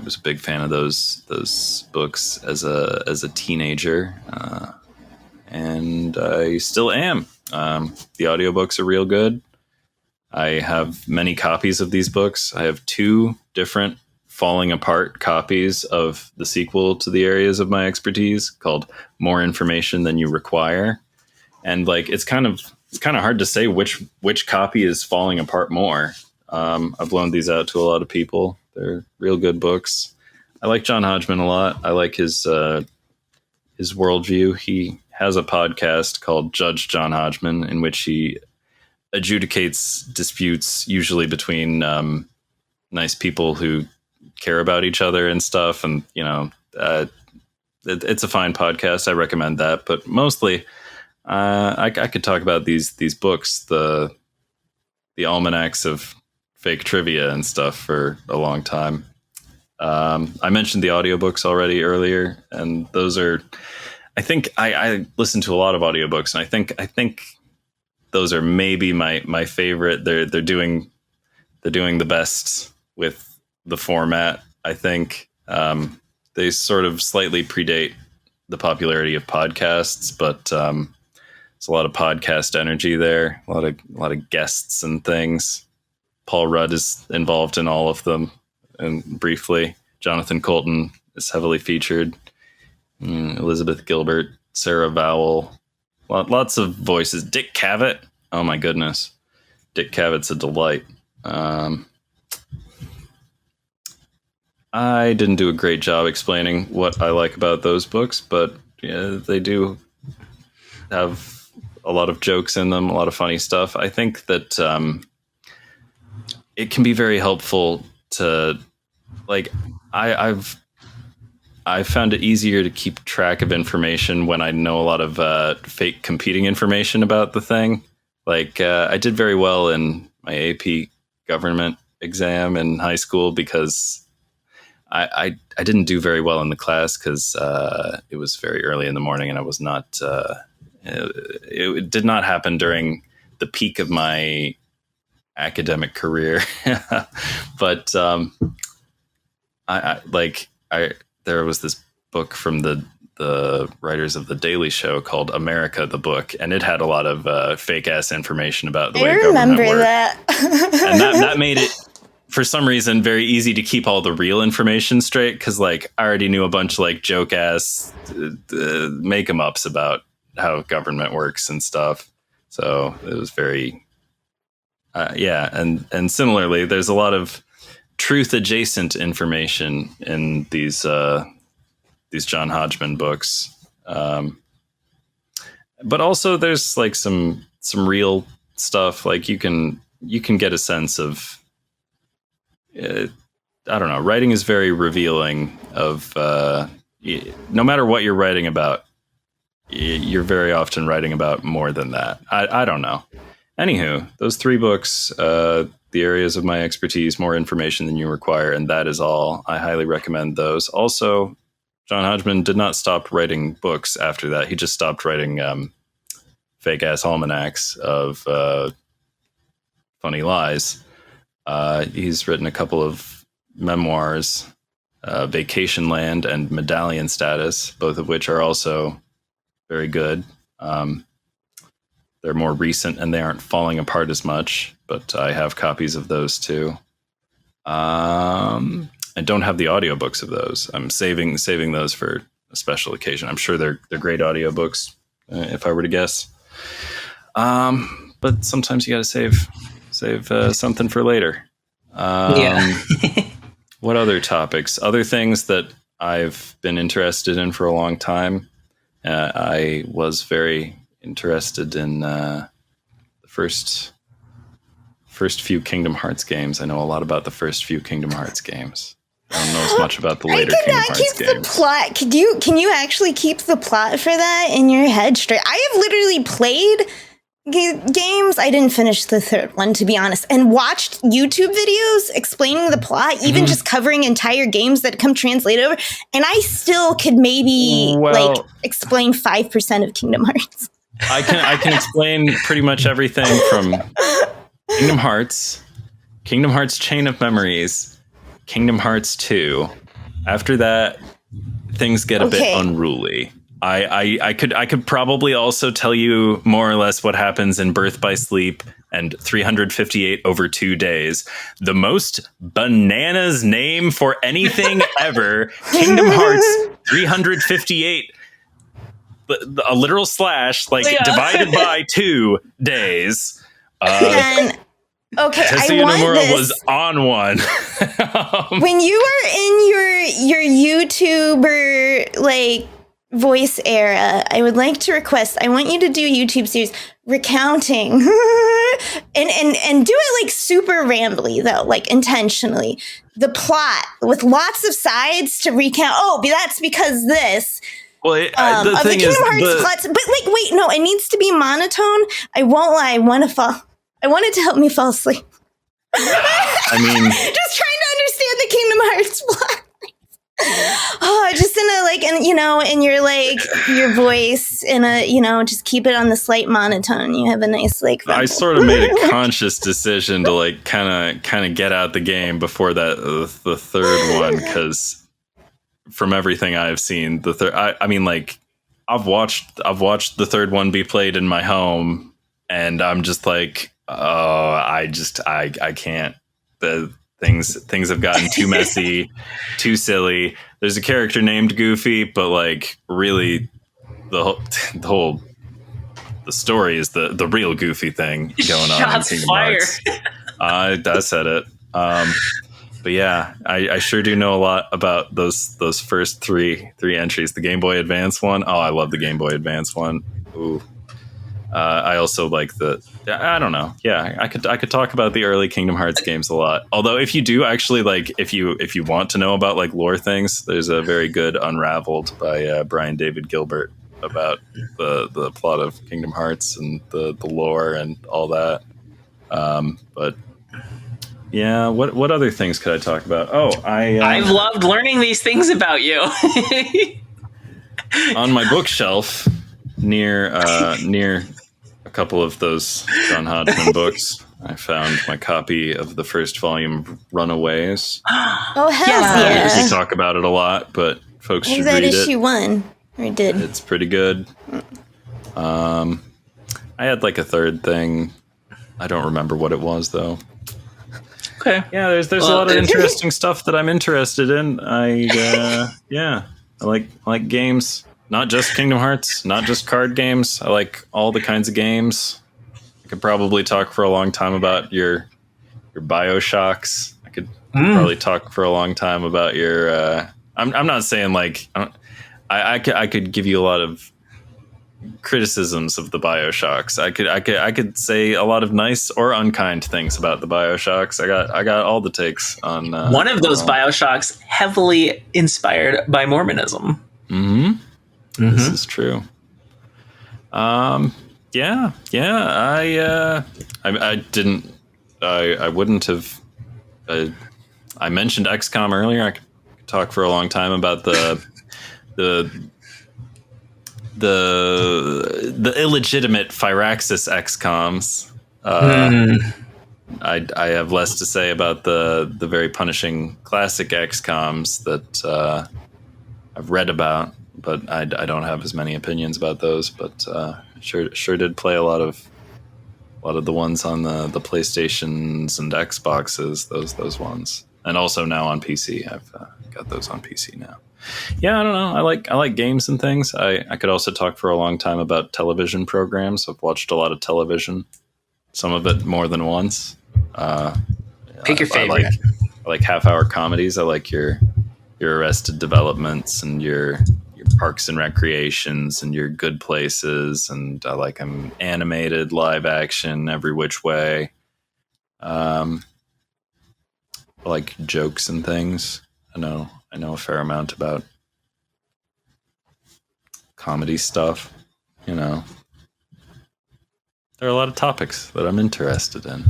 was a big fan of those books as a teenager. And I still am. The audiobooks are real good. I have many copies of these books. I have 2 different falling apart copies of the sequel to The Areas of My Expertise called More Information Than You Require. And like, it's kind of hard to say which copy is falling apart more. I've loaned these out to a lot of people. They're real good books. I like John Hodgman a lot. I like his worldview. He has a podcast called Judge John Hodgman, in which he adjudicates disputes, usually between nice people who care about each other and stuff. And, it's a fine podcast. I recommend that. But mostly, I could talk about these books, the almanacs of fake trivia and stuff, for a long time. I mentioned the audiobooks already earlier, and those are, I think I listen to a lot of audiobooks, and I think those are maybe my favorite. They're doing the best with the format. I think they sort of slightly predate the popularity of podcasts, but there's a lot of podcast energy there, a lot of guests and things. Paul Rudd is involved in all of them, and briefly, Jonathan Colton is heavily featured. Elizabeth Gilbert, Sarah Vowell, lots of voices. Dick Cavett, oh my goodness, Dick Cavett's a delight. I didn't do a great job explaining what I like about those books, but they do have a lot of jokes in them, a lot of funny stuff. I think that it can be very helpful to, like, I've found it easier to keep track of information when I know a lot of fake competing information about the thing. Like, I did very well in my AP government exam in high school because I didn't do very well in the class because it was very early in the morning, and I was not. It did not happen during the peak of my academic career, but there was this book from the writers of The Daily Show called America the Book, and it had a lot of fake ass information about the way government worked. That. And that made it, for some reason, very easy to keep all the real information straight, because like I already knew a bunch of like joke ass make 'em ups about how government works and stuff. So it was very and similarly, there's a lot of truth adjacent information in these John Hodgman books, but also there's like some real stuff. Like you can get a sense of, I don't know, writing is very revealing of no matter what you're writing about, you're very often writing about more than that. I don't know. Anywho, those 3 books, the areas of my expertise, more information than you require, and that is all. I highly recommend those. Also, John Hodgman did not stop writing books after that. He just stopped writing fake-ass almanacs of funny lies. He's written a couple of memoirs, Vacation Land and Medallion Status, both of which are also very good. They're more recent and they aren't falling apart as much, but I have copies of those too. I don't have the audiobooks of those. I'm saving those for a special occasion. I'm sure they're great audiobooks, if I were to guess. But sometimes you got to save something for later. What other topics? Other things that I've been interested in for a long time. I was very interested in the first few Kingdom Hearts games. I know a lot about the first few Kingdom Hearts games. I don't know as much about the later Kingdom Hearts games. The plot. Can you actually keep the plot for that in your head straight? I have literally played games. I didn't finish the 3rd one, to be honest, and watched YouTube videos explaining the plot, even just covering entire games that come translated over, and I still could maybe explain 5% of Kingdom Hearts. I can explain pretty much everything from Kingdom Hearts Chain of Memories, Kingdom Hearts 2. After that, things get a bit unruly. I could probably also tell you more or less what happens in Birth by Sleep and 358 over 2 days. The most bananas name for anything ever. Kingdom Hearts 358. A literal slash, divided by 2 days. Tetsuya Nomura was on one. When you were in your YouTuber voice era, I would like to request, I want you to do a YouTube series recounting and do it super rambly though, intentionally, the plot with lots of sides to recount. That's because this. Well, the thing is, plots, but wait, no, it needs to be monotone. I won't lie. I want it to help me fall asleep. I mean, just trying to understand the Kingdom Hearts plot. Just in your voice just keep it on the slight monotone. You have a nice I sort of made a conscious decision to kind of get out the game before that the 3rd one, because from everything I've seen, the third, I've watched the 3rd one be played in my home, and I'm just I can't. The things have gotten too messy, too silly. There's a character named Goofy, but really, the story is the real Goofy thing going on in Kingdom Hearts. I said it. But yeah, I sure do know a lot about those first three entries. The Game Boy Advance one. Oh, I love the Game Boy Advance one. Ooh. I also like I don't know. Yeah, I could talk about the early Kingdom Hearts games a lot. Although if you do actually if you want to know about lore things, there's a very good Unraveled by Brian David Gilbert about the plot of Kingdom Hearts and the lore and all that. But yeah, what other things could I talk about? I've loved learning these things about you. On my bookshelf near a couple of those John Hodgman books, I found my copy of the first volume of Runaways. Oh, hell yeah. We talk about it a lot, but folks should read it. Issue 1, or did. It's pretty good. I had a 3rd thing. I don't remember what it was, though. Okay. Yeah, there's a lot of interesting stuff that I'm interested in. I like games. Not just Kingdom Hearts, not just card games. I like all the kinds of games. I could probably talk for a long time about your BioShocks. I could probably talk for a long time about your. I'm not saying I could give you a lot of criticisms of the BioShocks. I could say a lot of nice or unkind things about the BioShocks. I got all the takes on one of those BioShocks heavily inspired by Mormonism. This is true. Yeah. I didn't. I wouldn't have. I mentioned XCOM earlier. I could talk for a long time about the illegitimate Firaxis XComs. I have less to say about the very punishing classic XComs that I've read about, but I don't have as many opinions about those. But sure did play a lot of the ones on the PlayStations and Xboxes. Those ones, and also now on PC. I've got those on PC now. Yeah, I don't know. I like games and things. I could also talk for a long time about television programs. I've watched a lot of television, some of it more than once. Pick your favorite. I like half-hour comedies. I like your Arrested Developments and your Parks and Recreations and your Good Places, and I like them animated, live action, every which way. I like jokes and things. I know a fair amount about comedy stuff. You know, there are a lot of topics that I'm interested in.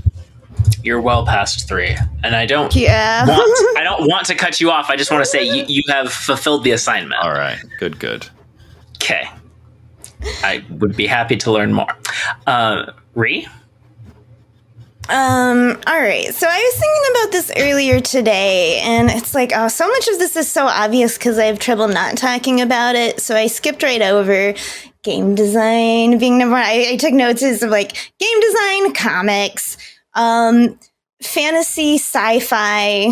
You're well past 3, and I don't want to cut you off. I just want to say you have fulfilled the assignment. All right, good. Okay, I would be happy to learn more. Ree? All right. So I was thinking about this earlier today, and it's like, oh, so much of this is so obvious because I have trouble not talking about it. So I skipped right over game design being number one. I took notes of like game design, comics, fantasy, sci-fi,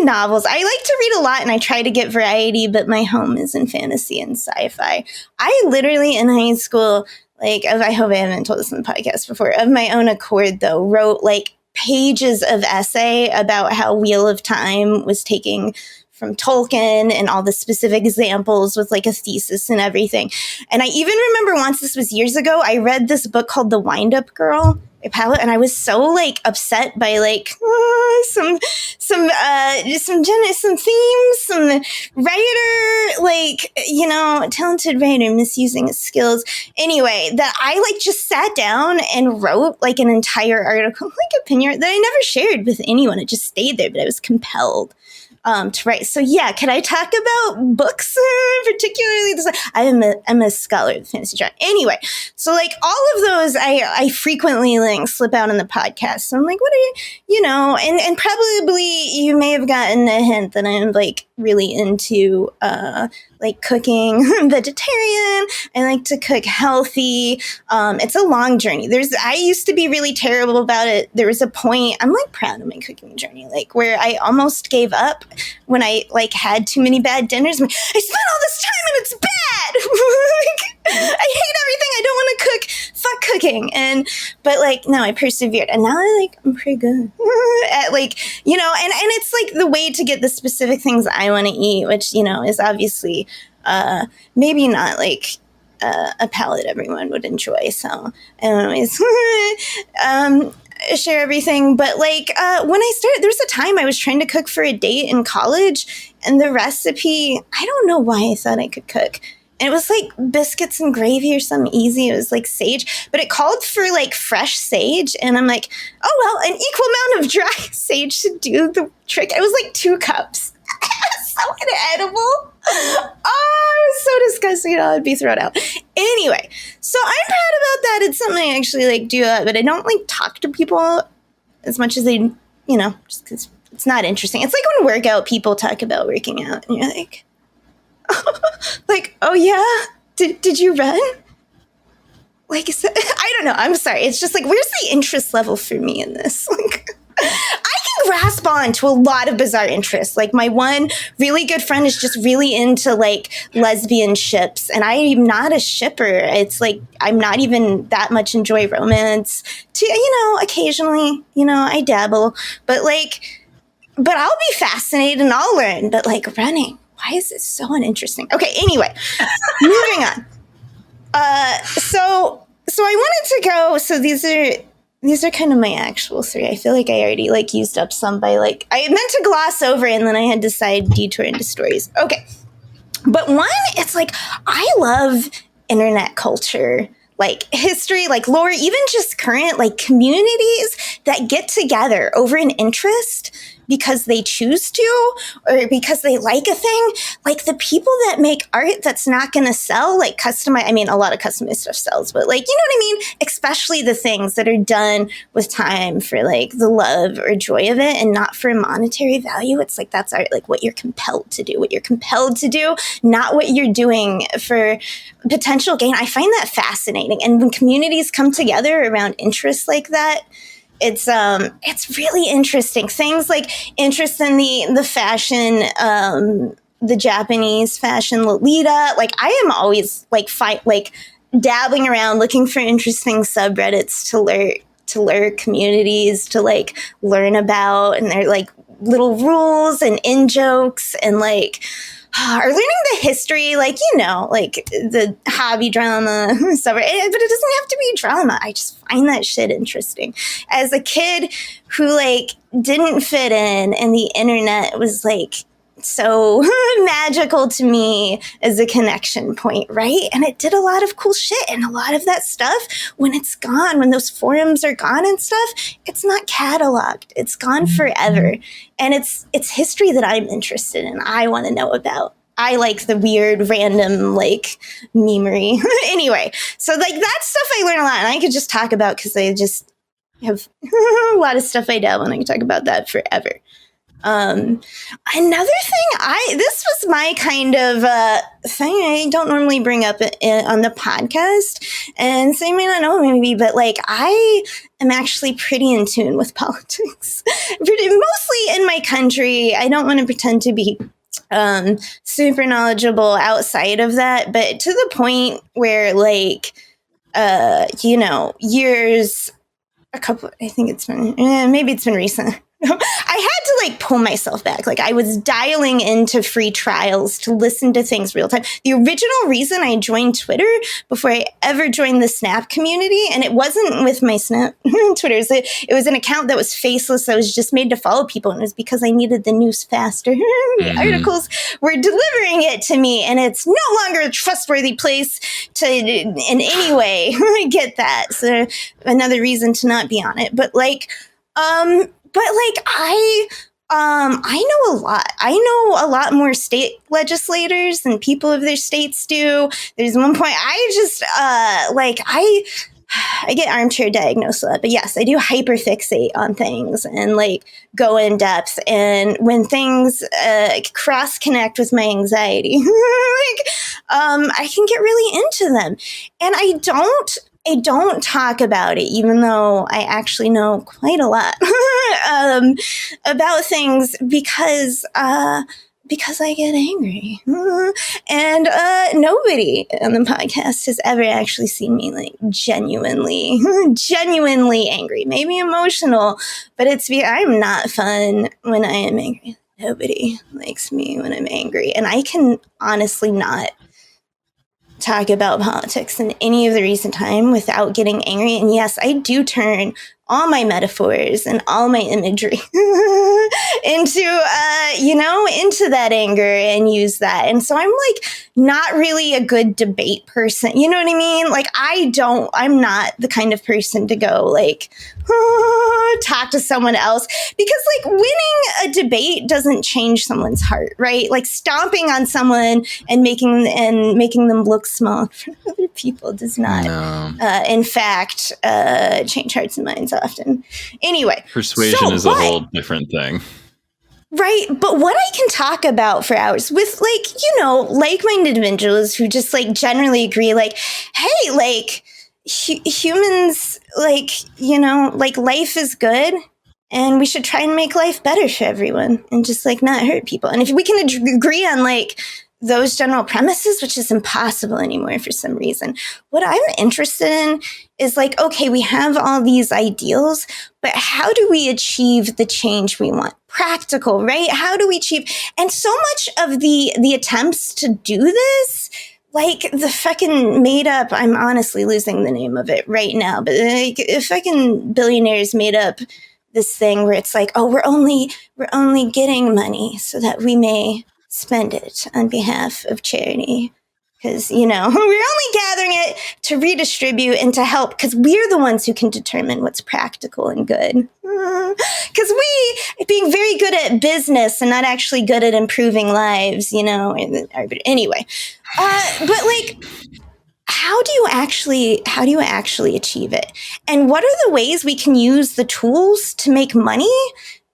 novels. I like to read a lot and I try to get variety, but my home is in fantasy and sci-fi. I literally in high school, like, I hope I haven't told this in the podcast before, of my own accord, though, wrote like pages of essay about how Wheel of Time was taking from Tolkien and all the specific examples with like a thesis and everything. And I even remember once, this was years ago, I read this book called The Wind-Up Girl by Palette, and I was so like upset by like some themes, some writer, like, you know, talented writer misusing his skills. Anyway, that I like just sat down and wrote like an entire article, like opinion that I never shared with anyone. It just stayed there, but I was compelled to write. So yeah, can I talk about books particularly? I'm a scholar of fantasy genre. Anyway, so like all of those I frequently like slip out in the podcast. So I'm like, what are you know, and probably you may have gotten a hint that I'm like really into like cooking vegetarian. I like to cook healthy. It's a long journey. I used to be really terrible about it. There was a point, I'm like proud of my cooking journey, like where I almost gave up when I like had too many bad dinners. I spent all this time and it's bad. Like, I hate everything. I don't want to cook. Fuck cooking. But like, no, I persevered. And now I'm pretty good at like, you know, and it's like the way to get the specific things I want to eat, which, you know, is obviously maybe not like a palate everyone would enjoy. So I don't always share everything. But like when I started, there was a time I was trying to cook for a date in college, and the recipe, I don't know why I thought I could cook. And it was like biscuits and gravy or something easy. It was like sage, but it called for like fresh sage. And I'm like, oh, well, an equal amount of dry sage should do the trick. It was like 2 cups. So inedible. Oh, it was so disgusting. It'd be thrown out. Anyway, so I'm proud about that. It's something I actually like do, but I don't like talk to people as much as they, you know, just because it's not interesting. It's like when workout people talk about working out, and you're like, like, oh yeah, did you run? Like, I don't know. I'm sorry. It's just like, where's the interest level for me in this? Like, I can grasp on to a lot of bizarre interests. Like, my one really good friend is just really into like lesbian ships, and I'm not a shipper. It's like I'm not even that much enjoy romance. You know, occasionally, you know, I dabble, but I'll be fascinated and I'll learn. But like running, why is it so uninteresting? Okay, anyway, moving on. So I wanted to go. So these are kind of my actual 3. I feel like I already like used up some by like I meant to gloss over, and then I had to detour into stories. Okay. But one, it's like, I love internet culture, like history, like lore, even just current, like communities that get together over an interest because they choose to or because they like a thing. Like the people that make art that's not going to sell, like customize, I mean, a lot of customized stuff sells, but like, you know what I mean? Especially the things that are done with time for like the love or joy of it and not for monetary value. It's like, that's art, like what you're compelled to do, not what you're doing for potential gain. I find that fascinating. And when communities come together around interests like that, it's really interesting. Things like interest in the fashion, the Japanese fashion Lolita. Like I am always like dabbling around, looking for interesting subreddits to learn communities to like learn about, and they're like little rules and in jokes and like. Or learning the history, like, you know, like the hobby drama stuff, but it doesn't have to be drama. I just find that shit interesting. As a kid who like didn't fit in and the internet was like so magical to me as a connection point, right? And it did a lot of cool shit, and a lot of that stuff, when it's gone, when those forums are gone and stuff, it's not cataloged. It's gone forever. And it's history that I'm interested in. I want to know about. I like the weird, random, like, memery. Anyway, so, like, that stuff I learn a lot, and I could just talk about because I just have a lot of stuff I dabble in. I could talk about that forever. Another thing, this was my kind of thing I don't normally bring up on the podcast, and so you may not know maybe, but like I am actually pretty in tune with politics, mostly in my country. I don't want to pretend to be super knowledgeable outside of that, but to the point where like, you know, I think it's been, maybe it's been recent. I had to like pull myself back. Like I was dialing into free trials to listen to things real time. The original reason I joined Twitter before I ever joined the Snap community, and it wasn't with my Snap Twitter, it was an account that was faceless. I was just made to follow people, and it was because I needed the news faster. The articles were delivering it to me, and it's no longer a trustworthy place to in any way get that. So another reason to not be on it. But like, I know a lot. I know a lot more state legislators than people of their states do. There's one point I just, I get armchair diagnosed a lot, but yes, I do hyperfixate on things and like go in depth. And when things cross connect with my anxiety, I can get really into them. And I don't talk about it, even though I actually know quite a lot about things because I get angry. And nobody on the podcast has ever actually seen me like genuinely angry. Maybe emotional, but I'm not fun when I am angry. Nobody likes me when I'm angry. And I can honestly not talk about politics in any of the recent time without getting angry. And yes, I do turn all my metaphors and all my imagery into that anger and use that. And so I'm like not really a good debate person. You know what I mean? Like I'm not the kind of person to go like talk to someone else, because like winning a debate doesn't change someone's heart, right? Like stomping on someone and making them look small for other people does not, in fact, change hearts and minds often. Anyway, persuasion is a whole different thing. Right. But what I can talk about for hours with like, you know, like-minded individuals who just like generally agree, like, hey, like humans, like, you know, like life is good and we should try and make life better for everyone and just like not hurt people. And if we can agree on like those general premises, which is impossible anymore for some reason, what I'm interested in is like, okay, we have all these ideals, but how do we achieve the change we want? Practical, right? How do we achieve? And so much of the attempts to do this, like the fucking made up, I'm honestly losing the name of it right now, but like fucking billionaires made up this thing where it's like, oh, we're only getting money so that we may spend it on behalf of charity. Because, we're only gathering it to redistribute and to help, because we're the ones who can determine what's practical and good. Because we, being very good at business and not actually good at improving lives, anyway. But like, how do you actually achieve it? And what are the ways we can use the tools to make money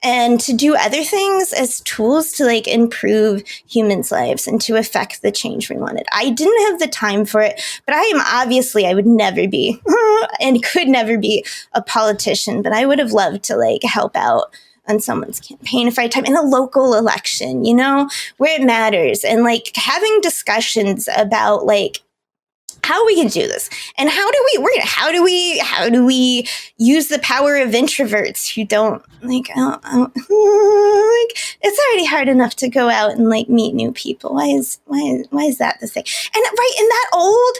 and to do other things as tools to like improve humans' lives and to affect the change we wanted? I didn't have the time for it, but I would never be and could never be a politician, but I would have loved to like help out on someone's campaign if I had time in a local election, where it matters, and like having discussions about like how we can do this and how do we use the power of introverts who don't like, it's already hard enough to go out and like meet new people. Why is that the thing? And right in that old,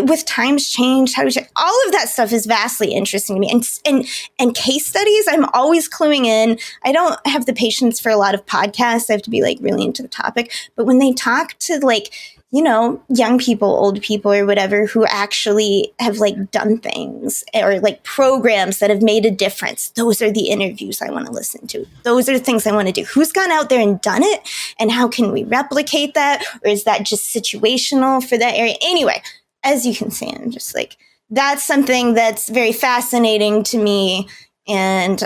with times changed, all of that stuff is vastly interesting to me. And case studies, I'm always cluing in. I don't have the patience for a lot of podcasts. I have to be like really into the topic. But when they talk to like, young people, old people or whatever who actually have like done things or like programs that have made a difference, those are the interviews I want to listen to. Those are the things I want to do. Who's gone out there and done it? And how can we replicate that? Or is that just situational for that area? Anyway, as you can see, I'm just like, that's something that's very fascinating to me and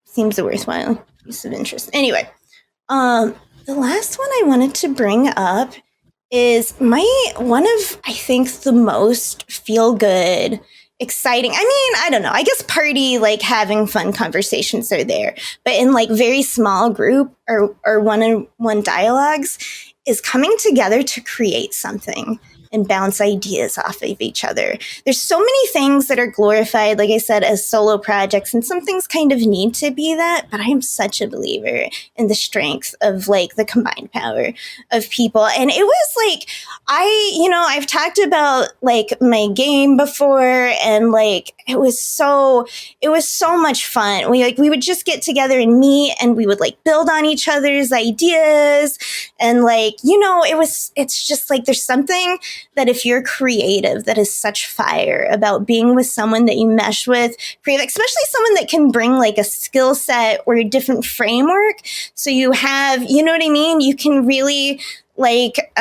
seems a worthwhile piece of interest. Anyway, the last one I wanted to bring up is one of, I think, the most feel-good, exciting, I don't know, I guess party, like having fun conversations are there, but in like very small group or one-on-one dialogues is coming together to create something and bounce ideas off of each other. There's so many things that are glorified, like I said, as solo projects, and some things kind of need to be that, but I am such a believer in the strength of like the combined power of people. And it was like, I've talked about like my game before, and like it was so much fun. We would just get together and meet, and we would like build on each other's ideas, and like, it's just like there's something that if you're creative, that is such fire about being with someone that you mesh with, creative, especially someone that can bring like a skill set or a different framework. So you have, you know what I mean? You can really like,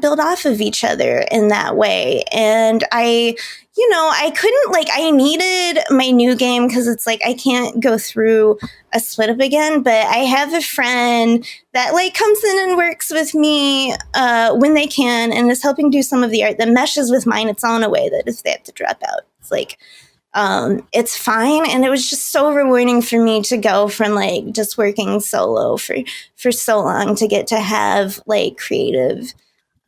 build off of each other in that way. And I couldn't like, I needed my new game because it's like, I can't go through a split up again, but I have a friend that like comes in and works with me when they can and is helping do some of the art that meshes with mine. It's all in a way that if they have to drop out, it's like, it's fine. And it was just so rewarding for me to go from like just working solo for so long to get to have like creative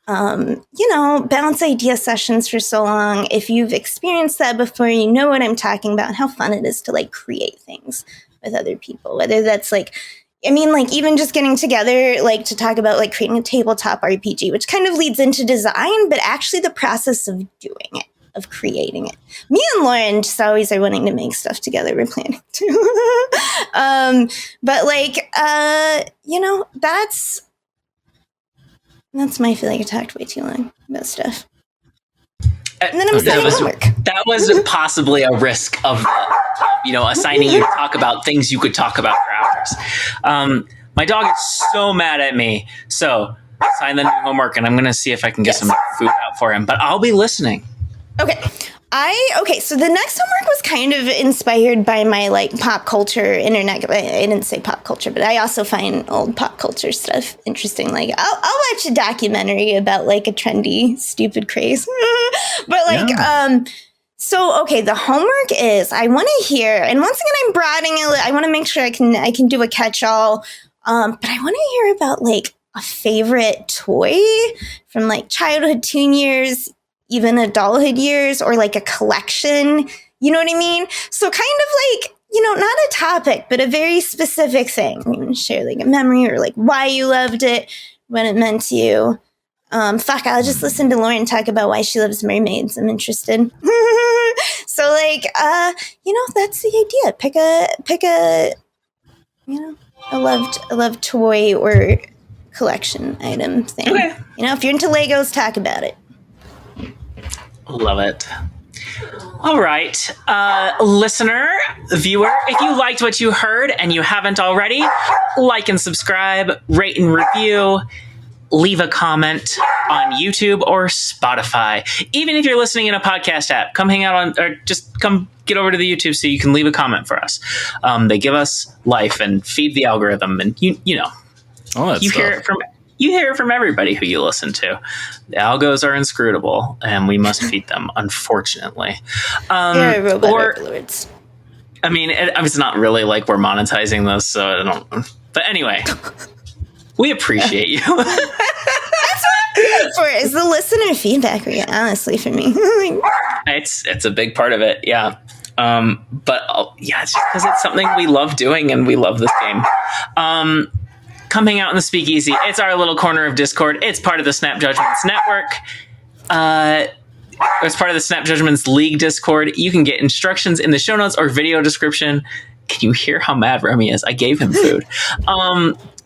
bounce idea sessions for so long. If you've experienced that before, you know what I'm talking about, and how fun it is to like create things with other people, whether that's like, even just getting together, like to talk about like creating a tabletop RPG, which kind of leads into design, but actually the process of doing it, of creating it. Me and Lauren just always are wanting to make stuff together. We're planning to. But like, that's my feeling. I talked way too long about stuff. And then I'm assigning homework. That was possibly a risk of assigning you to talk about things you could talk about for hours. My dog is so mad at me. So assign the new homework, and I'm going to see if I can get some food out for him. But I'll be listening. Okay. So the next homework was kind of inspired by my like pop culture internet. I didn't say pop culture, but I also find old pop culture stuff interesting. Like I'll watch a documentary about like a trendy, stupid craze. But like, so, okay, the homework is I want to hear, and once again, I'm broadening it. I want to make sure I can do a catch-all. But I want to hear about like a favorite toy from like childhood, teen years, even adulthood years, or like a collection, you know what I mean? So kind of like, not a topic, but a very specific thing. You can share like a memory or like why you loved it, what it meant to you. I'll just listen to Lauren talk about why she loves mermaids. I'm interested. So like, that's the idea. Pick a, I love toy or collection item thing. Okay. You know, if you're into Legos, talk about it. Love it. All right, listener, viewer, if you liked what you heard and you haven't already, like and subscribe, rate and review, leave a comment on YouTube or Spotify. Even if you're listening in a podcast app, come hang out on, or just come get over to the YouTube so you can leave a comment for us. They give us life and feed the algorithm, and you know, you hear it from everybody who you listen to. The algos are inscrutable, and we must feed them, unfortunately. They're robot overlords. I mean, it's not really like we're monetizing this, so I don't. But anyway, we appreciate you. That's what I'm for, is the listener feedback we get, honestly, for me. It's a big part of it, yeah. But it's just because it's something we love doing, and we love this game. Come hang out in the Speakeasy. It's our little corner of Discord. It's part of the Snap Judgments Network. It's part of the Snap Judgments League Discord. You can get instructions in the show notes or video description. Can you hear how mad Remy is? I gave him food.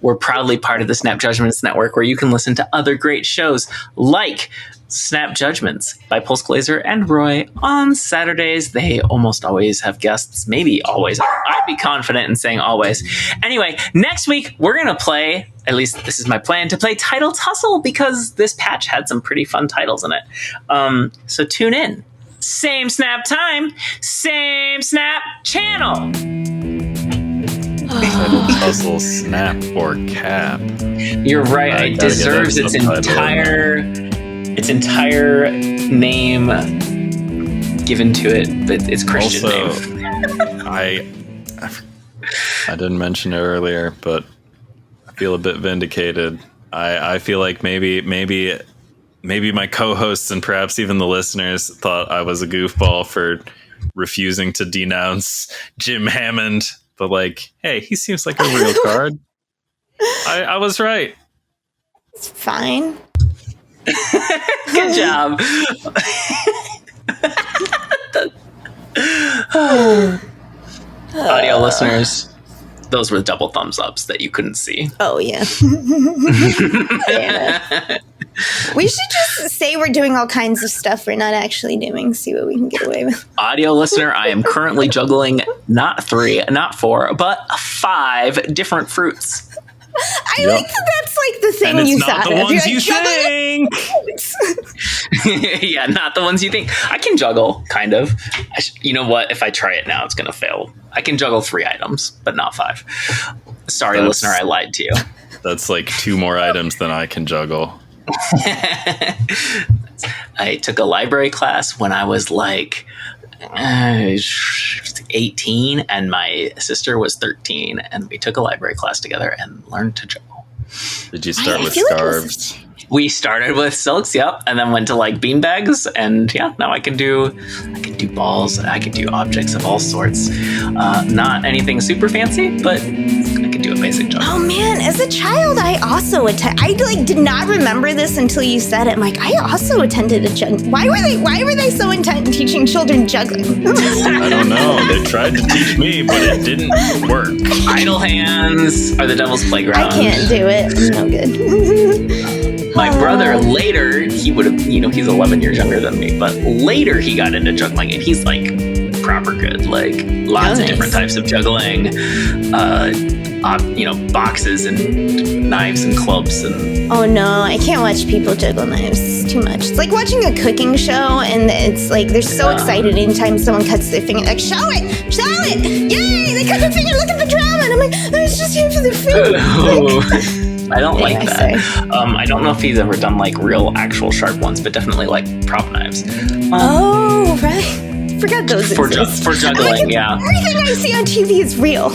We're proudly part of the Snap Judgments Network, where you can listen to other great shows like Snap Judgments by Pulse Glazer and Roy on Saturdays. They almost always have guests, maybe always. I'd be confident in saying always. Anyway, next week we're going to play, at least this is my plan, to play Title Tussle, because this patch had some pretty fun titles in it. So tune in. Same Snap time, same Snap channel. Title Tussle, Snap, or Cap. You're right. It deserves its entire name given to it, but it's Christian also, name. I didn't mention it earlier, but I feel a bit vindicated. I feel like maybe my co-hosts and perhaps even the listeners thought I was a goofball for refusing to denounce Jim Hammond, but like, hey, he seems like a real card. I was right. It's fine. Good job. Audio listeners, those were double thumbs ups that you couldn't see. Oh, yeah. Yeah. We should just say we're doing all kinds of stuff we're not actually doing, see what we can get away with. Audio listener, I am currently juggling not 3, not 4, but 5 different fruits. I like that's like the thing and you thought thought of. It's not the ones you think. Yeah, not the ones you think. I can juggle, kind of. You know what? If I try it now, it's going to fail. I can juggle 3 items, but not 5. Sorry, listener, I lied to you. That's like 2 more items than I can juggle. I took a library class when I was like 18, and my sister was 13, and we took a library class together and learned to juggle. Did you start with scarves? We started with silks, yep, and then went to like beanbags, and yeah, now I can do balls, I can do objects of all sorts. Not anything super fancy, but I can do a basic juggle. Oh man, as a child, I also I did not remember this until you said it. I'm like, I also attended a juggling. Why were they so intent in teaching children juggling? I don't know. They tried to teach me, but it didn't work. Idle hands are the devil's playground. I can't do it. I'm no good. My brother later, he would have, he's 11 years younger than me, but later he got into juggling, and he's like proper good, like lots of different types of juggling, boxes and knives and clubs and. Oh no, I can't watch people juggle knives. It's too much. It's like watching a cooking show, and it's like they're so excited anytime someone cuts their finger. Like, show it, yay! They cut their finger. Look at the drama, and I'm like, I was just here for the food. I don't like that. I don't know if he's ever done like real actual sharp ones, but definitely like prop knives. Oh, right. Forgot those exist. For juggling, yeah. Everything I see on TV is real.